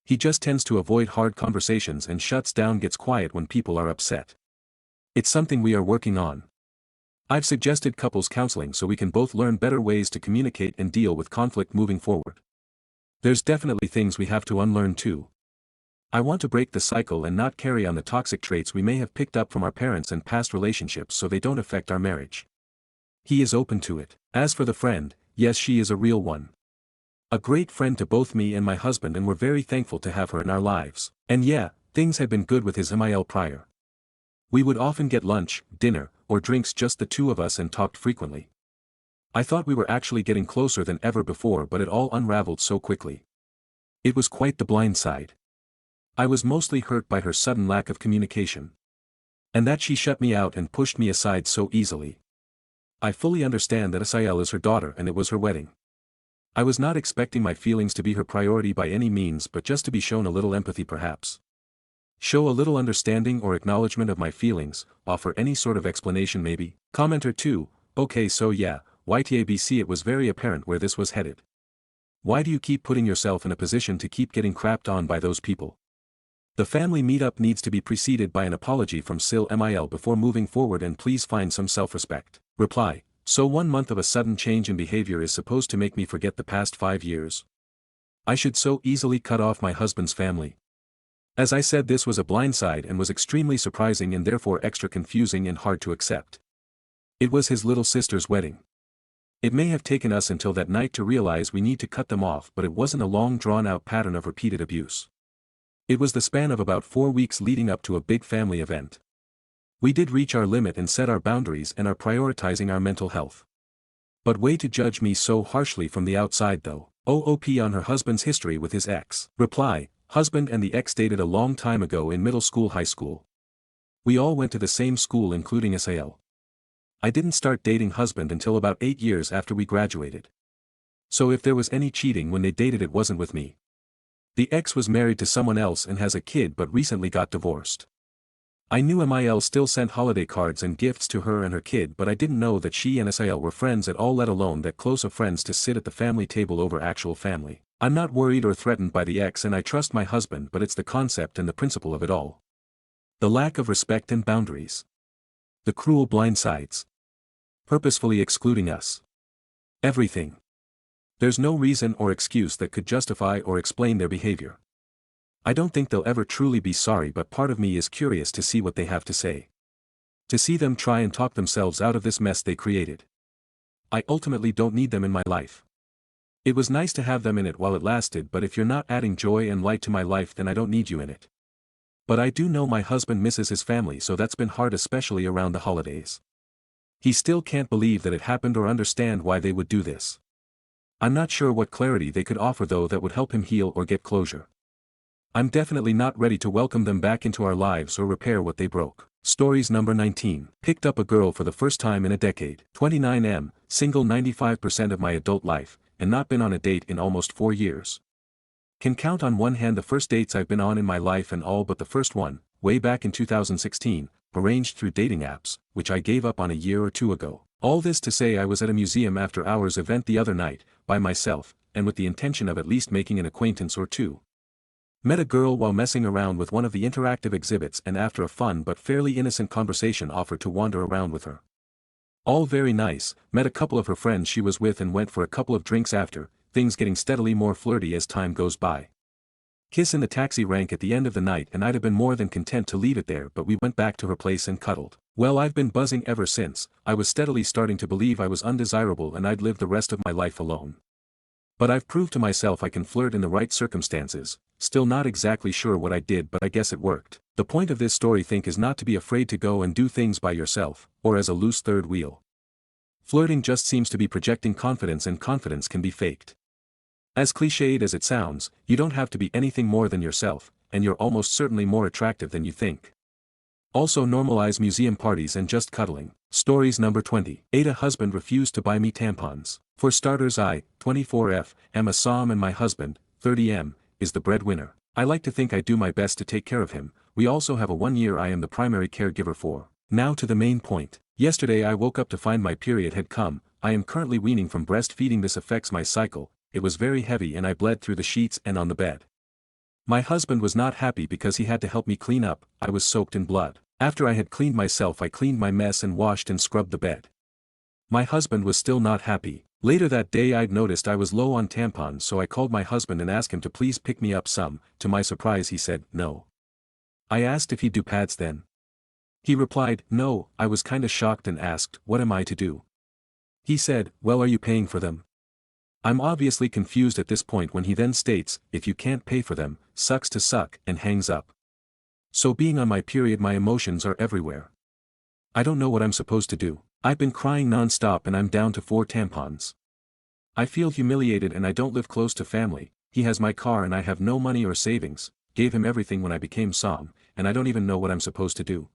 Speaker 1: He just tends to avoid hard conversations and shuts down, gets quiet when people are upset. It's something we are working on. I've suggested couples counseling so we can both learn better ways to communicate and deal with conflict moving forward. There's definitely things we have to unlearn too. I want to break the cycle and not carry on the toxic traits we may have picked up from our parents and past relationships so they don't affect our marriage. He is open to it. As for the friend, yes, she is a real one. A great friend to both me and my husband, and we're very thankful to have her in our lives. And yeah, things had been good with his Mil prior. We would often get lunch, dinner, or drinks just the two of us and talked frequently. I thought we were actually getting closer than ever before, but it all unraveled so quickly. It was quite the blind side. I was mostly hurt by her sudden lack of communication. And that she shut me out and pushed me aside so easily. I fully understand that Asiel is her daughter and it was her wedding. I was not expecting my feelings to be her priority by any means, but just to be shown a little empathy perhaps. Show a little understanding or acknowledgement of my feelings, offer any sort of explanation maybe. Commenter 2, okay so yeah, YTABC it was very apparent where this was headed. Why do you keep putting yourself in a position to keep getting crapped on by those people? The family meetup needs to be preceded by an apology from Sil Mil before moving forward, and please find some self-respect. Reply, so 1 month of a sudden change in behavior is supposed to make me forget the past 5 years? I should so easily cut off my husband's family. As I said, this was a blindside and was extremely surprising and therefore extra confusing and hard to accept. It was his little sister's wedding. It may have taken us until that night to realize we need to cut them off, but it wasn't a long drawn-out pattern of repeated abuse. It was the span of about 4 weeks leading up to a big family event. We did reach our limit and set our boundaries and are prioritizing our mental health. But way to judge me so harshly from the outside though. OOP on her husband's history with his ex. Reply, husband and the ex dated a long time ago in middle school high school. We all went to the same school including Asiel. I didn't start dating husband until about 8 years after we graduated. So if there was any cheating when they dated, it wasn't with me. The ex was married to someone else and has a kid but recently got divorced. I knew Mil still sent holiday cards and gifts to her and her kid, but I didn't know that she and Asiel were friends at all, let alone that close of friends to sit at the family table over actual family. I'm not worried or threatened by the ex and I trust my husband, but it's the concept and the principle of it all. The lack of respect and boundaries. The cruel blindsides. Purposefully excluding us. Everything. There's no reason or excuse that could justify or explain their behavior. I don't think they'll ever truly be sorry, but part of me is curious to see what they have to say. To see them try and talk themselves out of this mess they created. I ultimately don't need them in my life. It was nice to have them in it while it lasted, but if you're not adding joy and light to my life, then I don't need you in it. But I do know my husband misses his family, so that's been hard, especially around the holidays. He still can't believe that it happened or understand why they would do this. I'm not sure what clarity they could offer though that would help him heal or get closure. I'm definitely not ready to welcome them back into our lives or repair what they broke. Stories number 19. Picked up a girl for the first time in a decade. 29M, single 95% of my adult life, and not been on a date in almost 4 years. Can count on one hand the first dates I've been on in my life, and all but the first one, way back in 2016, arranged through dating apps, which I gave up on a year or 2 ago. All this to say, I was at a museum after hours event the other night, by myself, and with the intention of at least making an acquaintance or two. Met a girl while messing around with one of the interactive exhibits, and after a fun but fairly innocent conversation offered to wander around with her. All very nice, met a couple of her friends she was with and went for a couple of drinks after, things getting steadily more flirty as time goes by. Kiss in the taxi rank at the end of the night, and I'd have been more than content to leave it there, but we went back to her place and cuddled. Well, I've been buzzing ever since. I was steadily starting to believe I was undesirable and I'd live the rest of my life alone. But I've proved to myself I can flirt in the right circumstances, still not exactly sure what I did, but I guess it worked. The point of this story is not to be afraid to go and do things by yourself, or as a loose third wheel. Flirting just seems to be projecting confidence, and confidence can be faked. As cliched as it sounds, you don't have to be anything more than yourself, and you're almost certainly more attractive than you think. Also normalize museum parties and just cuddling. Stories number 20. Aita husband refused to buy me tampons. For starters, I, 24F, am a SOM and my husband, 30M, is the breadwinner. I like to think I do my best to take care of him. We also have a 1-year I am the primary caregiver for. Now to the main point. Yesterday I woke up to find my period had come. I am currently weaning from breastfeeding. This affects my cycle. It was very heavy and I bled through the sheets and on the bed. My husband was not happy because he had to help me clean up. I was soaked in blood. After I had cleaned myself, I cleaned my mess and washed and scrubbed the bed. My husband was still not happy. Later that day I'd noticed I was low on tampons, so I called my husband and asked him to please pick me up some. To my surprise he said, no. I asked if he'd do pads then. He replied, no. I was kinda shocked and asked, what am I to do? He said, well, are you paying for them? I'm obviously confused at this point when he then states, if you can't pay for them, sucks to suck, and hangs up. So being on my period, my emotions are everywhere. I don't know what I'm supposed to do. I've been crying non-stop and I'm down to 4 tampons. I feel humiliated and I don't live close to family. He has my car and I have no money or savings. gave him everything when I became Som, and I don't even know what I'm supposed to do.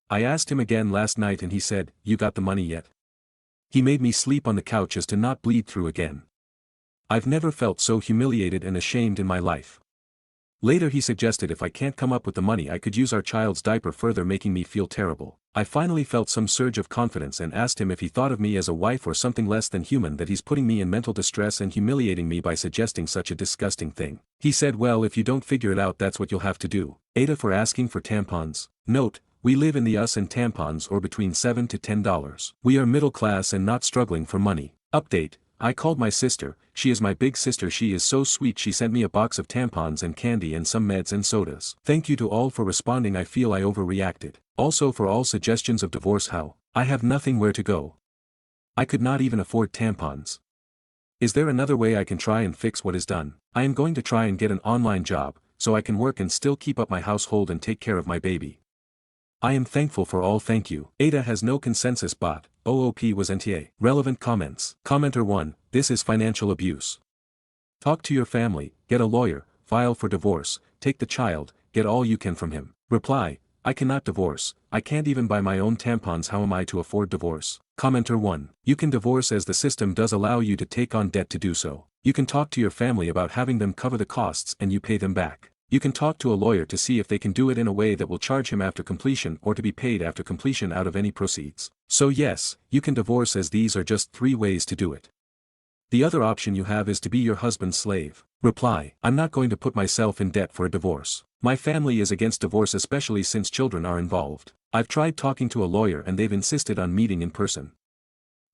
Speaker 1: I asked him again last night and he said, "You got the money yet?" He made me sleep on the couch as to not bleed through again. I've never felt so humiliated and ashamed in my life. Later he suggested if I can't come up with the money I could use our child's diaper, further making me feel terrible. I finally felt some surge of confidence and asked him if he thought of me as a wife or something less than human, that he's putting me in mental distress and humiliating me by suggesting such a disgusting thing. He said, "Well, if you don't figure it out, that's what you'll have to do." Aita for asking for tampons. Note, we live in the US and tampons or between $7 to $10. We are middle class and not struggling for money. Update. I called my sister, she is my big sister, she is so sweet, she sent me a box of tampons and candy and some meds and sodas. Thank you to all for responding, I feel I overreacted. Also for all suggestions of divorce, how? I have nothing where to go. I could not even afford tampons. Is there another way I can try and fix what is done? I am going to try and get an online job, so I can work and still keep up my household and take care of my baby. I am thankful for all, thank you. Aita has no consensus bot, OOP was NTA. Relevant comments. Commenter 1, this is financial abuse. Talk to your family, get a lawyer, file for divorce, take the child, get all you can from him. Reply, I cannot divorce, I can't even buy my own tampons, how am I to afford divorce? Commenter 1, you can divorce as the system does allow you to take on debt to do so. You can talk to your family about having them cover the costs and you pay them back. You can talk to a lawyer to see if they can do it in a way that will charge him after completion or to be paid after completion out of any proceeds. So yes, you can divorce, as these are just 3 ways to do it. The other option you have is to be your husband's slave. Reply, I'm not going to put myself in debt for a divorce. My family is against divorce, especially since children are involved. I've tried talking to a lawyer and they've insisted on meeting in person.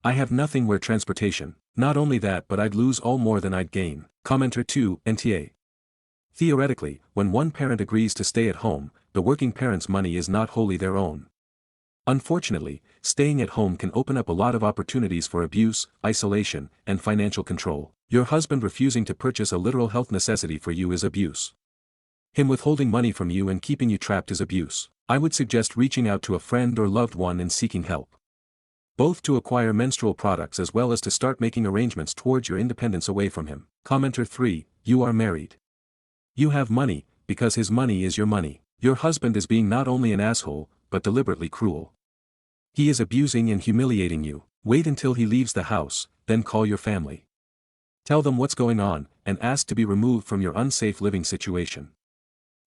Speaker 1: I have nothing where transportation. Not only that, but I'd lose all more than I'd gain. Commenter 2, NTA. Theoretically, when one parent agrees to stay at home, the working parent's money is not wholly their own. Unfortunately, staying at home can open up a lot of opportunities for abuse, isolation, and financial control. Your husband refusing to purchase a literal health necessity for you is abuse. Him withholding money from you and keeping you trapped is abuse. I would suggest reaching out to a friend or loved one and seeking help. Both to acquire menstrual products as well as to start making arrangements towards your independence away from him. Commenter 3, you are married. You have money, because his money is your money. Your husband is being not only an asshole, but deliberately cruel. He is abusing and humiliating you. Wait until he leaves the house, then call your family. Tell them what's going on, and ask to be removed from your unsafe living situation.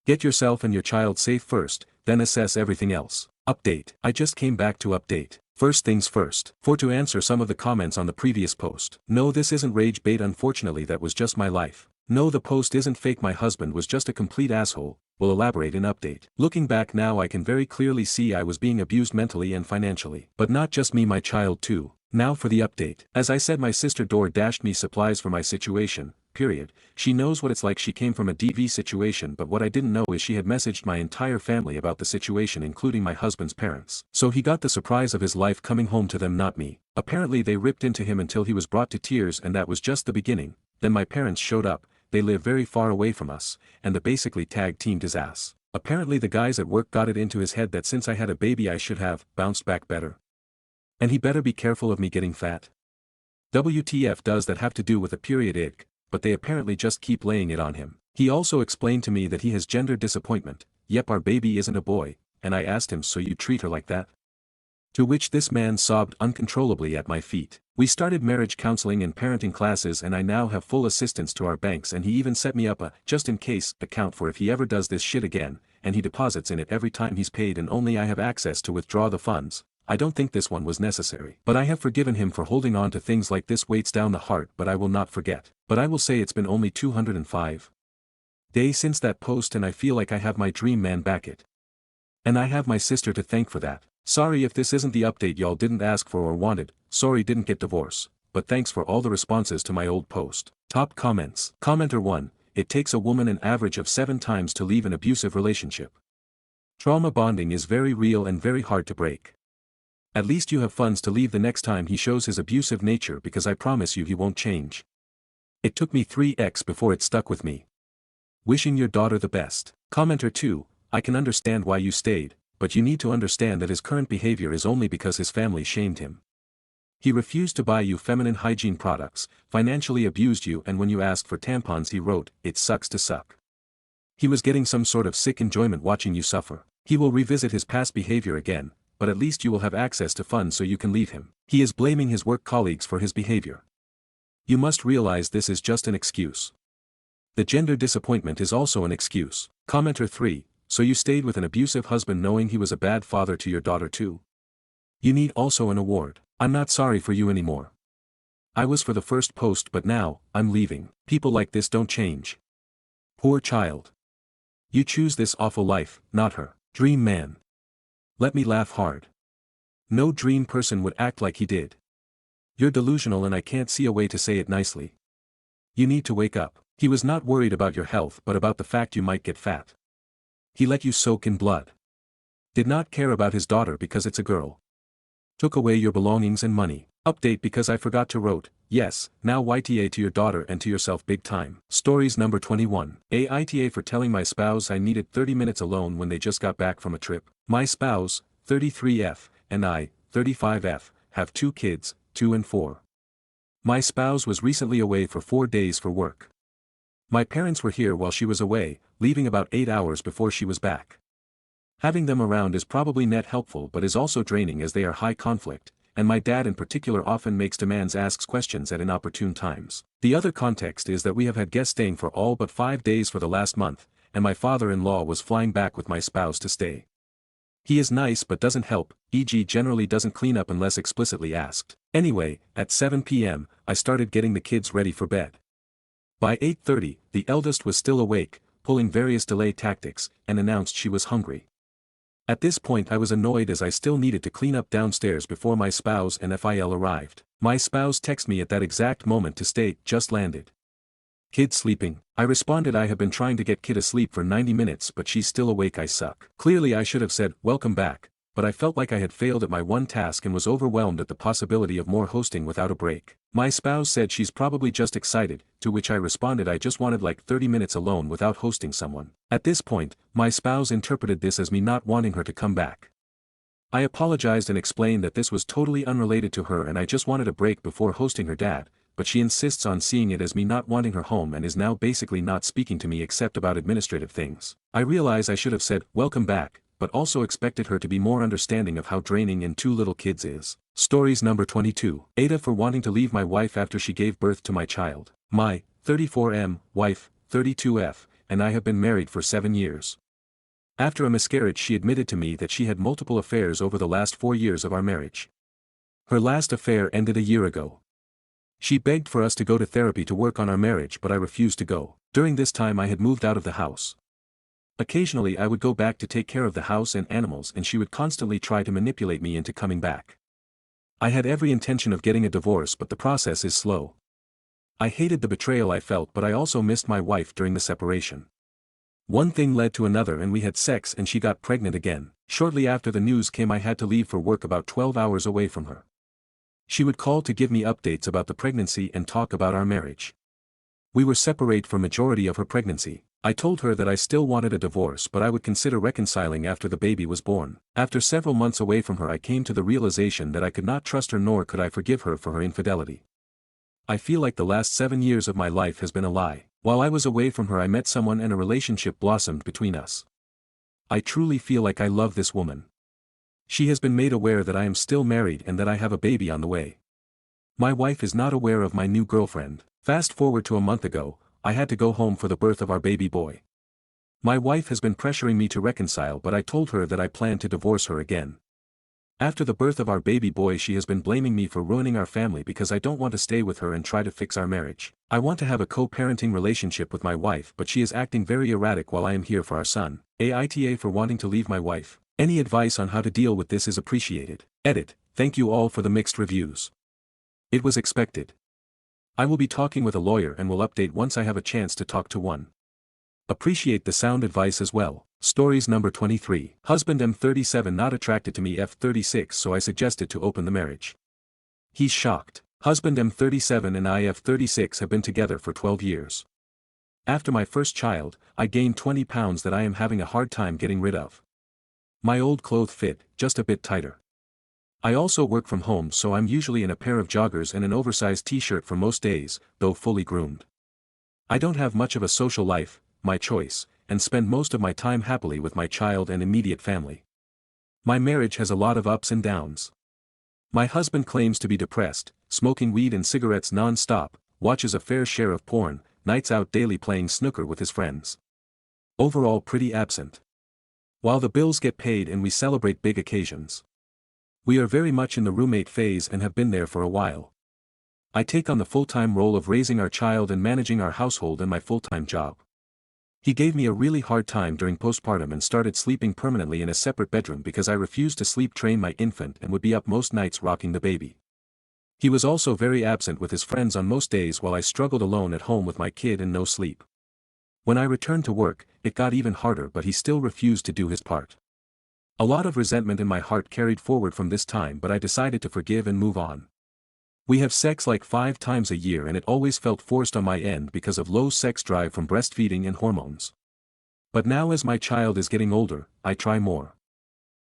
Speaker 1: Get yourself and your child safe first, then assess everything else. Update. I just came back to update. First things first. To answer some of the comments on the previous post. No, this isn't rage bait, unfortunately that was just my life. No, the post isn't fake, my husband was just a complete asshole, will elaborate in update. Looking back now I can very clearly see I was being abused mentally and financially. But not just me, my child too. Now for the update. As I said, my sister dashed me supplies for my situation, period. She knows what it's like, she came from a DV situation, but what I didn't know is she had messaged my entire family about the situation, including my husband's parents. So he got the surprise of his life coming home to them, not me. Apparently they ripped into him until he was brought to tears, and that was just the beginning. Then my parents showed up. They live very far away from us, and they basically tag-teamed his ass. Apparently the guys at work got it into his head that since I had a baby I should have bounced back better. And he better be careful of me getting fat. WTF does that have to do with a period ick, but they apparently just keep laying it on him. He also explained to me that he has gender disappointment. Yep, our baby isn't a boy, and I asked him, so you treat her like that? To which this man sobbed uncontrollably at my feet. We started marriage counseling and parenting classes, and I now have full assistance to our banks, and he even set me up a just-in-case account for if he ever does this shit again, and he deposits in it every time he's paid and only I have access to withdraw the funds. I don't think this one was necessary. But I have forgiven him for holding on to things like this, weights down the heart, but I will not forget. But I will say it's been only 205 days since that post, and I feel like I have my dream man back it. And I have my sister to thank for that. Sorry if this isn't the update y'all didn't ask for or wanted, sorry didn't get divorce, but thanks for all the responses to my old post. Top comments. Commenter 1, it takes a woman an average of 7 times to leave an abusive relationship. Trauma bonding is very real and very hard to break. At least you have funds to leave the next time he shows his abusive nature, because I promise you he won't change. It took me 3x before it stuck with me. Wishing your daughter the best. Commenter 2, I can understand why you stayed, but you need to understand that his current behavior is only because his family shamed him. He refused to buy you feminine hygiene products, financially abused you, and when you asked for tampons he wrote, "It sucks to suck." He was getting some sort of sick enjoyment watching you suffer. He will revisit his past behavior again, but at least you will have access to funds so you can leave him. He is blaming his work colleagues for his behavior. You must realize this is just an excuse. The gender disappointment is also an excuse. Commenter 3, so you stayed with an abusive husband knowing he was a bad father to your daughter too? You need also an award. I'm not sorry for you anymore. I was for the first post but now, I'm leaving. People like this don't change. Poor child. You choose this awful life, not her. Dream man. Let me laugh hard. No dream person would act like he did. You're delusional and I can't see a way to say it nicely. You need to wake up. He was not worried about your health but about the fact you might get fat. He let you soak in blood. Did not care about his daughter because it's a girl. Took away your belongings and money. Update because I forgot to wrote, yes, now YTA to your daughter and to yourself big time. Stories number 21. Aita for telling my spouse I needed 30 minutes alone when they just got back from a trip. My spouse, 33F, and I, 35F, have 2 kids, 2 and 4. My spouse was recently away for 4 days for work. My parents were here while she was away, leaving about 8 hours before she was back. Having them around is probably net helpful but is also draining as they are high conflict, and my dad in particular often makes demands, asks questions at inopportune times. The other context is that we have had guests staying for all but 5 days for the last month, and my father-in-law was flying back with my spouse to stay. He is nice but doesn't help, e.g. generally doesn't clean up unless explicitly asked. Anyway, at 7 p.m., I started getting the kids ready for bed. By 8:30, the eldest was still awake, pulling various delay tactics, and announced she was hungry. At this point I was annoyed as I still needed to clean up downstairs before my spouse and FIL arrived. My spouse texted me at that exact moment to state, just landed. Kid sleeping. I responded I have been trying to get kid asleep for 90 minutes but she's still awake, I suck. Clearly I should have said, welcome back, but I felt like I had failed at my one task and was overwhelmed at the possibility of more hosting without a break. My spouse said she's probably just excited, to which I responded I just wanted like 30 minutes alone without hosting someone. At this point, my spouse interpreted this as me not wanting her to come back. I apologized and explained that this was totally unrelated to her and I just wanted a break before hosting her dad, but she insists on seeing it as me not wanting her home and is now basically not speaking to me except about administrative things. I realize I should have said, welcome back, but also expected her to be more understanding of how draining and 2 little kids is. Stories number 22. Aita for wanting to leave my wife after she gave birth to my child. My, 34M, wife, 32F, and I have been married for 7 years. After a miscarriage she admitted to me that she had multiple affairs over the last 4 years of our marriage. Her last affair ended a year ago. She begged for us to go to therapy to work on our marriage but I refused to go. During this time I had moved out of the house. Occasionally I would go back to take care of the house and animals and she would constantly try to manipulate me into coming back. I had every intention of getting a divorce but the process is slow. I hated the betrayal I felt but I also missed my wife during the separation. One thing led to another and we had sex and she got pregnant again. Shortly after the news came I had to leave for work about 12 hours away from her. She would call to give me updates about the pregnancy and talk about our marriage. We were separate for majority of her pregnancy. I told her that I still wanted a divorce but I would consider reconciling after the baby was born. After several months away from her I came to the realization that I could not trust her nor could I forgive her for her infidelity. I feel like the last 7 years of my life has been a lie. While I was away from her I met someone and a relationship blossomed between us. I truly feel like I love this woman. She has been made aware that I am still married and that I have a baby on the way. My wife is not aware of my new girlfriend. Fast forward to a month ago, I had to go home for the birth of our baby boy. My wife has been pressuring me to reconcile but I told her that I plan to divorce her again. After the birth of our baby boy she has been blaming me for ruining our family because I don't want to stay with her and try to fix our marriage. I want to have a co-parenting relationship with my wife but she is acting very erratic while I am here for our son. Aita for wanting to leave my wife. Any advice on how to deal with this is appreciated. Edit. Thank you all for the mixed reviews. It was expected. I will be talking with a lawyer and will update once I have a chance to talk to one. Appreciate the sound advice as well. Stories number 23. Husband M37 not attracted to me F36 so I suggested to open the marriage. He's shocked. Husband M37 and I F36 have been together for 12 years. After my first child, I gained 20 pounds that I am having a hard time getting rid of. My old clothes fit, just a bit tighter. I also work from home so I'm usually in a pair of joggers and an oversized t-shirt for most days, though fully groomed. I don't have much of a social life, my choice, and spend most of my time happily with my child and immediate family. My marriage has a lot of ups and downs. My husband claims to be depressed, smoking weed and cigarettes non-stop, watches a fair share of porn, nights out daily playing snooker with his friends. Overall pretty absent. While the bills get paid and we celebrate big occasions. We are very much in the roommate phase and have been there for a while. I take on the full-time role of raising our child and managing our household in my full-time job. He gave me a really hard time during postpartum and started sleeping permanently in a separate bedroom because I refused to sleep train my infant and would be up most nights rocking the baby. He was also very absent with his friends on most days while I struggled alone at home with my kid and no sleep. When I returned to work, it got even harder, but he still refused to do his part. A lot of resentment in my heart carried forward from this time, but I decided to forgive and move on. We have sex like 5 times a year and it always felt forced on my end because of low sex drive from breastfeeding and hormones. But now as my child is getting older, I try more.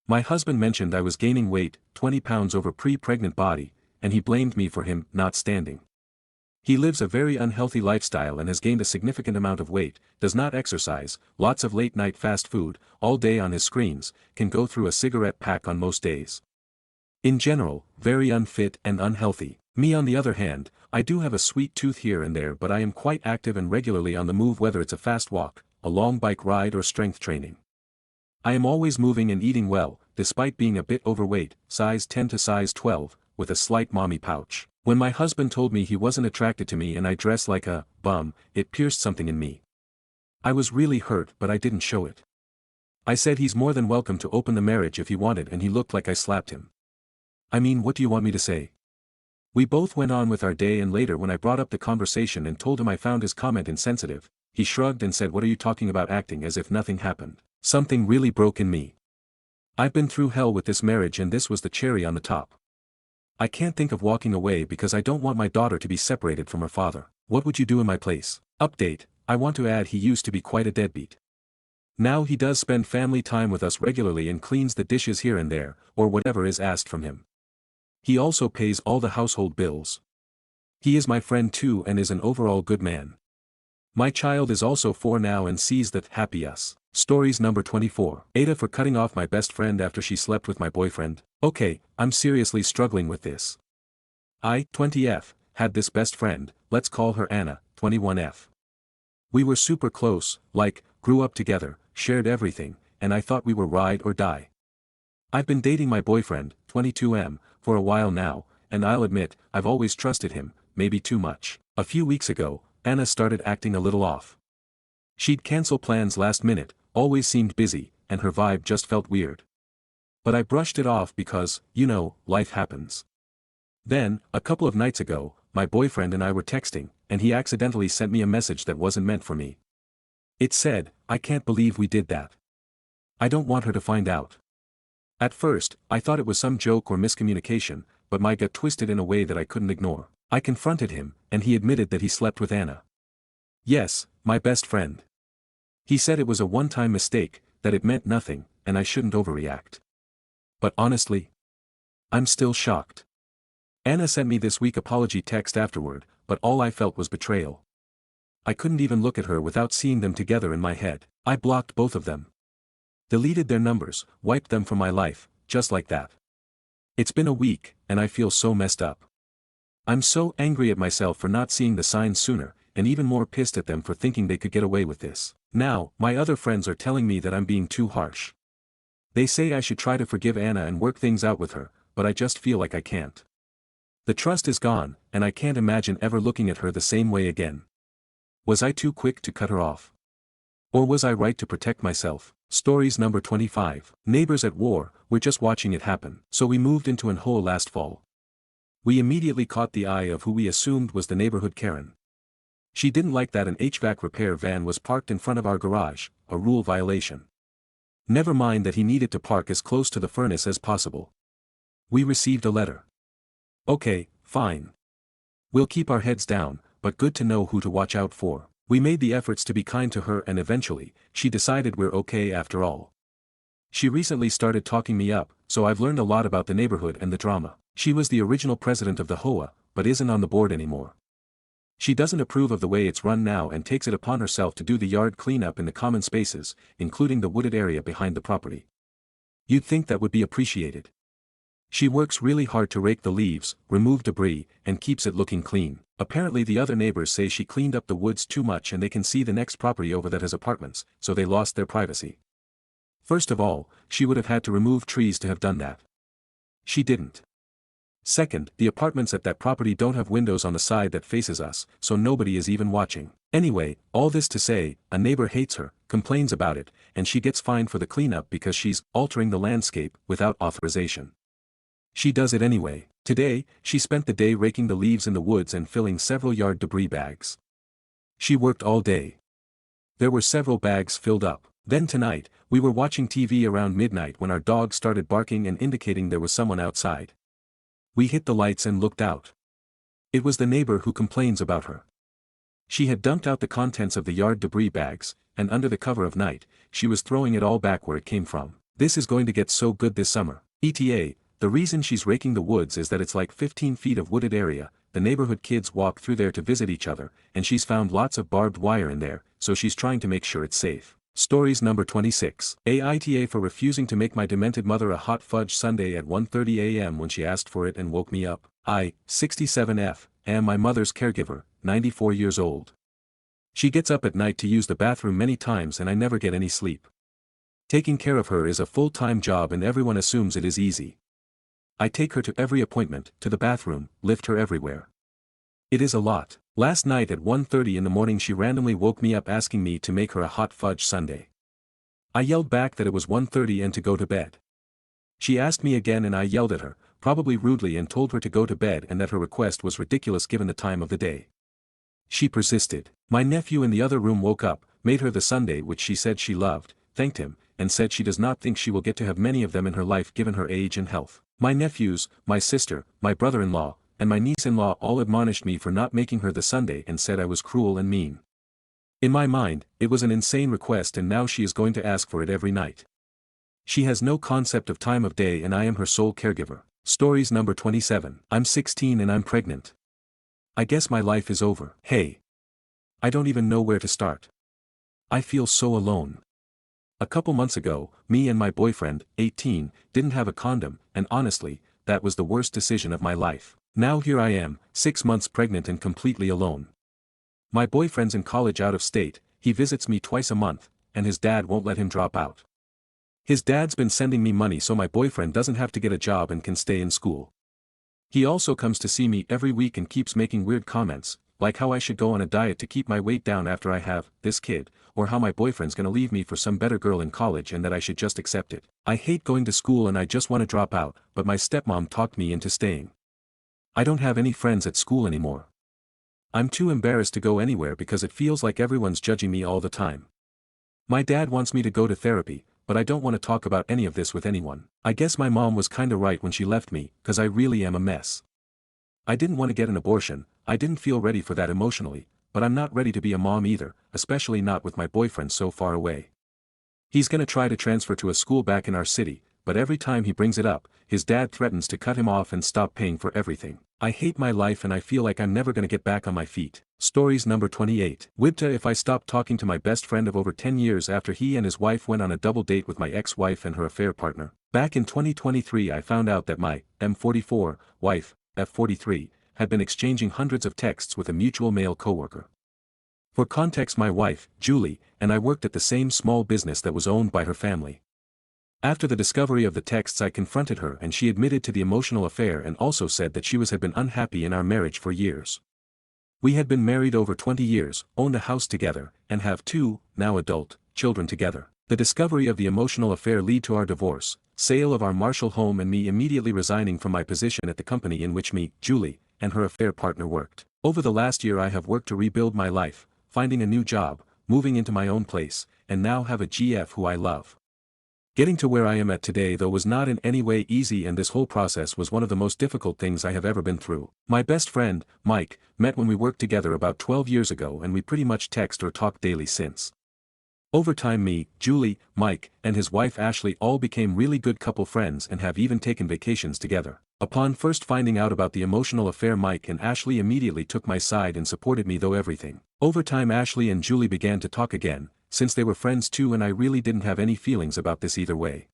Speaker 1: My husband mentioned I was gaining weight, 20 pounds over pre-pregnant body, and he blamed me for him not standing. He lives a very unhealthy lifestyle and has gained a significant amount of weight, does not exercise, lots of late-night fast food, all day on his screens, can go through a cigarette pack on most days. In general, very unfit and unhealthy. Me on the other hand, I do have a sweet tooth here and there, but I am quite active and regularly on the move, whether it's a fast walk, a long bike ride or strength training. I am always moving and eating well, despite being a bit overweight, size 10 to size 12, with a slight mommy pouch. When my husband told me he wasn't attracted to me and I dress like a bum, it pierced something in me. I was really hurt, but I didn't show it. I said he's more than welcome to open the marriage if he wanted, and he looked like I slapped him. I mean, what do you want me to say? We both went on with our day, and later when I brought up the conversation and told him I found his comment insensitive, he shrugged and said, "What are you talking about?" acting as if nothing happened. Something really broke in me. I've been through hell with this marriage and this was the cherry on the top. I can't think of walking away because I don't want my daughter to be separated from her father. What would you do in my place? Update, I want to add he used to be quite a deadbeat. Now he does spend family time with us regularly and cleans the dishes here and there, or whatever is asked from him. He also pays all the household bills. He is my friend too and is an overall good man. My child is also 4 now and sees that happy us. Stories number 24. Aita for cutting off my best friend after she slept with my boyfriend. Okay, I'm seriously struggling with this. I, 20F, had this best friend, let's call her Anna, 21F. We were super close, like, grew up together, shared everything, and I thought we were ride or die. I've been dating my boyfriend, 22M, for a while now, and I'll admit, I've always trusted him, maybe too much. A few weeks ago, Anna started acting a little off. She'd cancel plans last minute, always seemed busy, and her vibe just felt weird. But I brushed it off because, you know, life happens. Then, a couple of nights ago, my boyfriend and I were texting, and he accidentally sent me a message that wasn't meant for me. It said, "I can't believe we did that. I don't want her to find out." At first, I thought it was some joke or miscommunication, but my gut twisted in a way that I couldn't ignore. I confronted him, and he admitted that he slept with Anna. Yes, my best friend. He said it was a one-time mistake, that it meant nothing, and I shouldn't overreact. But honestly, I'm still shocked. Anna sent me this week apology text afterward, but all I felt was betrayal. I couldn't even look at her without seeing them together in my head. I blocked both of them. Deleted their numbers, wiped them from my life, just like that. It's been a week, and I feel so messed up. I'm so angry at myself for not seeing the signs sooner, and even more pissed at them for thinking they could get away with this. Now, my other friends are telling me that I'm being too harsh. They say I should try to forgive Anna and work things out with her, but I just feel like I can't. The trust is gone, and I can't imagine ever looking at her the same way again. Was I too quick to cut her off? Or was I right to protect myself? Stories number 25. Neighbors at war, we're just watching it happen. So we moved into an hole last fall. We immediately caught the eye of who we assumed was the neighborhood Karen. She didn't like that an HVAC repair van was parked in front of our garage, a rule violation. Never mind that he needed to park as close to the furnace as possible. We received a letter. Okay, fine. We'll keep our heads down, but good to know who to watch out for. We made the efforts to be kind to her and eventually, she decided we're okay after all. She recently started talking me up, so I've learned a lot about the neighborhood and the drama. She was the original president of the HOA, but isn't on the board anymore. She doesn't approve of the way it's run now and takes it upon herself to do the yard cleanup in the common spaces, including the wooded area behind the property. You'd think that would be appreciated. She works really hard to rake the leaves, remove debris, and keeps it looking clean. Apparently the other neighbors say she cleaned up the woods too much and they can see the next property over that has apartments, so they lost their privacy. First of all, she would have had to remove trees to have done that. She didn't. Second, the apartments at that property don't have windows on the side that faces us, so nobody is even watching. Anyway, all this to say, a neighbor hates her, complains about it, and she gets fined for the cleanup because she's altering the landscape without authorization. She does it anyway. Today, she spent the day raking the leaves in the woods and filling several yard debris bags. She worked all day. There were several bags filled up. Then tonight, we were watching TV around midnight when our dog started barking and indicating there was someone outside. We hit the lights and looked out. It was the neighbor who complains about her. She had dumped out the contents of the yard debris bags, and under the cover of night, she was throwing it all back where it came from. This is going to get so good this summer. ETA, the reason she's raking the woods is that it's like 15 feet of wooded area, the neighborhood kids walk through there to visit each other, and she's found lots of barbed wire in there, so she's trying to make sure it's safe. Stories number 26. Aita for refusing to make my demented mother a hot fudge sundae at 1:30 a.m. when she asked for it and woke me up. I, 67F, am my mother's caregiver, 94 years old. She gets up at night to use the bathroom many times and I never get any sleep. Taking care of her is a full-time job and everyone assumes it is easy. I take her to every appointment, to the bathroom, lift her everywhere. It is a lot. Last night at 1:30 in the morning she randomly woke me up asking me to make her a hot fudge sundae. I yelled back that it was 1:30 and to go to bed. She asked me again and I yelled at her, probably rudely, and told her to go to bed and that her request was ridiculous given the time of the day. She persisted. My nephew in the other room woke up, made her the sundae which she said she loved, thanked him, and said she does not think she will get to have many of them in her life given her age and health. My nephews, my sister, my brother-in-law, and my niece-in-law all admonished me for not making her the sundae and said I was cruel and mean. In my mind, it was an insane request and now she is going to ask for it every night. She has no concept of time of day and I am her sole caregiver. Stories number 27. I'm 16 and I'm pregnant. I guess my life is over. Hey. I don't even know where to start. I feel so alone. A couple months ago, me and my boyfriend, 18, didn't have a condom, and honestly, that was the worst decision of my life. Now here I am, 6 months pregnant and completely alone. My boyfriend's in college out of state, he visits me twice a month, and his dad won't let him drop out. His dad's been sending me money so my boyfriend doesn't have to get a job and can stay in school. He also comes to see me every week and keeps making weird comments, like how I should go on a diet to keep my weight down after I have this kid, or how my boyfriend's gonna leave me for some better girl in college and that I should just accept it. I hate going to school and I just want to drop out, but my stepmom talked me into staying. I don't have any friends at school anymore. I'm too embarrassed to go anywhere because it feels like everyone's judging me all the time. My dad wants me to go to therapy, but I don't want to talk about any of this with anyone. I guess my mom was kinda right when she left me, cause I really am a mess. I didn't want to get an abortion, I didn't feel ready for that emotionally, but I'm not ready to be a mom either, especially not with my boyfriend so far away. He's gonna try to transfer to a school back in our city, but every time he brings it up, his dad threatens to cut him off and stop paying for everything. I hate my life and I feel like I'm never gonna get back on my feet. Stories number 28. Wibta if I stopped talking to my best friend of over 10 years after he and his wife went on a double date with my ex-wife and her affair partner. Back in 2023 I found out that my M44 wife, F43, had been exchanging hundreds of texts with a mutual male coworker. For context, my wife, Julie, and I worked at the same small business that was owned by her family. After the discovery of the texts I confronted her and she admitted to the emotional affair and also said that had been unhappy in our marriage for years. We had been married over 20 years, owned a house together, and have 2, now adult, children together. The discovery of the emotional affair led to our divorce, sale of our Marshall home and me immediately resigning from my position at the company in which me, Julie, and her affair partner worked. Over the last year I have worked to rebuild my life, finding a new job, moving into my own place, and now have a GF who I love. Getting to where I am at today though was not in any way easy and this whole process was one of the most difficult things I have ever been through. My best friend, Mike, met when we worked together about 12 years ago and we pretty much text or talk daily since. Over time me, Julie, Mike, and his wife Ashley all became really good couple friends and have even taken vacations together. Upon first finding out about the emotional affair, Mike and Ashley immediately took my side and supported me through everything. Over time, Ashley and Julie began to talk again, since they were friends too, and I really didn't have any feelings about this either way.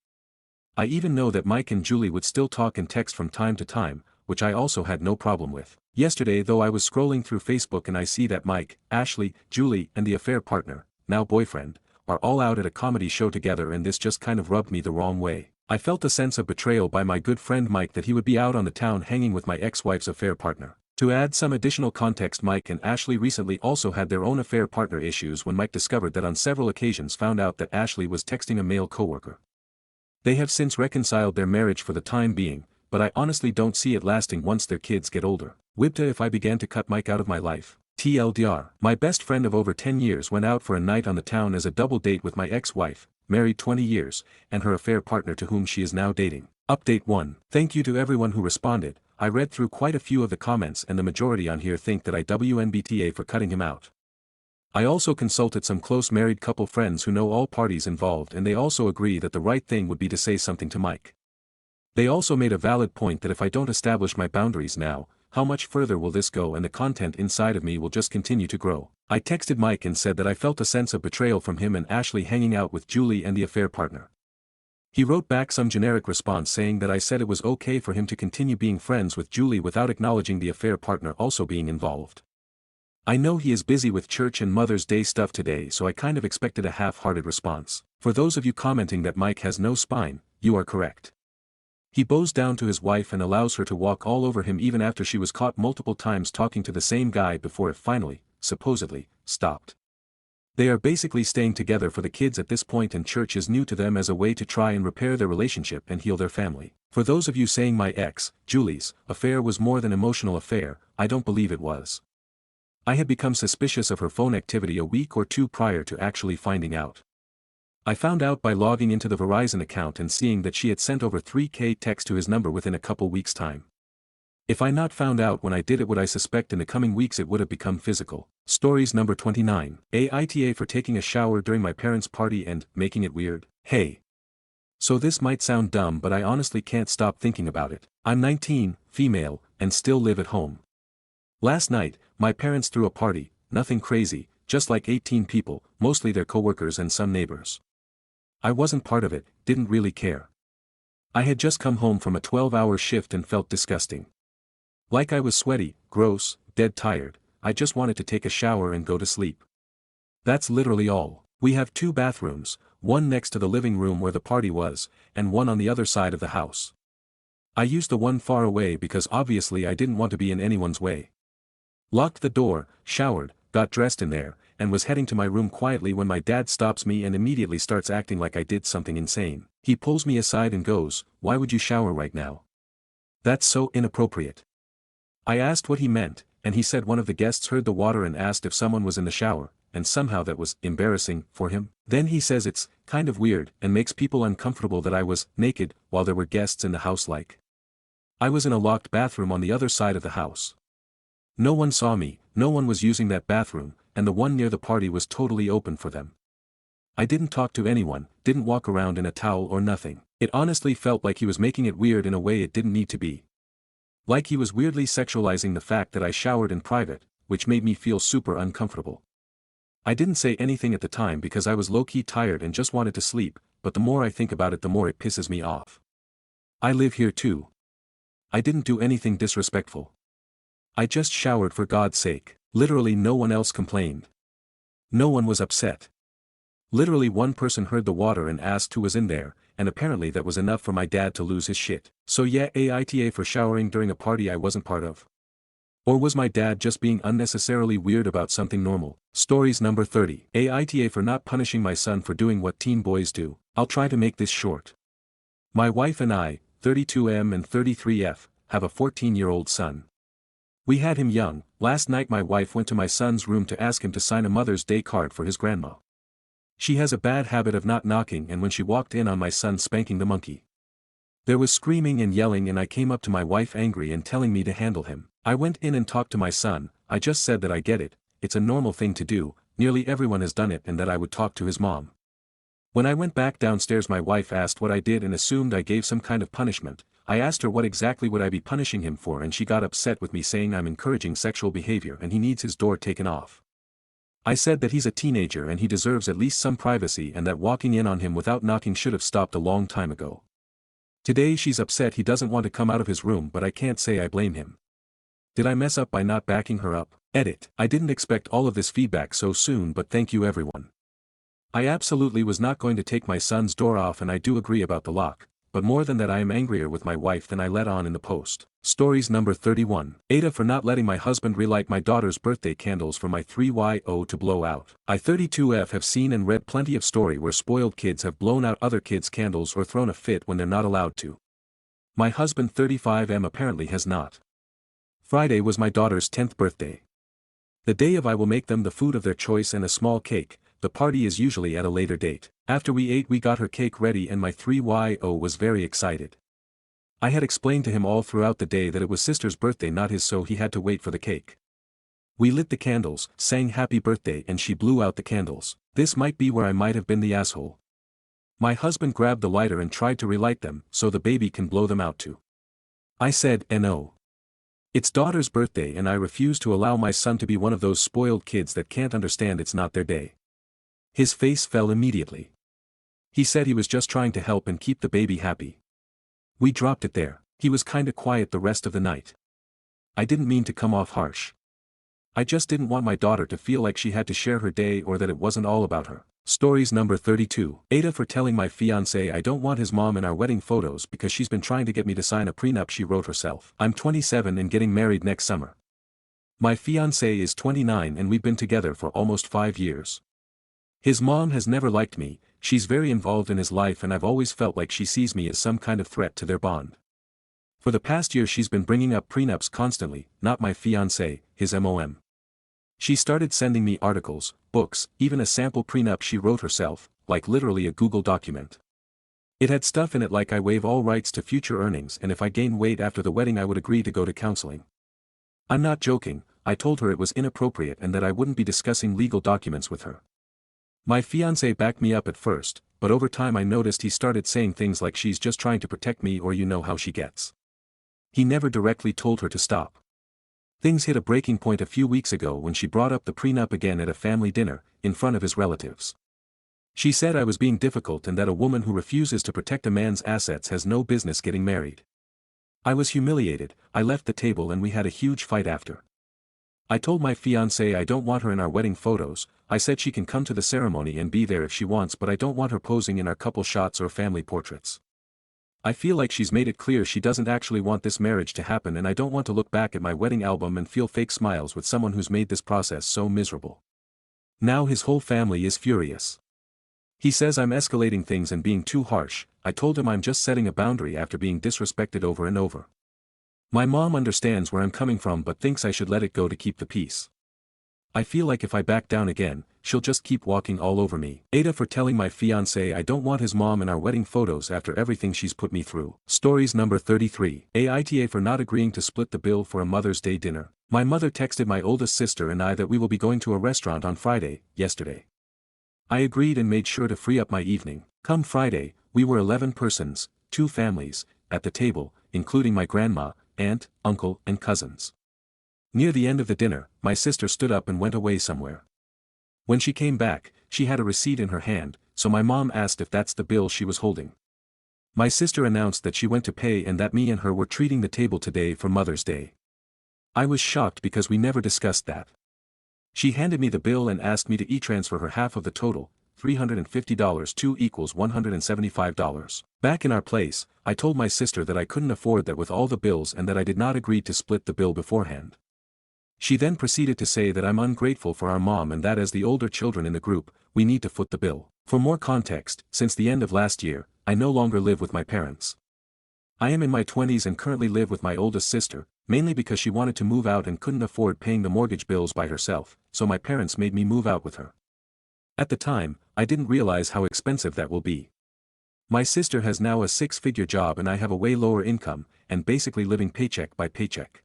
Speaker 1: I even know that Mike and Julie would still talk and text from time to time, which I also had no problem with. Yesterday though, I was scrolling through Facebook and I see that Mike, Ashley, Julie and the affair partner, now boyfriend, are all out at a comedy show together, and this just kind of rubbed me the wrong way. I felt a sense of betrayal by my good friend Mike that he would be out on the town hanging with my ex-wife's affair partner. To add some additional context, Mike and Ashley recently also had their own affair partner issues when Mike discovered that on several occasions found out that Ashley was texting a male coworker. They have since reconciled their marriage for the time being, but I honestly don't see it lasting once their kids get older. Wibta if I began to cut Mike out of my life. TLDR. My best friend of over 10 years went out for a night on the town as a double date with my ex-wife, married 20 years, and her affair partner to whom she is now dating. Update 1. Thank you to everyone who responded. I read through quite a few of the comments and the majority on here think that I WNBTA for cutting him out. I also consulted some close married couple friends who know all parties involved, and they also agree that the right thing would be to say something to Mike. They also made a valid point that if I don't establish my boundaries now, how much further will this go, and the content inside of me will just continue to grow. I texted Mike and said that I felt a sense of betrayal from him and Ashley hanging out with Julie and the affair partner. He wrote back some generic response saying that I said it was okay for him to continue being friends with Julie without acknowledging the affair partner also being involved. I know he is busy with church and Mother's Day stuff today, so I kind of expected a half-hearted response. For those of you commenting that Mike has no spine, you are correct. He bows down to his wife and allows her to walk all over him even after she was caught multiple times talking to the same guy before it finally, supposedly, stopped. They are basically staying together for the kids at this point, and church is new to them as a way to try and repair their relationship and heal their family. For those of you saying my ex, Julie's, affair was more than emotional affair, I don't believe it was. I had become suspicious of her phone activity a week or two prior to actually finding out. I found out by logging into the Verizon account and seeing that she had sent over 3K texts to his number within a couple weeks' time. If I not found out when I did it, would I suspect in the coming weeks it would have become physical. Stories number 29. Aita for taking a shower during my parents' party and making it weird. Hey. So this might sound dumb, but I honestly can't stop thinking about it. I'm 19, female, and still live at home. Last night, my parents threw a party, nothing crazy, just like 18 people, mostly their coworkers and some neighbors. I wasn't part of it, didn't really care. I had just come home from a 12-hour shift and felt disgusting. Like I was sweaty, gross, dead tired. I just wanted to take a shower and go to sleep. That's literally all. We have 2 bathrooms, one next to the living room where the party was, and one on the other side of the house. I used the one far away because obviously I didn't want to be in anyone's way. Locked the door, showered, got dressed in there, and was heading to my room quietly when my dad stops me and immediately starts acting like I did something insane. He pulls me aside and goes, "Why would you shower right now? That's so inappropriate." I asked what he meant, and he said one of the guests heard the water and asked if someone was in the shower, and somehow that was embarrassing for him. Then he says it's kind of weird and makes people uncomfortable that I was naked while there were guests in the house. Like I was in a locked bathroom on the other side of the house. No one saw me, no one was using that bathroom, and the one near the party was totally open for them. I didn't talk to anyone, didn't walk around in a towel or nothing. It honestly felt like he was making it weird in a way it didn't need to be. Like he was weirdly sexualizing the fact that I showered in private, which made me feel super uncomfortable. I didn't say anything at the time because I was low-key tired and just wanted to sleep, but the more I think about it the more it pisses me off. I live here too. I didn't do anything disrespectful. I just showered for God's sake. Literally no one else complained. No one was upset. Literally one person heard the water and asked who was in there, and apparently that was enough for my dad to lose his shit. So yeah, Aita for showering during a party I wasn't part of. Or was my dad just being unnecessarily weird about something normal? Stories number 30. Aita for not punishing my son for doing what teen boys do. I'll try to make this short. My wife and I, 32M and 33F, have a 14-year-old son. We had him young. Last night my wife went to my son's room to ask him to sign a Mother's Day card for his grandma. She has a bad habit of not knocking, and when she walked in on my son spanking the monkey, there was screaming and yelling, and I came up to my wife angry and telling me to handle him. I went in and talked to my son. I just said that I get it, it's a normal thing to do, nearly everyone has done it, and that I would talk to his mom. When I went back downstairs my wife asked what I did and assumed I gave some kind of punishment, I asked her what exactly would I be punishing him for, and she got upset with me saying I'm encouraging sexual behavior and he needs his door taken off. I said that he's a teenager and he deserves at least some privacy and that walking in on him without knocking should have stopped a long time ago. Today she's upset he doesn't want to come out of his room, but I can't say I blame him. Did I mess up by not backing her up? Edit. I didn't expect all of this feedback so soon, but thank you everyone. I absolutely was not going to take my son's door off, and I do agree about the lock, but more than that I am angrier with my wife than I let on in the post. Stories number 31. Aita for not letting my husband relight my daughter's birthday candles for my 3YO to blow out. I 32F have seen and read plenty of story where spoiled kids have blown out other kids' candles or thrown a fit when they're not allowed to. My husband 35M apparently has not. Friday was my daughter's 10th birthday. The day of I will make them the food of their choice and a small cake. The party is usually at a later date. After we ate we got her cake ready and my 3YO was very excited. I had explained to him all throughout the day that it was sister's birthday not his, so he had to wait for the cake. We lit the candles, sang happy birthday, and she blew out the candles. This might be where I might have been the asshole. My husband grabbed the lighter and tried to relight them so the baby can blow them out too. I said no. It's daughter's birthday and I refuse to allow my son to be one of those spoiled kids that can't understand it's not their day. His face fell immediately. He said he was just trying to help and keep the baby happy. We dropped it there. He was kinda quiet the rest of the night. I didn't mean to come off harsh. I just didn't want my daughter to feel like she had to share her day or that it wasn't all about her. Stories number 32. Aita for telling my fiancé I don't want his mom in our wedding photos because she's been trying to get me to sign a prenup she wrote herself. I'm 27 and getting married next summer. My fiancé is 29 and we've been together for almost 5 years. His mom has never liked me, she's very involved in his life and I've always felt like she sees me as some kind of threat to their bond. For the past year she's been bringing up prenups constantly, not my fiancé, his MOM. She started sending me articles, books, even a sample prenup she wrote herself, like literally a Google document. It had stuff in it like I waive all rights to future earnings and if I gain weight after the wedding I would agree to go to counseling. I'm not joking, I told her it was inappropriate and that I wouldn't be discussing legal documents with her. My fiancé backed me up at first, but over time I noticed he started saying things like she's just trying to protect me or you know how she gets. He never directly told her to stop. Things hit a breaking point a few weeks ago when she brought up the prenup again at a family dinner, in front of his relatives. She said I was being difficult and that a woman who refuses to protect a man's assets has no business getting married. I was humiliated, I left the table and we had a huge fight after. I told my fiancé I don't want her in our wedding photos. I said she can come to the ceremony and be there if she wants, but I don't want her posing in our couple shots or family portraits. I feel like she's made it clear she doesn't actually want this marriage to happen and I don't want to look back at my wedding album and feel fake smiles with someone who's made this process so miserable. Now his whole family is furious. He says I'm escalating things and being too harsh. I told him I'm just setting a boundary after being disrespected over and over. My mom understands where I'm coming from but thinks I should let it go to keep the peace. I feel like if I back down again, she'll just keep walking all over me. Aita for telling my fiancé I don't want his mom in our wedding photos after everything she's put me through. Stories number 33. Aita for not agreeing to split the bill for a Mother's Day dinner. My mother texted my oldest sister and I that we will be going to a restaurant on Friday, yesterday. I agreed and made sure to free up my evening. Come Friday, we were 11 persons, 2 families, at the table, including my grandma, aunt, uncle, and cousins. Near the end of the dinner, my sister stood up and went away somewhere. When she came back, she had a receipt in her hand, so my mom asked if that's the bill she was holding. My sister announced that she went to pay and that me and her were treating the table today for Mother's Day. I was shocked because we never discussed that. She handed me the bill and asked me to e-transfer her half of the total, $350 2 equals $175. Back in our place, I told my sister that I couldn't afford that with all the bills and that I did not agree to split the bill beforehand. She then proceeded to say that I'm ungrateful for our mom and that as the older children in the group, we need to foot the bill. For more context, since the end of last year, I no longer live with my parents. I am in my 20s and currently live with my oldest sister, mainly because she wanted to move out and couldn't afford paying the mortgage bills by herself, so my parents made me move out with her. At the time, I didn't realize how expensive that will be. My sister has now a 6-figure job and I have a way lower income, and basically living paycheck by paycheck.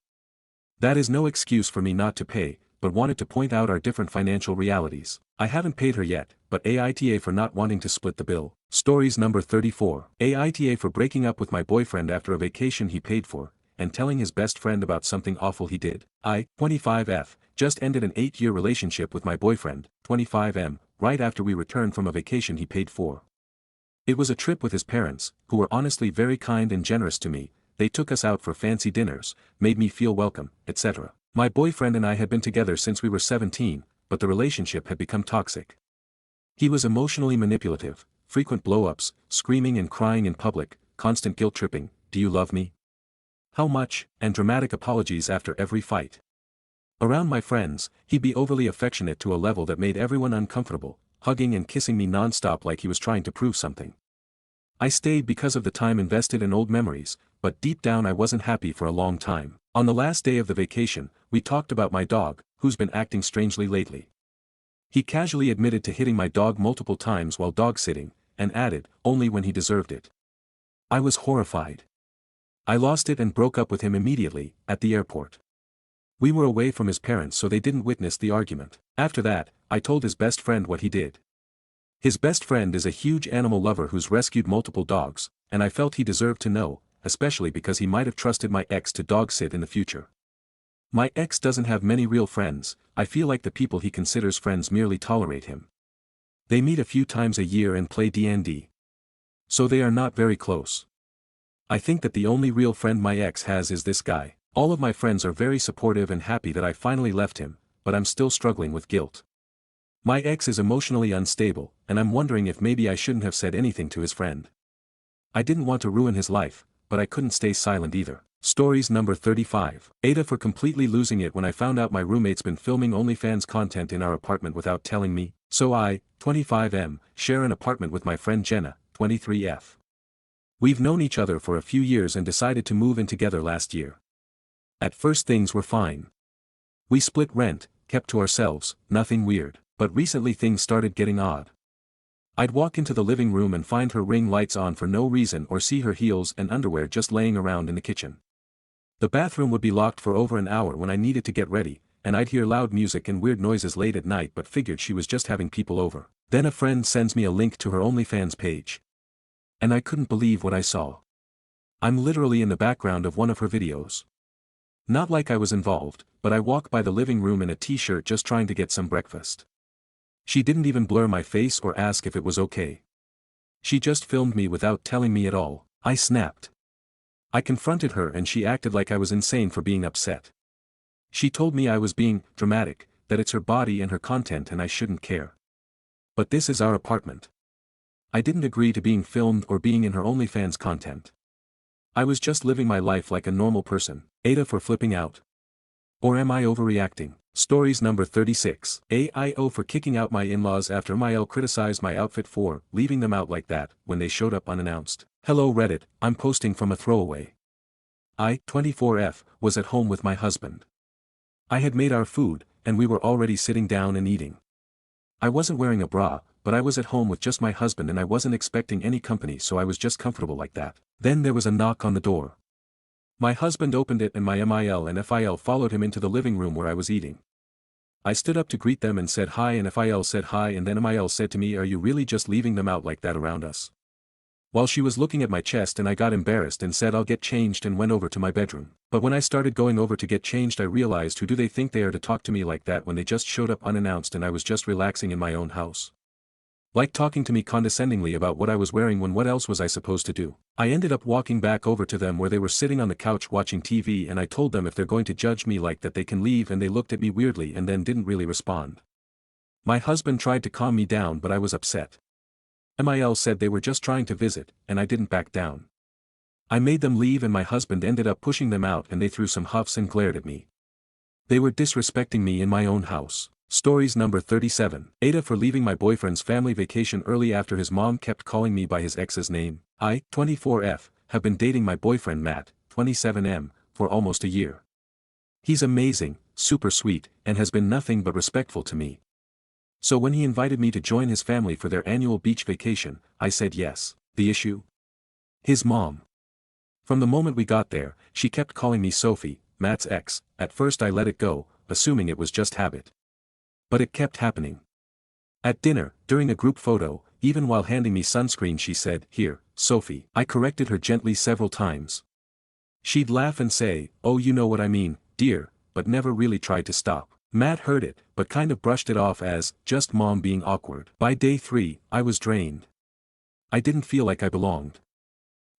Speaker 1: That is no excuse for me not to pay, but wanted to point out our different financial realities. I haven't paid her yet, but Aita for not wanting to split the bill. Stories number 34. Aita for breaking up with my boyfriend after a vacation he paid for, and telling his best friend about something awful he did. I, 25F, just ended an 8-year relationship with my boyfriend, 25M, right after we returned from a vacation he paid for. It was a trip with his parents, who were honestly very kind and generous to me. They took us out for fancy dinners, made me feel welcome, etc. My boyfriend and I had been together since we were 17, but the relationship had become toxic. He was emotionally manipulative, frequent blow-ups, screaming and crying in public, constant guilt-tripping, "Do you love me? How much?" and dramatic apologies after every fight. Around my friends, he'd be overly affectionate to a level that made everyone uncomfortable, hugging and kissing me non-stop like he was trying to prove something. I stayed because of the time invested in old memories, but deep down I wasn't happy for a long time. On the last day of the vacation, we talked about my dog, who's been acting strangely lately. He casually admitted to hitting my dog multiple times while dog-sitting, and added, only when he deserved it. I was horrified. I lost it and broke up with him immediately, at the airport. We were away from his parents so they didn't witness the argument. After that, I told his best friend what he did. His best friend is a huge animal lover who's rescued multiple dogs, and I felt he deserved to know, especially because he might have trusted my ex to dog-sit in the future. My ex doesn't have many real friends. I feel like the people he considers friends merely tolerate him. They meet a few times a year and play D&D. So they are not very close. I think that the only real friend my ex has is this guy. All of my friends are very supportive and happy that I finally left him, but I'm still struggling with guilt. My ex is emotionally unstable, and I'm wondering if maybe I shouldn't have said anything to his friend. I didn't want to ruin his life, but I couldn't stay silent either. Stories number 35. Aita for completely losing it when I found out my roommate's been filming OnlyFans content in our apartment without telling me, so I, 25M, share an apartment with my friend Jenna, 23F. We've known each other for a few years and decided to move in together last year. At first things were fine. We split rent, kept to ourselves, nothing weird, but recently things started getting odd. I'd walk into the living room and find her ring lights on for no reason or see her heels and underwear just laying around in the kitchen. The bathroom would be locked for over an hour when I needed to get ready, and I'd hear loud music and weird noises late at night but figured she was just having people over. Then a friend sends me a link to her OnlyFans page. And I couldn't believe what I saw. I'm literally in the background of one of her videos. Not like I was involved, but I walk by the living room in a t-shirt just trying to get some breakfast. She didn't even blur my face or ask if it was okay. She just filmed me without telling me at all. I snapped. I confronted her and she acted like I was insane for being upset. She told me I was being dramatic, that it's her body and her content and I shouldn't care. But this is our apartment. I didn't agree to being filmed or being in her OnlyFans content. I was just living my life like a normal person. Aita for flipping out. Or am I overreacting? Stories number 36. AIO for kicking out my in-laws after MIL criticized my outfit for leaving them out like that when they showed up unannounced. Hello Reddit, I'm posting from a throwaway. I, 24F, was at home with my husband. I had made our food, and we were already sitting down and eating. I wasn't wearing a bra, but I was at home with just my husband and I wasn't expecting any company so I was just comfortable like that. Then there was a knock on the door. My husband opened it and my MIL and FIL followed him into the living room where I was eating. I stood up to greet them and said hi and FIL said hi and then MIL said to me, "Are you really just leaving them out like that around us?" While she was looking at my chest and I got embarrassed and said I'll get changed and went over to my bedroom. But when I started going over to get changed I realized who do they think they are to talk to me like that when they just showed up unannounced and I was just relaxing in my own house. Like talking to me condescendingly about what I was wearing when what else was I supposed to do? I ended up walking back over to them where they were sitting on the couch watching TV and I told them if they're going to judge me like that they can leave and they looked at me weirdly and then didn't really respond. My husband tried to calm me down but I was upset. MIL said they were just trying to visit, and I didn't back down. I made them leave and my husband ended up pushing them out and they threw some huffs and glared at me. They were disrespecting me in my own house. Stories number 37. Aita for leaving my boyfriend's family vacation early after his mom kept calling me by his ex's name. I, 24F, have been dating my boyfriend Matt, 27M, for almost a year. He's amazing, super sweet, and has been nothing but respectful to me. So when he invited me to join his family for their annual beach vacation, I said yes. The issue? His mom. From the moment we got there, she kept calling me Sophie, Matt's ex. At first I let it go, assuming it was just habit. But it kept happening. At dinner, during a group photo, even while handing me sunscreen she said, "Here, Sophie." I corrected her gently several times. She'd laugh and say, "Oh, you know what I mean, dear," but never really tried to stop. Matt heard it, but kind of brushed it off as, just mom being awkward. By day 3, I was drained. I didn't feel like I belonged.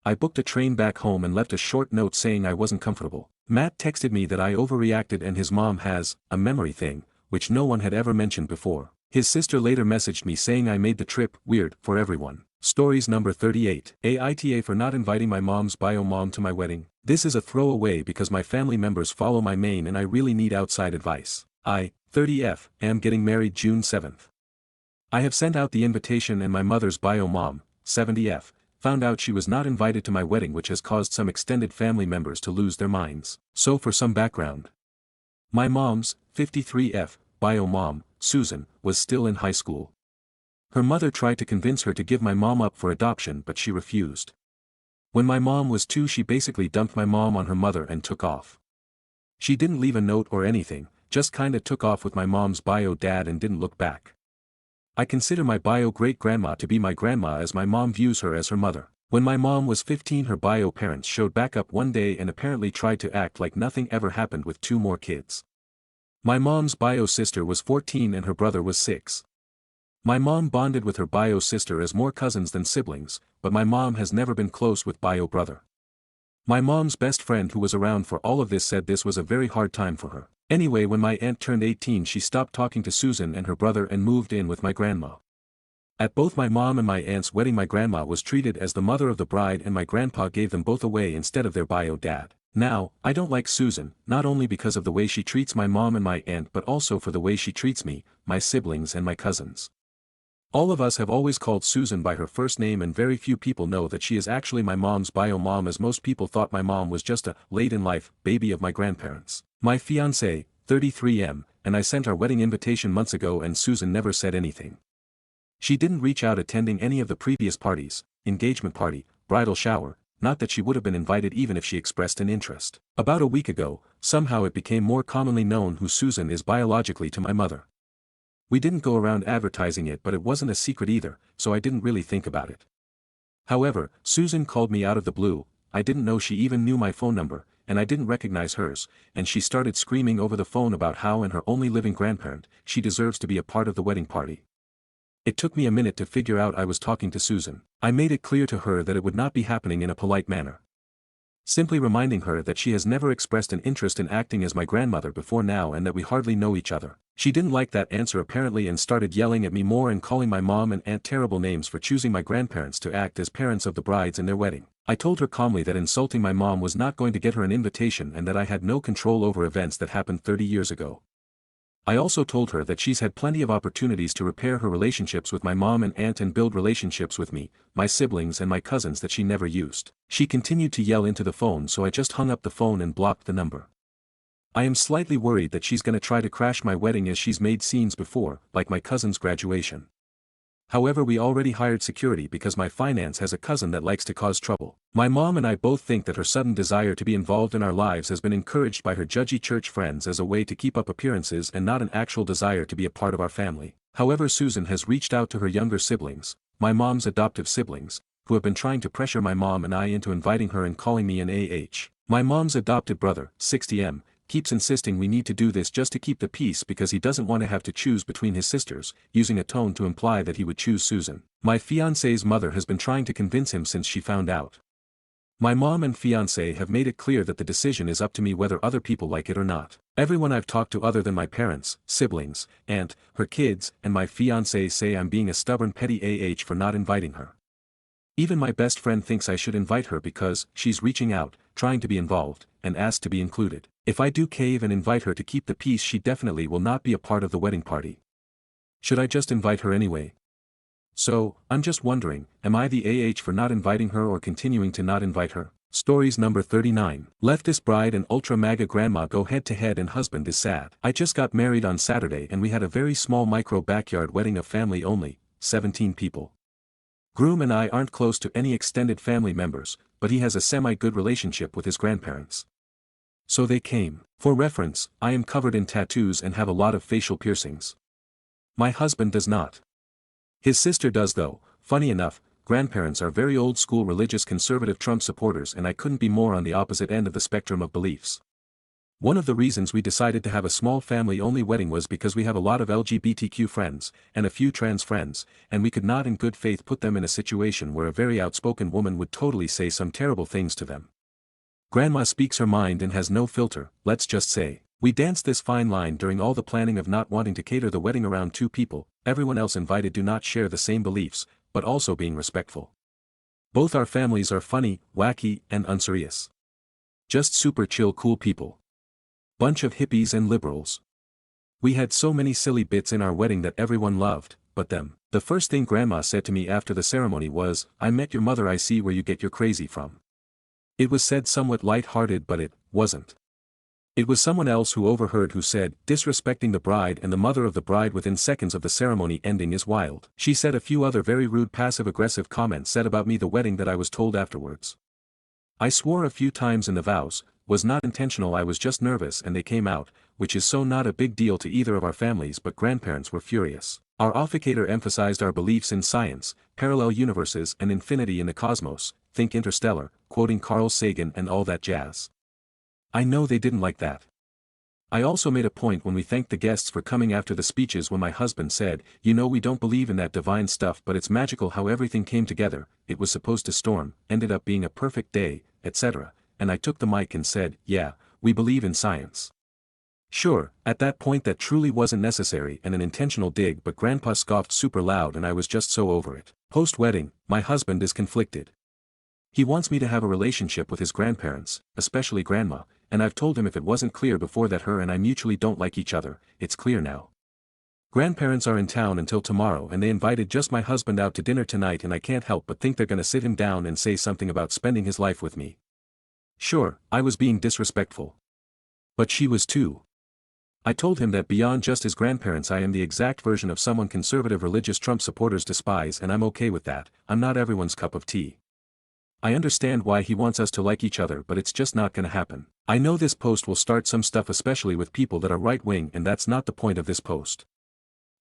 Speaker 1: I booked a train back home and left a short note saying I wasn't comfortable. Matt texted me that I overreacted and his mom has a memory thing, which no one had ever mentioned before. His sister later messaged me saying I made the trip weird for everyone. Stories number 38. Aita for not inviting my mom's bio mom to my wedding. This is a throwaway because my family members follow my main and I really need outside advice. I, 30F, am getting married June 7th. I have sent out the invitation and my mother's bio mom, 70F, found out she was not invited to my wedding, which has caused some extended family members to lose their minds. So for some background. My mom's, 53F, bio mom, Susan, was still in high school. Her mother tried to convince her to give my mom up for adoption but she refused. When my mom was 2 she basically dumped my mom on her mother and took off. She didn't leave a note or anything, just kinda took off with my mom's bio dad and didn't look back. I consider my bio great-grandma to be my grandma as my mom views her as her mother. When my mom was 15 her bio parents showed back up one day and apparently tried to act like nothing ever happened with 2 more kids. My mom's bio sister was 14 and her brother was 6. My mom bonded with her bio sister as more cousins than siblings, but my mom has never been close with bio brother. My mom's best friend who was around for all of this said this was a very hard time for her. Anyway, when my aunt turned 18 she stopped talking to Susan and her brother and moved in with my grandma. At both my mom and my aunt's wedding my grandma was treated as the mother of the bride and my grandpa gave them both away instead of their bio dad. Now, I don't like Susan, not only because of the way she treats my mom and my aunt but also for the way she treats me, my siblings and my cousins. All of us have always called Susan by her first name and very few people know that she is actually my mom's bio mom, as most people thought my mom was just a late-in-life baby of my grandparents. My fiancé, 33M, and I sent our wedding invitation months ago and Susan never said anything. She didn't reach out attending any of the previous parties, engagement party, bridal shower, not that she would have been invited even if she expressed an interest. About a week ago, somehow it became more commonly known who Susan is biologically to my mother. We didn't go around advertising it but it wasn't a secret either, so I didn't really think about it. However, Susan called me out of the blue, I didn't know she even knew my phone number, and I didn't recognize hers, and she started screaming over the phone about how and her only living grandparent, she deserves to be a part of the wedding party. It took me a minute to figure out I was talking to Susan. I made it clear to her that it would not be happening in a polite manner. Simply reminding her that she has never expressed an interest in acting as my grandmother before now and that we hardly know each other. She didn't like that answer apparently and started yelling at me more and calling my mom and aunt terrible names for choosing my grandparents to act as parents of the brides in their wedding. I told her calmly that insulting my mom was not going to get her an invitation and that I had no control over events that happened 30 years ago. I also told her that she's had plenty of opportunities to repair her relationships with my mom and aunt and build relationships with me, my siblings and my cousins that she never used. She continued to yell into the phone so I just hung up the phone and blocked the number. I am slightly worried that she's gonna try to crash my wedding as she's made scenes before, like my cousin's graduation. However, we already hired security because my finance has a cousin that likes to cause trouble. My mom and I both think that her sudden desire to be involved in our lives has been encouraged by her judgy church friends as a way to keep up appearances and not an actual desire to be a part of our family. However, Susan has reached out to her younger siblings, my mom's adoptive siblings, who have been trying to pressure my mom and I into inviting her and calling me an AH. My mom's adopted brother, 60M, keeps insisting we need to do this just to keep the peace because he doesn't want to have to choose between his sisters, using a tone to imply that he would choose Susan. My fiancé's mother has been trying to convince him since she found out. My mom and fiancé have made it clear that the decision is up to me whether other people like it or not. Everyone I've talked to other than my parents, siblings, aunt, her kids, and my fiancé say I'm being a stubborn petty AH for not inviting her. Even my best friend thinks I should invite her because she's reaching out, trying to be involved, and asked to be included. If I do cave and invite her to keep the peace, she definitely will not be a part of the wedding party. Should I just invite her anyway? So, I'm just wondering, am I the AH for not inviting her or continuing to not invite her? Stories number 39. Leftist bride and ultra MAGA grandma go head to head and husband is sad. I just got married on Saturday and we had a very small micro backyard wedding of family only, 17 people. Groom and I aren't close to any extended family members, but he has a semi-good relationship with his grandparents. So they came. For reference, I am covered in tattoos and have a lot of facial piercings. My husband does not. His sister does though. Funny enough, grandparents are very old school religious conservative Trump supporters and I couldn't be more on the opposite end of the spectrum of beliefs. One of the reasons we decided to have a small family-only wedding was because we have a lot of LGBTQ friends, and a few trans friends, and we could not in good faith put them in a situation where a very outspoken woman would totally say some terrible things to them. Grandma speaks her mind and has no filter, let's just say. We danced this fine line during all the planning of not wanting to cater the wedding around 2 people, everyone else invited do not share the same beliefs, but also being respectful. Both our families are funny, wacky, and unserious. Just super chill cool people. Bunch of hippies and liberals. We had so many silly bits in our wedding that everyone loved, but them. The first thing Grandma said to me after the ceremony was, "I met your mother, I see where you get your crazy from." It was said somewhat light-hearted but it wasn't. It was someone else who overheard who said, "Disrespecting the bride and the mother of the bride within seconds of the ceremony ending is wild." She said a few other very rude passive-aggressive comments said about me the wedding that I was told afterwards. I swore a few times in the vows, was not intentional, I was just nervous and they came out, which is so not a big deal to either of our families, but grandparents were furious. Our officator emphasized our beliefs in science, parallel universes and infinity in the cosmos, think Interstellar, quoting Carl Sagan and all that jazz. I know they didn't like that. I also made a point when we thanked the guests for coming after the speeches when my husband said, "You know, we don't believe in that divine stuff, but it's magical how everything came together, it was supposed to storm, ended up being a perfect day, etc." And I took the mic and said, "Yeah, we believe in science." Sure, at that point that truly wasn't necessary and an intentional dig, but Grandpa scoffed super loud and I was just so over it. Post-wedding, my husband is conflicted. He wants me to have a relationship with his grandparents, especially Grandma, and I've told him if it wasn't clear before that her and I mutually don't like each other, it's clear now. Grandparents are in town until tomorrow and they invited just my husband out to dinner tonight and I can't help but think they're gonna sit him down and say something about spending his life with me. Sure, I was being disrespectful. But she was too. I told him that beyond just his grandparents I am the exact version of someone conservative religious Trump supporters despise and I'm okay with that, I'm not everyone's cup of tea. I understand why he wants us to like each other but it's just not gonna happen. I know this post will start some stuff especially with people that are right-wing and that's not the point of this post.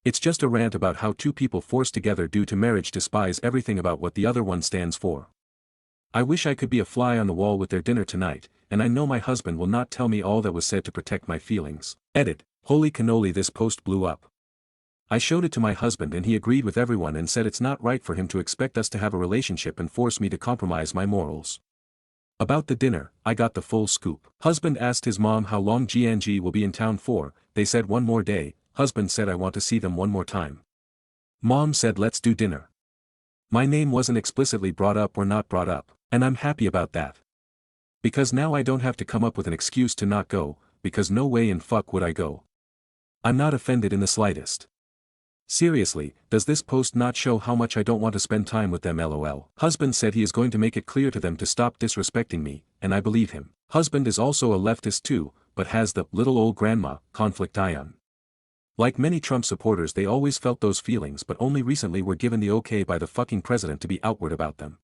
Speaker 1: It's just a rant about how 2 people forced together due to marriage despise everything about what the other one stands for. I wish I could be a fly on the wall with their dinner tonight, and I know my husband will not tell me all that was said to protect my feelings. Edit. Holy cannoli, this post blew up. I showed it to my husband and he agreed with everyone and said it's not right for him to expect us to have a relationship and force me to compromise my morals. About the dinner, I got the full scoop. Husband asked his mom how long GNG will be in town for, they said 1 more day, husband said I want to see them 1 more time. Mom said let's do dinner. My name wasn't explicitly brought up or not brought up, and I'm happy about that. Because now I don't have to come up with an excuse to not go, because no way in fuck would I go. I'm not offended in the slightest. Seriously, does this post not show how much I don't want to spend time with them lol? Husband said he is going to make it clear to them to stop disrespecting me, and I believe him. Husband is also a leftist too, but has the little old grandma conflict ion. Like many Trump supporters they always felt those feelings but only recently were given the okay by the fucking president to be outward about them.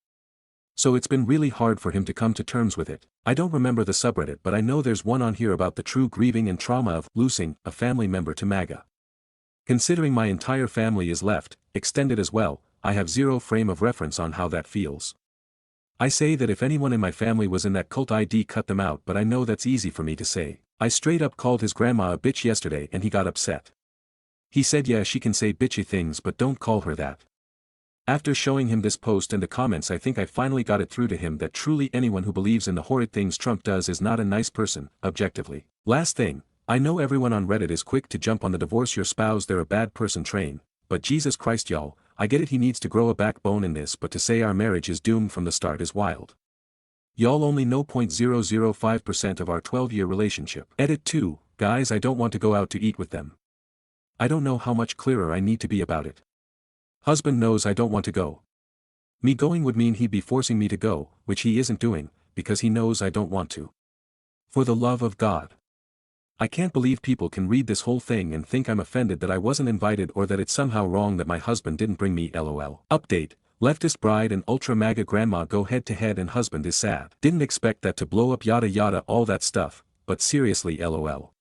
Speaker 1: So it's been really hard for him to come to terms with it. I don't remember the subreddit but I know there's one on here about the true grieving and trauma of losing a family member to MAGA. Considering my entire family is left, extended as well, I have zero frame of reference on how that feels. I say that if anyone in my family was in that cult I'd cut them out but I know that's easy for me to say. I straight up called his grandma a bitch yesterday and he got upset. He said yeah she can say bitchy things but don't call her that. After showing him this post and the comments I think I finally got it through to him that truly anyone who believes in the horrid things Trump does is not a nice person, objectively. Last thing, I know everyone on Reddit is quick to jump on the divorce your spouse they're a bad person train, but Jesus Christ y'all, I get it he needs to grow a backbone in this but to say our marriage is doomed from the start is wild. Y'all only know 0.005% of our 12-year relationship. Edit 2, guys I don't want to go out to eat with them. I don't know how much clearer I need to be about it. Husband knows I don't want to go. Me going would mean he'd be forcing me to go, which he isn't doing, because he knows I don't want to. For the love of God. I can't believe people can read this whole thing and think I'm offended that I wasn't invited or that it's somehow wrong that my husband didn't bring me lol. Update, leftist bride and ultra MAGA grandma go head to head and husband is sad. Didn't expect that to blow up yada yada all that stuff, but seriously lol.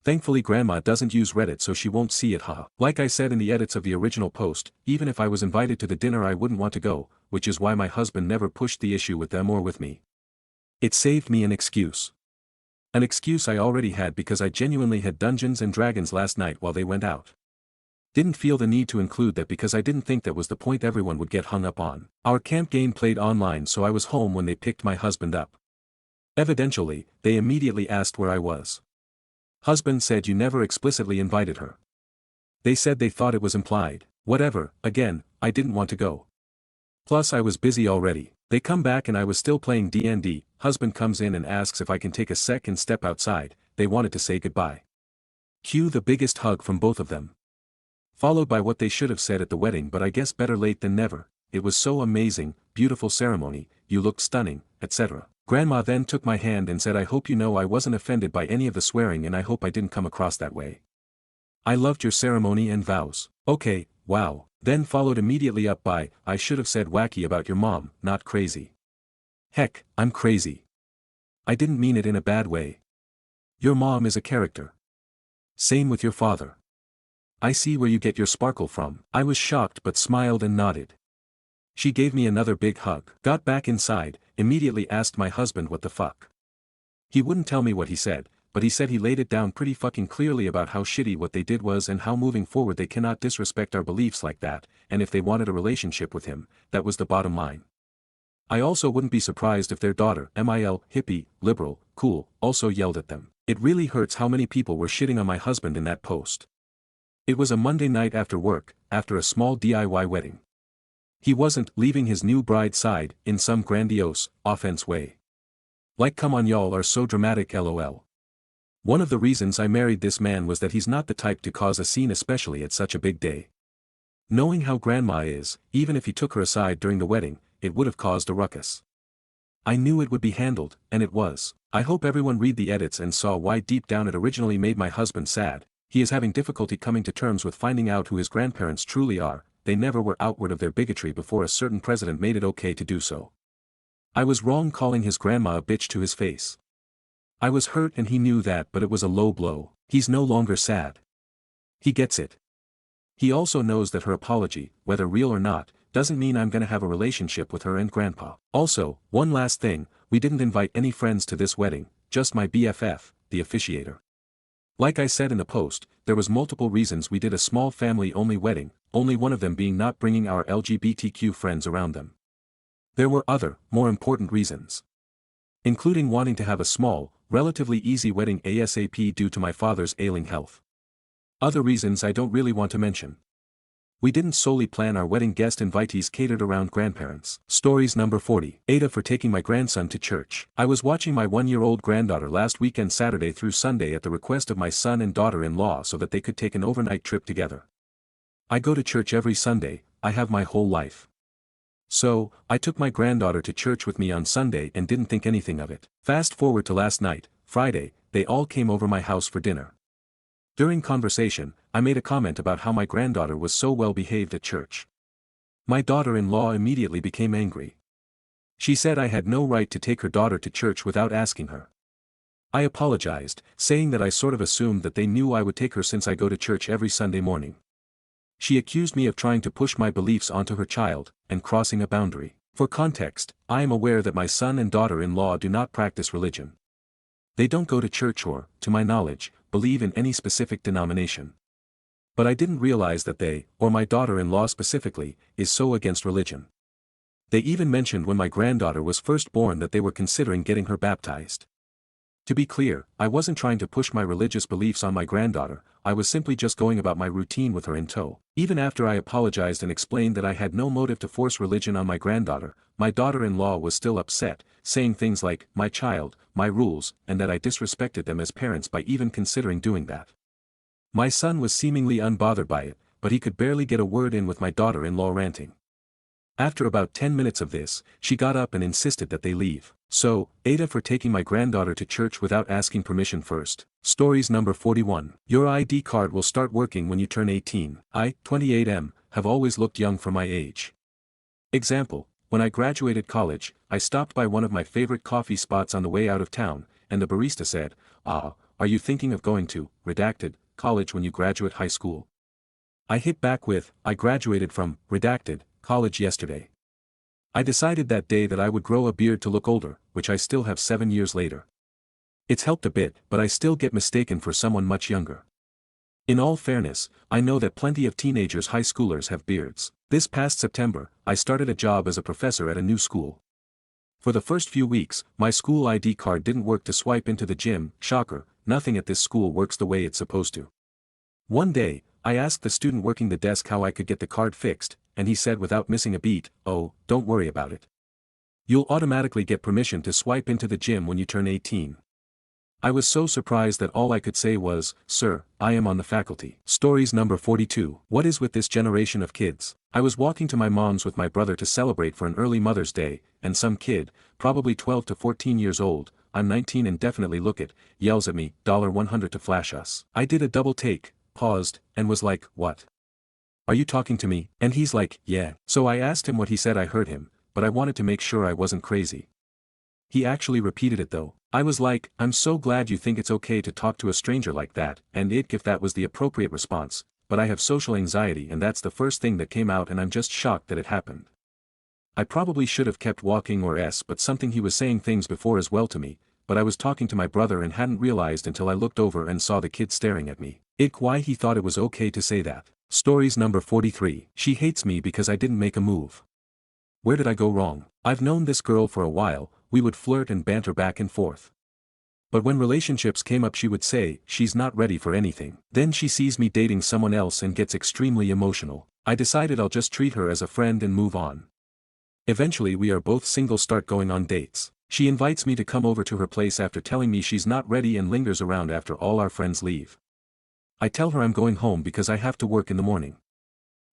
Speaker 1: Thankfully grandma doesn't use Reddit so she won't see it, haha. Like I said in the edits of the original post, even if I was invited to the dinner I wouldn't want to go, which is why my husband never pushed the issue with them or with me. It saved me an excuse. An excuse I already had because I genuinely had Dungeons and Dragons last night while they went out. Didn't feel the need to include that because I didn't think that was the point everyone would get hung up on. Our camp game played online so I was home when they picked my husband up. Evidentially, they immediately asked where I was. Husband said you never explicitly invited her. They said they thought it was implied. Whatever, again, I didn't want to go. Plus I was busy already. They come back and I was still playing D&D, husband comes in and asks if I can take a sec and step outside, they wanted to say goodbye. Cue the biggest hug from both of them. Followed by what they should have said at the wedding, but I guess better late than never. It was so amazing, beautiful ceremony, you looked stunning, etc. Grandma then took my hand and said I hope you know I wasn't offended by any of the swearing and I hope I didn't come across that way. I loved your ceremony and vows. Okay, wow. Then followed immediately up by, I should have said wacky about your mom, not crazy. Heck, I'm crazy. I didn't mean it in a bad way. Your mom is a character. Same with your father. I see where you get your sparkle from. I was shocked but smiled and nodded. She gave me another big hug. Got back inside, immediately asked my husband what the fuck. He wouldn't tell me what he said, but he said he laid it down pretty fucking clearly about how shitty what they did was and how moving forward they cannot disrespect our beliefs like that, and if they wanted a relationship with him, that was the bottom line. I also wouldn't be surprised if their daughter, MIL, hippie, liberal, cool, also yelled at them. It really hurts how many people were shitting on my husband in that post. It was a Monday night after work, after a small DIY wedding. He wasn't leaving his new bride's side in some grandiose, offense way. Like come on y'all are so dramatic lol. One of the reasons I married this man was that he's not the type to cause a scene especially at such a big day. Knowing how grandma is, even if he took her aside during the wedding, it would have caused a ruckus. I knew it would be handled, and it was. I hope everyone read the edits and saw why deep down it originally made my husband sad. He is having difficulty coming to terms with finding out who his grandparents truly are. They never were outward of their bigotry before a certain president made it okay to do so. I was wrong calling his grandma a bitch to his face. I was hurt and he knew that, but it was a low blow. He's no longer sad. He gets it. He also knows that her apology, whether real or not, doesn't mean I'm gonna have a relationship with her and grandpa. Also, one last thing, we didn't invite any friends to this wedding, just my BFF, the officiator. Like I said in the post, there was multiple reasons we did a small family-only wedding, only one of them being not bringing our LGBTQ friends around them. There were other, more important reasons. Including wanting to have a small, relatively easy wedding ASAP due to my father's ailing health. Other reasons I don't really want to mention. We didn't solely plan our wedding guest invitees catered around grandparents. Stories number 40. Aita for taking my grandson to church. I was watching my 1-year-old granddaughter last weekend Saturday through Sunday at the request of my son and daughter-in-law so that they could take an overnight trip together. I go to church every Sunday, I have my whole life. So, I took my granddaughter to church with me on Sunday and didn't think anything of it. Fast forward to last night, Friday, they all came over my house for dinner. During conversation, I made a comment about how my granddaughter was so well behaved at church. My daughter-in-law immediately became angry. She said I had no right to take her daughter to church without asking her. I apologized, saying that I sort of assumed that they knew I would take her since I go to church every Sunday morning. She accused me of trying to push my beliefs onto her child, and crossing a boundary. For context, I am aware that my son and daughter-in-law do not practice religion. They don't go to church or, to my knowledge, believe in any specific denomination. But I didn't realize that they, or my daughter-in-law specifically, is so against religion. They even mentioned when my granddaughter was first born that they were considering getting her baptized. To be clear, I wasn't trying to push my religious beliefs on my granddaughter, I was simply just going about my routine with her in tow. Even after I apologized and explained that I had no motive to force religion on my granddaughter, my daughter-in-law was still upset, saying things like, my child, my rules, and that I disrespected them as parents by even considering doing that. My son was seemingly unbothered by it, but he could barely get a word in with my daughter-in-law ranting. After about 10 minutes of this, she got up and insisted that they leave. So, Aita for taking my granddaughter to church without asking permission first. Stories number 41. Your ID card will start working when you turn 18. I, 28M, have always looked young for my age. Example, when I graduated college, I stopped by one of my favorite coffee spots on the way out of town, and the barista said, "Ah, are you thinking of going to, redacted, college when you graduate high school? I hit back with, I graduated from, redacted, college yesterday. I decided that day that I would grow a beard to look older, which I still have 7 years later. It's helped a bit, but I still get mistaken for someone much younger. In all fairness, I know that plenty of teenagers high schoolers have beards. This past September, I started a job as a professor at a new school. For the first few weeks, my school ID card didn't work to swipe into the gym. Shocker, nothing at this school works the way it's supposed to. One day, I asked the student working the desk how I could get the card fixed, and he said without missing a beat, "Oh, don't worry about it. You'll automatically get permission to swipe into the gym when you turn 18. I was so surprised that all I could say was, "Sir, I am on the faculty." Stories number 42. What is with this generation of kids? I was walking to my mom's with my brother to celebrate for an early Mother's Day, and some kid, probably 12 to 14 years old, I'm 19 and definitely look it, yells at me, $100 to flash us. I did a double take, paused, and was like, "What? Are you talking to me?" And he's like, "Yeah." So I asked him what he said. I heard him, but I wanted to make sure I wasn't crazy. He actually repeated it though. I was like, "I'm so glad you think it's okay to talk to a stranger like that," and if that was the appropriate response, but I have social anxiety and that's the first thing that came out and I'm just shocked that it happened. I probably should have kept walking but something he was saying things before as well to me, but I was talking to my brother and hadn't realized until I looked over and saw the kid staring at me. Why he thought it was okay to say that. Stories number 43. She hates me because I didn't make a move. Where did I go wrong? I've known this girl for a while, we would flirt and banter back and forth. But when relationships came up she would say, she's not ready for anything. Then she sees me dating someone else and gets extremely emotional. I decided I'll just treat her as a friend and move on. Eventually we are both single, start going on dates. She invites me to come over to her place after telling me she's not ready and lingers around after all our friends leave. I tell her I'm going home because I have to work in the morning.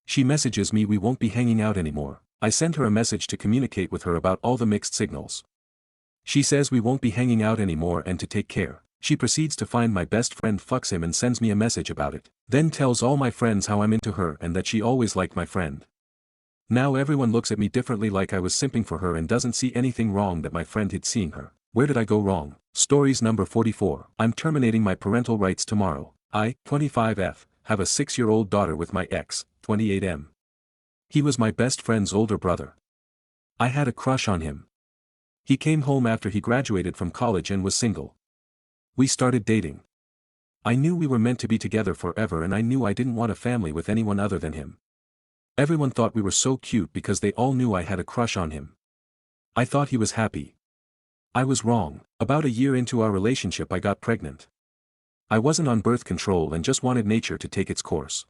Speaker 1: She messages me we won't be hanging out anymore. I send her a message to communicate with her about all the mixed signals. She says we won't be hanging out anymore and to take care. She proceeds to find my best friend, fucks him and sends me a message about it. Then tells all my friends how I'm into her and that she always liked my friend. Now everyone looks at me differently, like I was simping for her, and doesn't see anything wrong that my friend hid seeing her. Where did I go wrong? Stories number 44. I'm terminating my parental rights tomorrow. I, 25F, have a 6-year-old daughter with my ex, 28M. He was my best friend's older brother. I had a crush on him. He came home after he graduated from college and was single. We started dating. I knew we were meant to be together forever and I knew I didn't want a family with anyone other than him. Everyone thought we were so cute because they all knew I had a crush on him. I thought he was happy. I was wrong. About a year into our relationship I got pregnant. I wasn't on birth control and just wanted nature to take its course.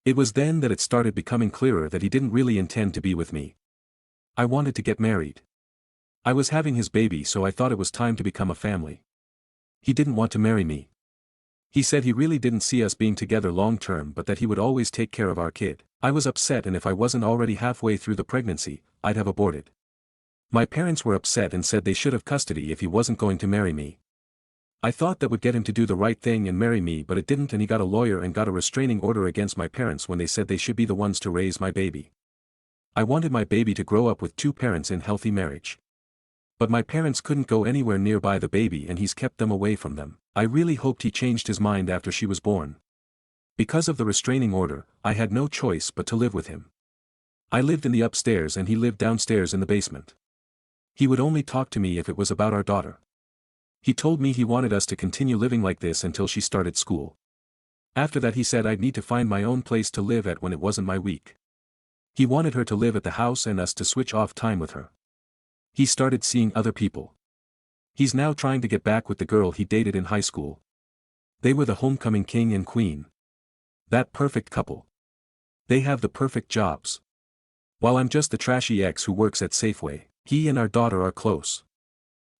Speaker 1: It was then that it started becoming clearer that he didn't really intend to be with me. I wanted to get married. I was having his baby, so I thought it was time to become a family. He didn't want to marry me. He said he really didn't see us being together long term, but that he would always take care of our kid. I was upset, and if I wasn't already halfway through the pregnancy, I'd have aborted. My parents were upset and said they should have custody if he wasn't going to marry me. I thought that would get him to do the right thing and marry me, but it didn't, and he got a lawyer and got a restraining order against my parents when they said they should be the ones to raise my baby. I wanted my baby to grow up with 2 parents in healthy marriage. But my parents couldn't go anywhere nearby the baby and he's kept them away from them. I really hoped he changed his mind after she was born. Because of the restraining order, I had no choice but to live with him. I lived in the upstairs and he lived downstairs in the basement. He would only talk to me if it was about our daughter. He told me he wanted us to continue living like this until she started school. After that he said I'd need to find my own place to live at when it wasn't my week. He wanted her to live at the house and us to switch off time with her. He started seeing other people. He's now trying to get back with the girl he dated in high school. They were the homecoming king and queen. That perfect couple. They have the perfect jobs. While I'm just the trashy ex who works at Safeway, he and our daughter are close.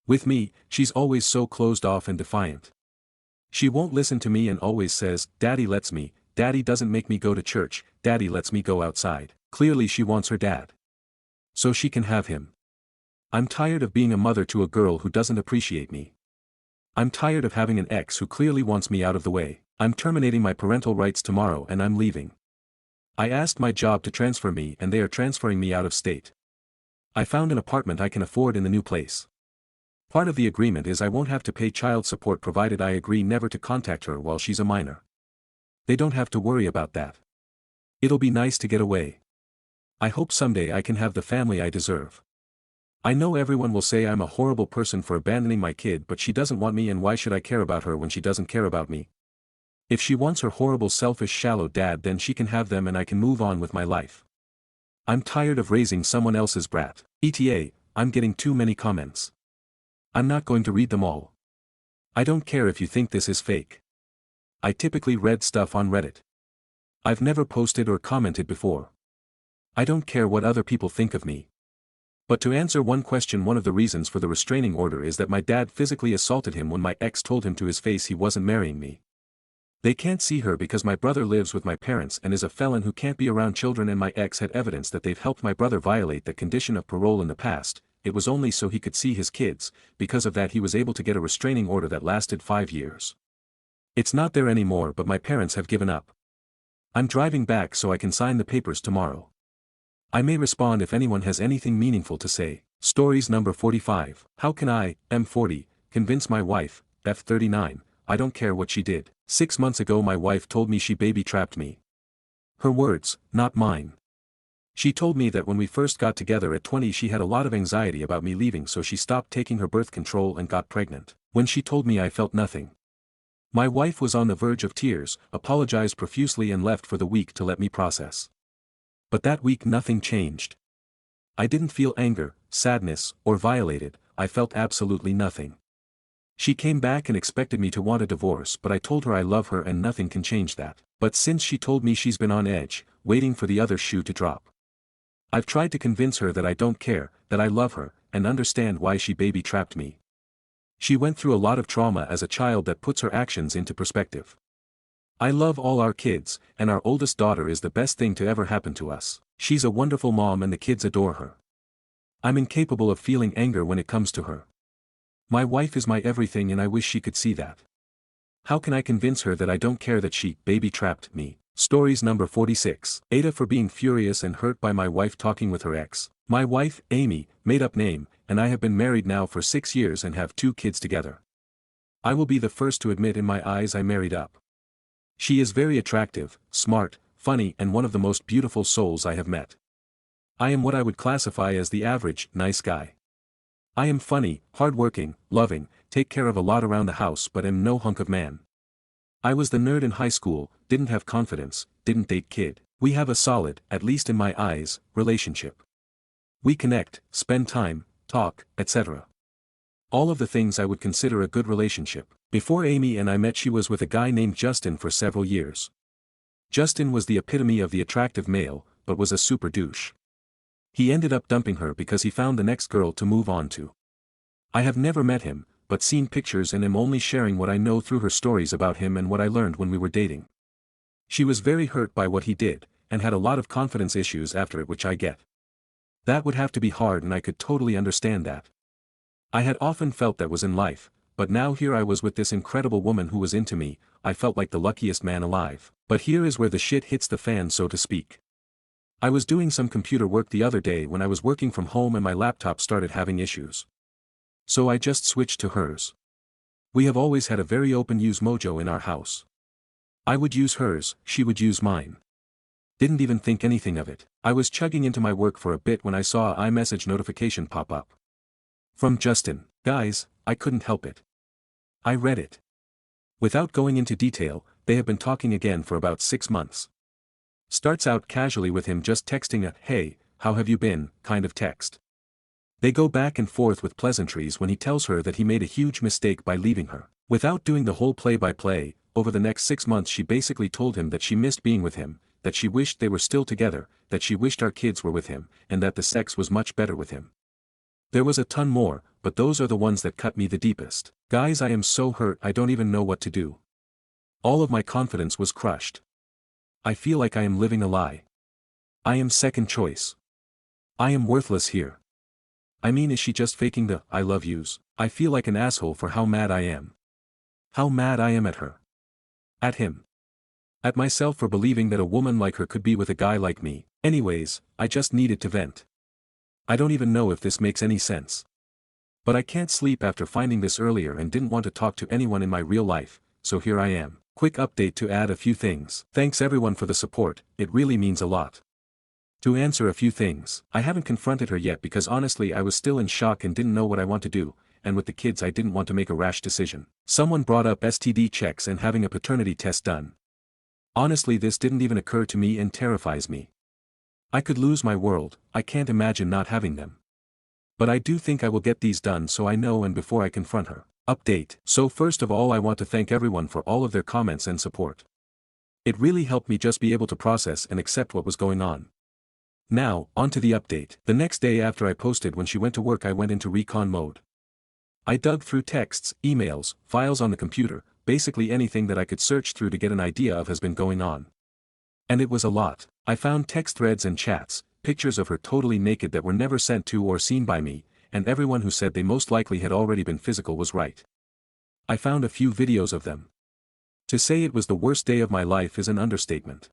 Speaker 1: With me, she's always so closed off and defiant. She won't listen to me and always says, "Daddy lets me, Daddy doesn't make me go to church, Daddy lets me go outside." Clearly she wants her dad. So she can have him. I'm tired of being a mother to a girl who doesn't appreciate me. I'm tired of having an ex who clearly wants me out of the way. I'm terminating my parental rights tomorrow and I'm leaving. I asked my job to transfer me and they are transferring me out of state. I found an apartment I can afford in the new place. Part of the agreement is I won't have to pay child support provided I agree never to contact her while she's a minor. They don't have to worry about that. It'll be nice to get away. I hope someday I can have the family I deserve. I know everyone will say I'm a horrible person for abandoning my kid, but she doesn't want me, and why should I care about her when she doesn't care about me? If she wants her horrible, selfish, shallow dad, then she can have them and I can move on with my life. I'm tired of raising someone else's brat. ETA, I'm getting too many comments. I'm not going to read them all. I don't care if you think this is fake. I typically read stuff on Reddit. I've never posted or commented before. I don't care what other people think of me. But to answer one question, one of the reasons for the restraining order is that my dad physically assaulted him when my ex told him to his face he wasn't marrying me. They can't see her because my brother lives with my parents and is a felon who can't be around children, and my ex had evidence that they've helped my brother violate the condition of parole in the past. It was only so he could see his kids. Because of that he was able to get a restraining order that lasted 5 years. It's not there anymore, but my parents have given up. I'm driving back so I can sign the papers tomorrow. I may respond if anyone has anything meaningful to say. Stories number 45. How can I, M40, convince my wife, F39, I don't care what she did. 6 months ago my wife told me she baby trapped me. Her words, not mine. She told me that when we first got together at 20 she had a lot of anxiety about me leaving, so she stopped taking her birth control and got pregnant. When she told me I felt nothing. My wife was on the verge of tears, apologized profusely and left for the week to let me process. But that week nothing changed. I didn't feel anger, sadness, or violated. I felt absolutely nothing. She came back and expected me to want a divorce, but I told her I love her and nothing can change that. But since she told me, she's been on edge, waiting for the other shoe to drop. I've tried to convince her that I don't care, that I love her, and understand why she baby trapped me. She went through a lot of trauma as a child that puts her actions into perspective. I love all our kids, and our oldest daughter is the best thing to ever happen to us. She's a wonderful mom and the kids adore her. I'm incapable of feeling anger when it comes to her. My wife is my everything and I wish she could see that. How can I convince her that I don't care that she baby trapped me? Stories number 46. Aita for being furious and hurt by my wife talking with her ex. My wife, Amy, made up name, and I have been married now for 6 years and have 2 kids together. I will be the first to admit in my eyes I married up. She is very attractive, smart, funny, and one of the most beautiful souls I have met. I am what I would classify as the average, nice guy. I am funny, hardworking, loving, take care of a lot around the house, but am no hunk of man. I was the nerd in high school, didn't have confidence, didn't date kid. We have a solid, at least in my eyes, relationship. We connect, spend time, talk, etc. All of the things I would consider a good relationship. Before Amy and I met, she was with a guy named Justin for several years. Justin was the epitome of the attractive male, but was a super douche. He ended up dumping her because he found the next girl to move on to. I have never met him, but seen pictures and am only sharing what I know through her stories about him and what I learned when we were dating. She was very hurt by what he did, and had a lot of confidence issues after it, which I get. That would have to be hard and I could totally understand that. I had often felt that was in life, but now here I was with this incredible woman who was into me. I felt like the luckiest man alive. But here is where the shit hits the fan, so to speak. I was doing some computer work the other day when I was working from home and my laptop started having issues. So I just switched to hers. We have always had a very open use mojo in our house. I would use hers, she would use mine. Didn't even think anything of it. I was chugging into my work for a bit when I saw an iMessage notification pop up. From Justin. Guys, I couldn't help it. I read it. Without going into detail, they have been talking again for about 6 months. Starts out casually with him just texting a "hey, how have you been" kind of text. They go back and forth with pleasantries when he tells her that he made a huge mistake by leaving her. Without doing the whole play-by-play, over the next 6 months she basically told him that she missed being with him, that she wished they were still together, that she wished our kids were with him, and that the sex was much better with him. There was a ton more, but those are the ones that cut me the deepest. Guys, I am so hurt I don't even know what to do. All of my confidence was crushed. I feel like I am living a lie. I am second choice. I am worthless here. I mean, is she just faking the "I love yous"? I feel like an asshole for how mad I am. How mad I am at her. At him. At myself for believing that a woman like her could be with a guy like me. Anyways, I just needed to vent. I don't even know if this makes any sense. But I can't sleep after finding this earlier and didn't want to talk to anyone in my real life, so here I am. Quick update to add a few things. Thanks everyone for the support, it really means a lot. To answer a few things, I haven't confronted her yet because honestly I was still in shock and didn't know what I want to do, and with the kids I didn't want to make a rash decision. Someone brought up STD checks and having a paternity test done. Honestly this didn't even occur to me and terrifies me. I could lose my world, I can't imagine not having them. But I do think I will get these done so I know and before I confront her. Update. So first of all I want to thank everyone for all of their comments and support. It really helped me just be able to process and accept what was going on. Now, on to the update. The next day after I posted when she went to work I went into recon mode. I dug through texts, emails, files on the computer, basically anything that I could search through to get an idea of has been going on. And it was a lot. I found text threads and chats, pictures of her totally naked that were never sent to or seen by me, and everyone who said they most likely had already been physical was right. I found a few videos of them. To say it was the worst day of my life is an understatement.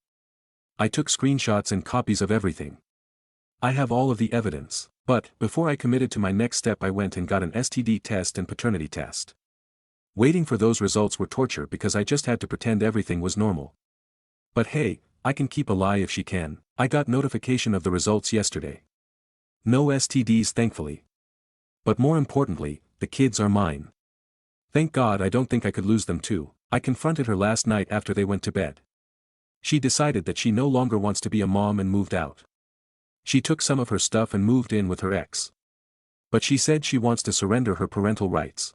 Speaker 1: I took screenshots and copies of everything. I have all of the evidence, but before I committed to my next step I went and got an STD test and paternity test. Waiting for those results were torture because I just had to pretend everything was normal. But hey, I can keep a lie if she can. I got notification of the results yesterday. No STDs thankfully. But more importantly, the kids are mine. Thank God I don't think I could lose them too. I confronted her last night after they went to bed. She decided that she no longer wants to be a mom and moved out. She took some of her stuff and moved in with her ex. But she said she wants to surrender her parental rights.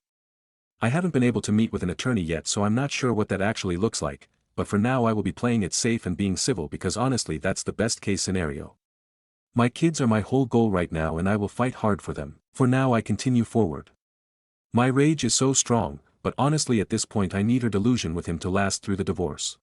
Speaker 1: I haven't been able to meet with an attorney yet so I'm not sure what that actually looks like, but for now I will be playing it safe and being civil because honestly that's the best case scenario. My kids are my whole goal right now and I will fight hard for them. For now I continue forward. My rage is so strong, but honestly at this point I need her delusion with him to last through the divorce.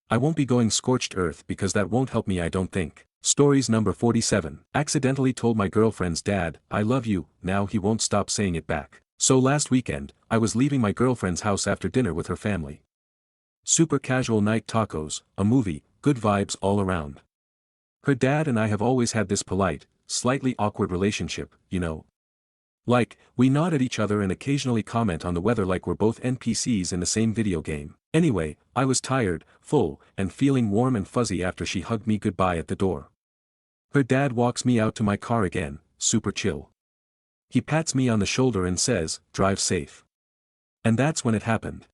Speaker 1: I won't be going scorched earth because that won't help me I don't think. Stories number 47. Accidentally told my girlfriend's dad, I love you, now he won't stop saying it back. So last weekend, I was leaving my girlfriend's house after dinner with her family. Super casual night, tacos, a movie, good vibes all around. Her dad and I have always had this polite, slightly awkward relationship, you know. Like, we nod at each other and occasionally comment on the weather like we're both NPCs in the same video game. Anyway, I was tired, full, and feeling warm and fuzzy after she hugged me goodbye at the door. Her dad walks me out to my car again, super chill. He pats me on the shoulder and says, drive safe. And that's when it happened.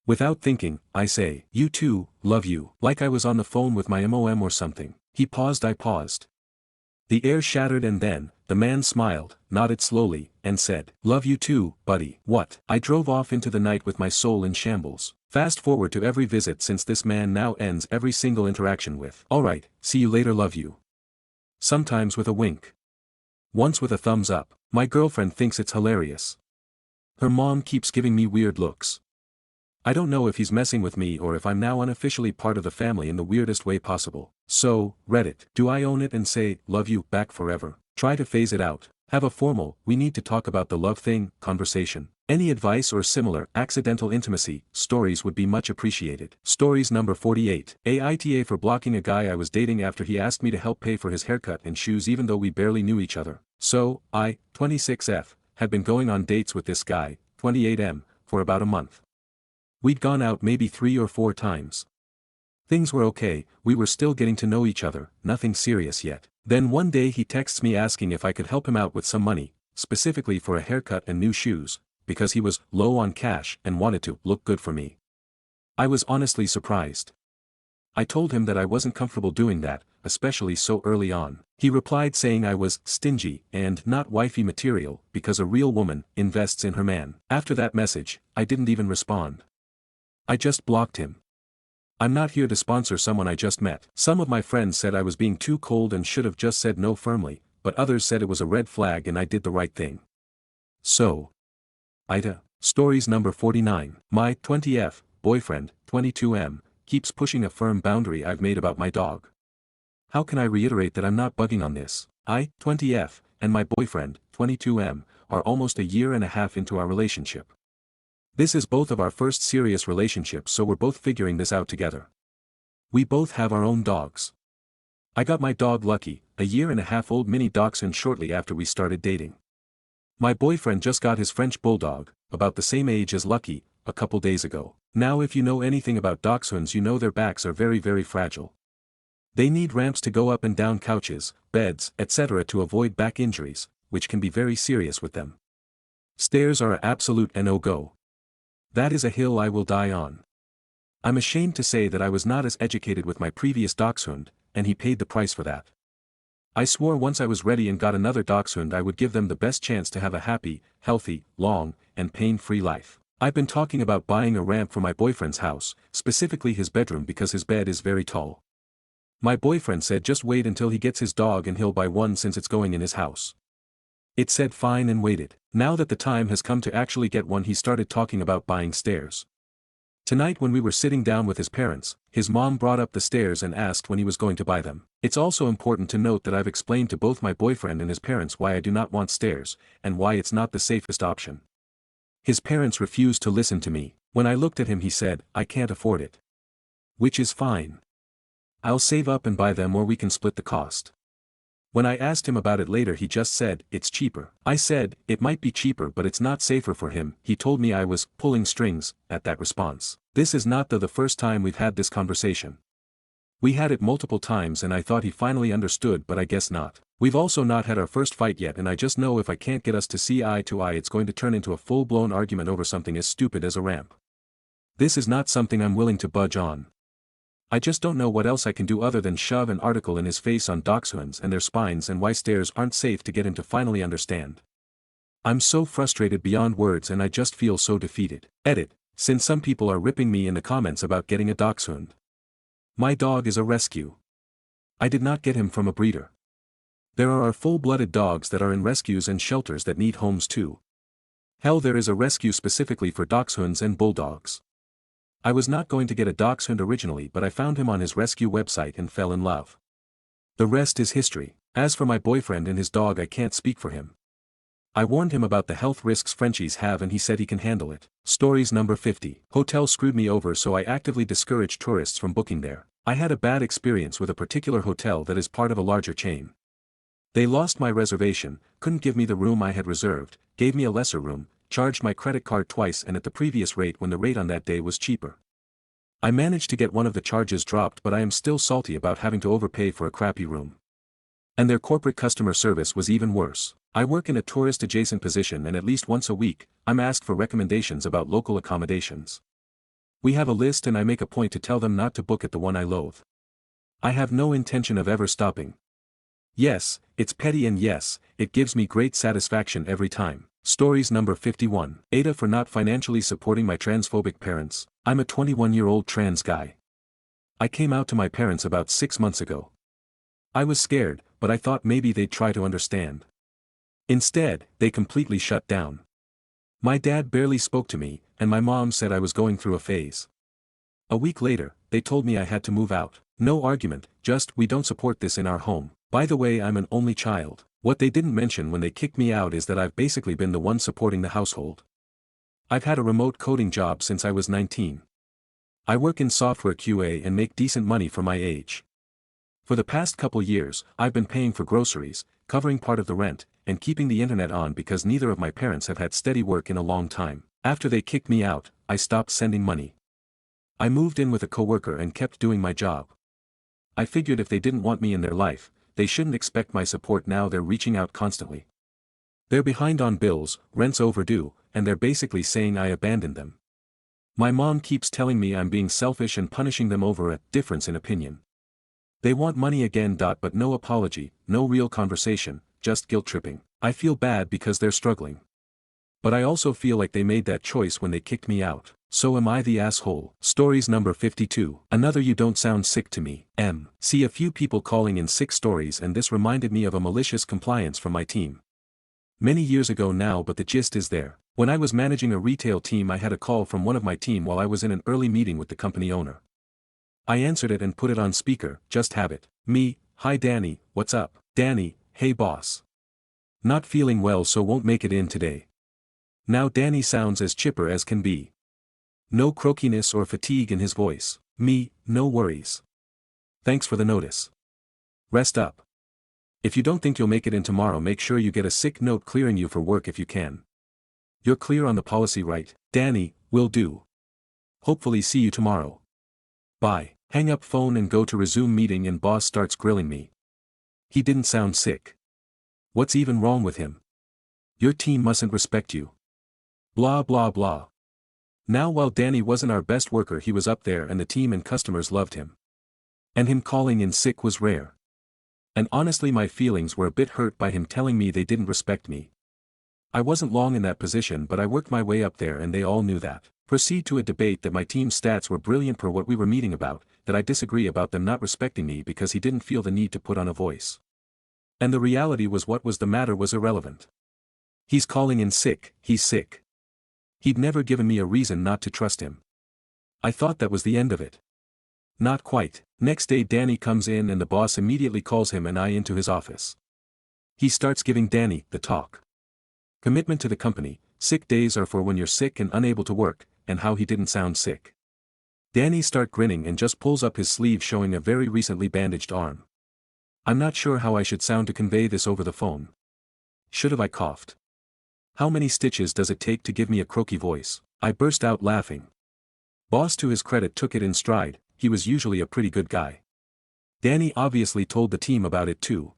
Speaker 1: Without thinking, I say, you too, love you, like I was on the phone with my mom or something. He paused, I paused. The air shattered and then, the man smiled, nodded slowly, and said, love you too, buddy. What? I drove off into the night with my soul in shambles. Fast forward to every visit since this man now ends every single interaction with, alright, see you later, love you. Sometimes with a wink. Once with a thumbs up. My girlfriend thinks it's hilarious. Her mom keeps giving me weird looks. I don't know if he's messing with me or if I'm now unofficially part of the family in the weirdest way possible. So, Reddit, do I own it and say, love you, back forever? Try to phase it out. Have a formal, we need to talk about the love thing, conversation. Any advice or similar, accidental intimacy, stories would be much appreciated. Stories number 48. Aita for blocking a guy I was dating after he asked me to help pay for his haircut and shoes even though we barely knew each other. So, I, 26F, had been going on dates with this guy, 28M, for about a month. We'd gone out maybe 3 or 4 times. Things were okay, we were still getting to know each other, nothing serious yet. Then one day he texts me asking if I could help him out with some money, specifically for a haircut and new shoes, because he was low on cash and wanted to look good for me. I was honestly surprised. I told him that I wasn't comfortable doing that, especially so early on. He replied saying I was stingy and not wifey material because a real woman invests in her man. After that message, I didn't even respond. I just blocked him. I'm not here to sponsor someone I just met. Some of my friends said I was being too cold and should have just said no firmly, but others said it was a red flag and I did the right thing. So. Aita. Stories number 49. My 20F boyfriend, 22M, keeps pushing a firm boundary I've made about my dog. How can I reiterate that I'm not bugging on this? I, 20F, and my boyfriend, 22M, are almost a year and a half into our relationship. This is both of our first serious relationships so we're both figuring this out together. We both have our own dogs. I got my dog Lucky, a year and a half old mini dachshund shortly after we started dating. My boyfriend just got his French bulldog, about the same age as Lucky, a couple days ago. Now if you know anything about dachshunds you know their backs are very very fragile. They need ramps to go up and down couches, beds, etc. to avoid back injuries, which can be very serious with them. Stairs are an absolute no-go. That is a hill I will die on. I'm ashamed to say that I was not as educated with my previous dachshund, and he paid the price for that. I swore once I was ready and got another dachshund I would give them the best chance to have a happy, healthy, long, and pain-free life. I've been talking about buying a ramp for my boyfriend's house, specifically his bedroom because his bed is very tall. My boyfriend said just wait until he gets his dog and he'll buy one since it's going in his house. It said fine and waited. Now that the time has come to actually get one he started talking about buying stairs. Tonight when we were sitting down with his parents, his mom brought up the stairs and asked when he was going to buy them. It's also important to note that I've explained to both my boyfriend and his parents why I do not want stairs, and why it's not the safest option. His parents refused to listen to me. When I looked at him he said, I can't afford it. Which is fine. I'll save up and buy them or we can split the cost. When I asked him about it later he just said, it's cheaper. I said, it might be cheaper but it's not safer for him. He told me I was pulling strings at that response. This is not the first time we've had this conversation. We had it multiple times and I thought he finally understood but I guess not. We've also not had our first fight yet and I just know if I can't get us to see eye to eye it's going to turn into a full-blown argument over something as stupid as a ramp. This is not something I'm willing to budge on. I just don't know what else I can do other than shove an article in his face on dachshunds and their spines and why stairs aren't safe to get him to finally understand. I'm so frustrated beyond words and I just feel so defeated. Edit, since some people are ripping me in the comments about getting a dachshund. My dog is a rescue. I did not get him from a breeder. There are full-blooded dogs that are in rescues and shelters that need homes too. Hell, there is a rescue specifically for dachshunds and bulldogs. I was not going to get a dachshund originally but I found him on his rescue website and fell in love. The rest is history. As for my boyfriend and his dog I can't speak for him. I warned him about the health risks Frenchies have and he said he can handle it. Stories number 50. Hotel screwed me over so I actively discouraged tourists from booking there. I had a bad experience with a particular hotel that is part of a larger chain. They lost my reservation, couldn't give me the room I had reserved, gave me a lesser room, charged my credit card twice and at the previous rate when the rate on that day was cheaper. I managed to get one of the charges dropped but I am still salty about having to overpay for a crappy room. And their corporate customer service was even worse. I work in a tourist-adjacent position and at least once a week, I'm asked for recommendations about local accommodations. We have a list and I make a point to tell them not to book at the one I loathe. I have no intention of ever stopping. Yes, it's petty and yes, it gives me great satisfaction every time. Stories number 51. Aita for not financially supporting my transphobic parents. I'm a 21-year-old trans guy. I came out to my parents about 6 months ago. I was scared, but I thought maybe they'd try to understand. Instead, they completely shut down. My dad barely spoke to me, and my mom said I was going through a phase. A week later, they told me I had to move out. No argument, just we don't support this in our home. By the way, I'm an only child. What they didn't mention when they kicked me out is that I've basically been the one supporting the household. I've had a remote coding job since I was 19. I work in software QA and make decent money for my age. For the past couple years, I've been paying for groceries, covering part of the rent, and keeping the internet on because neither of my parents have had steady work in a long time. After they kicked me out, I stopped sending money. I moved in with a coworker and kept doing my job. I figured if they didn't want me in their life, they shouldn't expect my support. Now they're reaching out constantly. They're behind on bills, rent's overdue, and they're basically saying I abandoned them. My mom keeps telling me I'm being selfish and punishing them over a difference in opinion. They want money again. But no apology, no real conversation, just guilt tripping. I feel bad because they're struggling. But I also feel like they made that choice when they kicked me out. So am I the asshole? Stories number 52. Another you don't sound sick to me. See a few people calling in sick stories and this reminded me of a malicious compliance from my team. Many years ago now, but the gist is there. When I was managing a retail team I had a call from one of my team while I was in an early meeting with the company owner. I answered it and put it on speaker, just have it. Me, hi Danny, what's up? Danny, hey boss. Not feeling well so won't make it in today. Now Danny sounds as chipper as can be. No croakiness or fatigue in his voice. Me, no worries. Thanks for the notice. Rest up. If you don't think you'll make it in tomorrow, make sure you get a sick note clearing you for work if you can. You're clear on the policy, right? Danny, will do. Hopefully see you tomorrow. Bye. Hang up phone and go to resume meeting, and boss starts grilling me. He didn't sound sick. What's even wrong with him? Your team mustn't respect you. Blah blah blah. Now while Danny wasn't our best worker, he was up there and the team and customers loved him. And him calling in sick was rare. And honestly, my feelings were a bit hurt by him telling me they didn't respect me. I wasn't long in that position, but I worked my way up there and they all knew that. Proceed to a debate that my team's stats were brilliant per what we were meeting about, that I disagree about them not respecting me because he didn't feel the need to put on a voice. And the reality was, what was the matter was irrelevant. He's calling in sick, he's sick. He'd never given me a reason not to trust him. I thought that was the end of it. Not quite. Next day Danny comes in and the boss immediately calls him and I into his office. He starts giving Danny the talk. Commitment to the company, sick days are for when you're sick and unable to work, and how he didn't sound sick. Danny starts grinning and just pulls up his sleeve showing a very recently bandaged arm. I'm not sure how I should sound to convey this over the phone. Should have I coughed? How many stitches does it take to give me a croaky voice? I burst out laughing. Boss, to his credit, took it in stride. He was usually a pretty good guy. Danny obviously told the team about it too.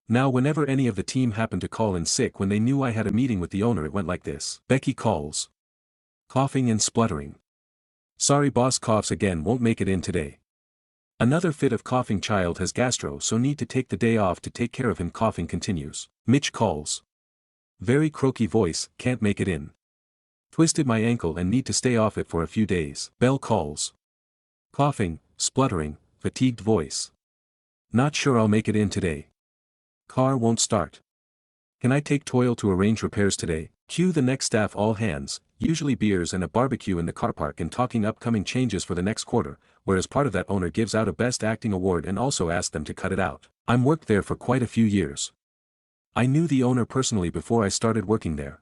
Speaker 1: Now whenever any of the team happened to call in sick when they knew I had a meeting with the owner, it went like this. Becky calls. Coughing and spluttering. Sorry, boss coughs again, won't make it in today. Another fit of coughing, child has gastro so need to take the day off to take care of him, coughing continues. Mitch calls. Very croaky voice, can't make it in. Twisted my ankle and need to stay off it for a few days. Bell calls. Coughing, spluttering, fatigued voice. Not sure I'll make it in today. Car won't start. Can I take Toil to arrange repairs today? Cue the next staff, all hands, usually beers and a barbecue in the car park, and talking upcoming changes for the next quarter, whereas part of that owner gives out a best acting award and also asks them to cut it out. I'm worked there for quite a few years. I knew the owner personally before I started working there.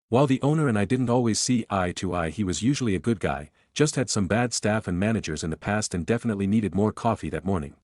Speaker 1: While the owner and I didn't always see eye to eye, he was usually a good guy, just had some bad staff and managers in the past and definitely needed more coffee that morning.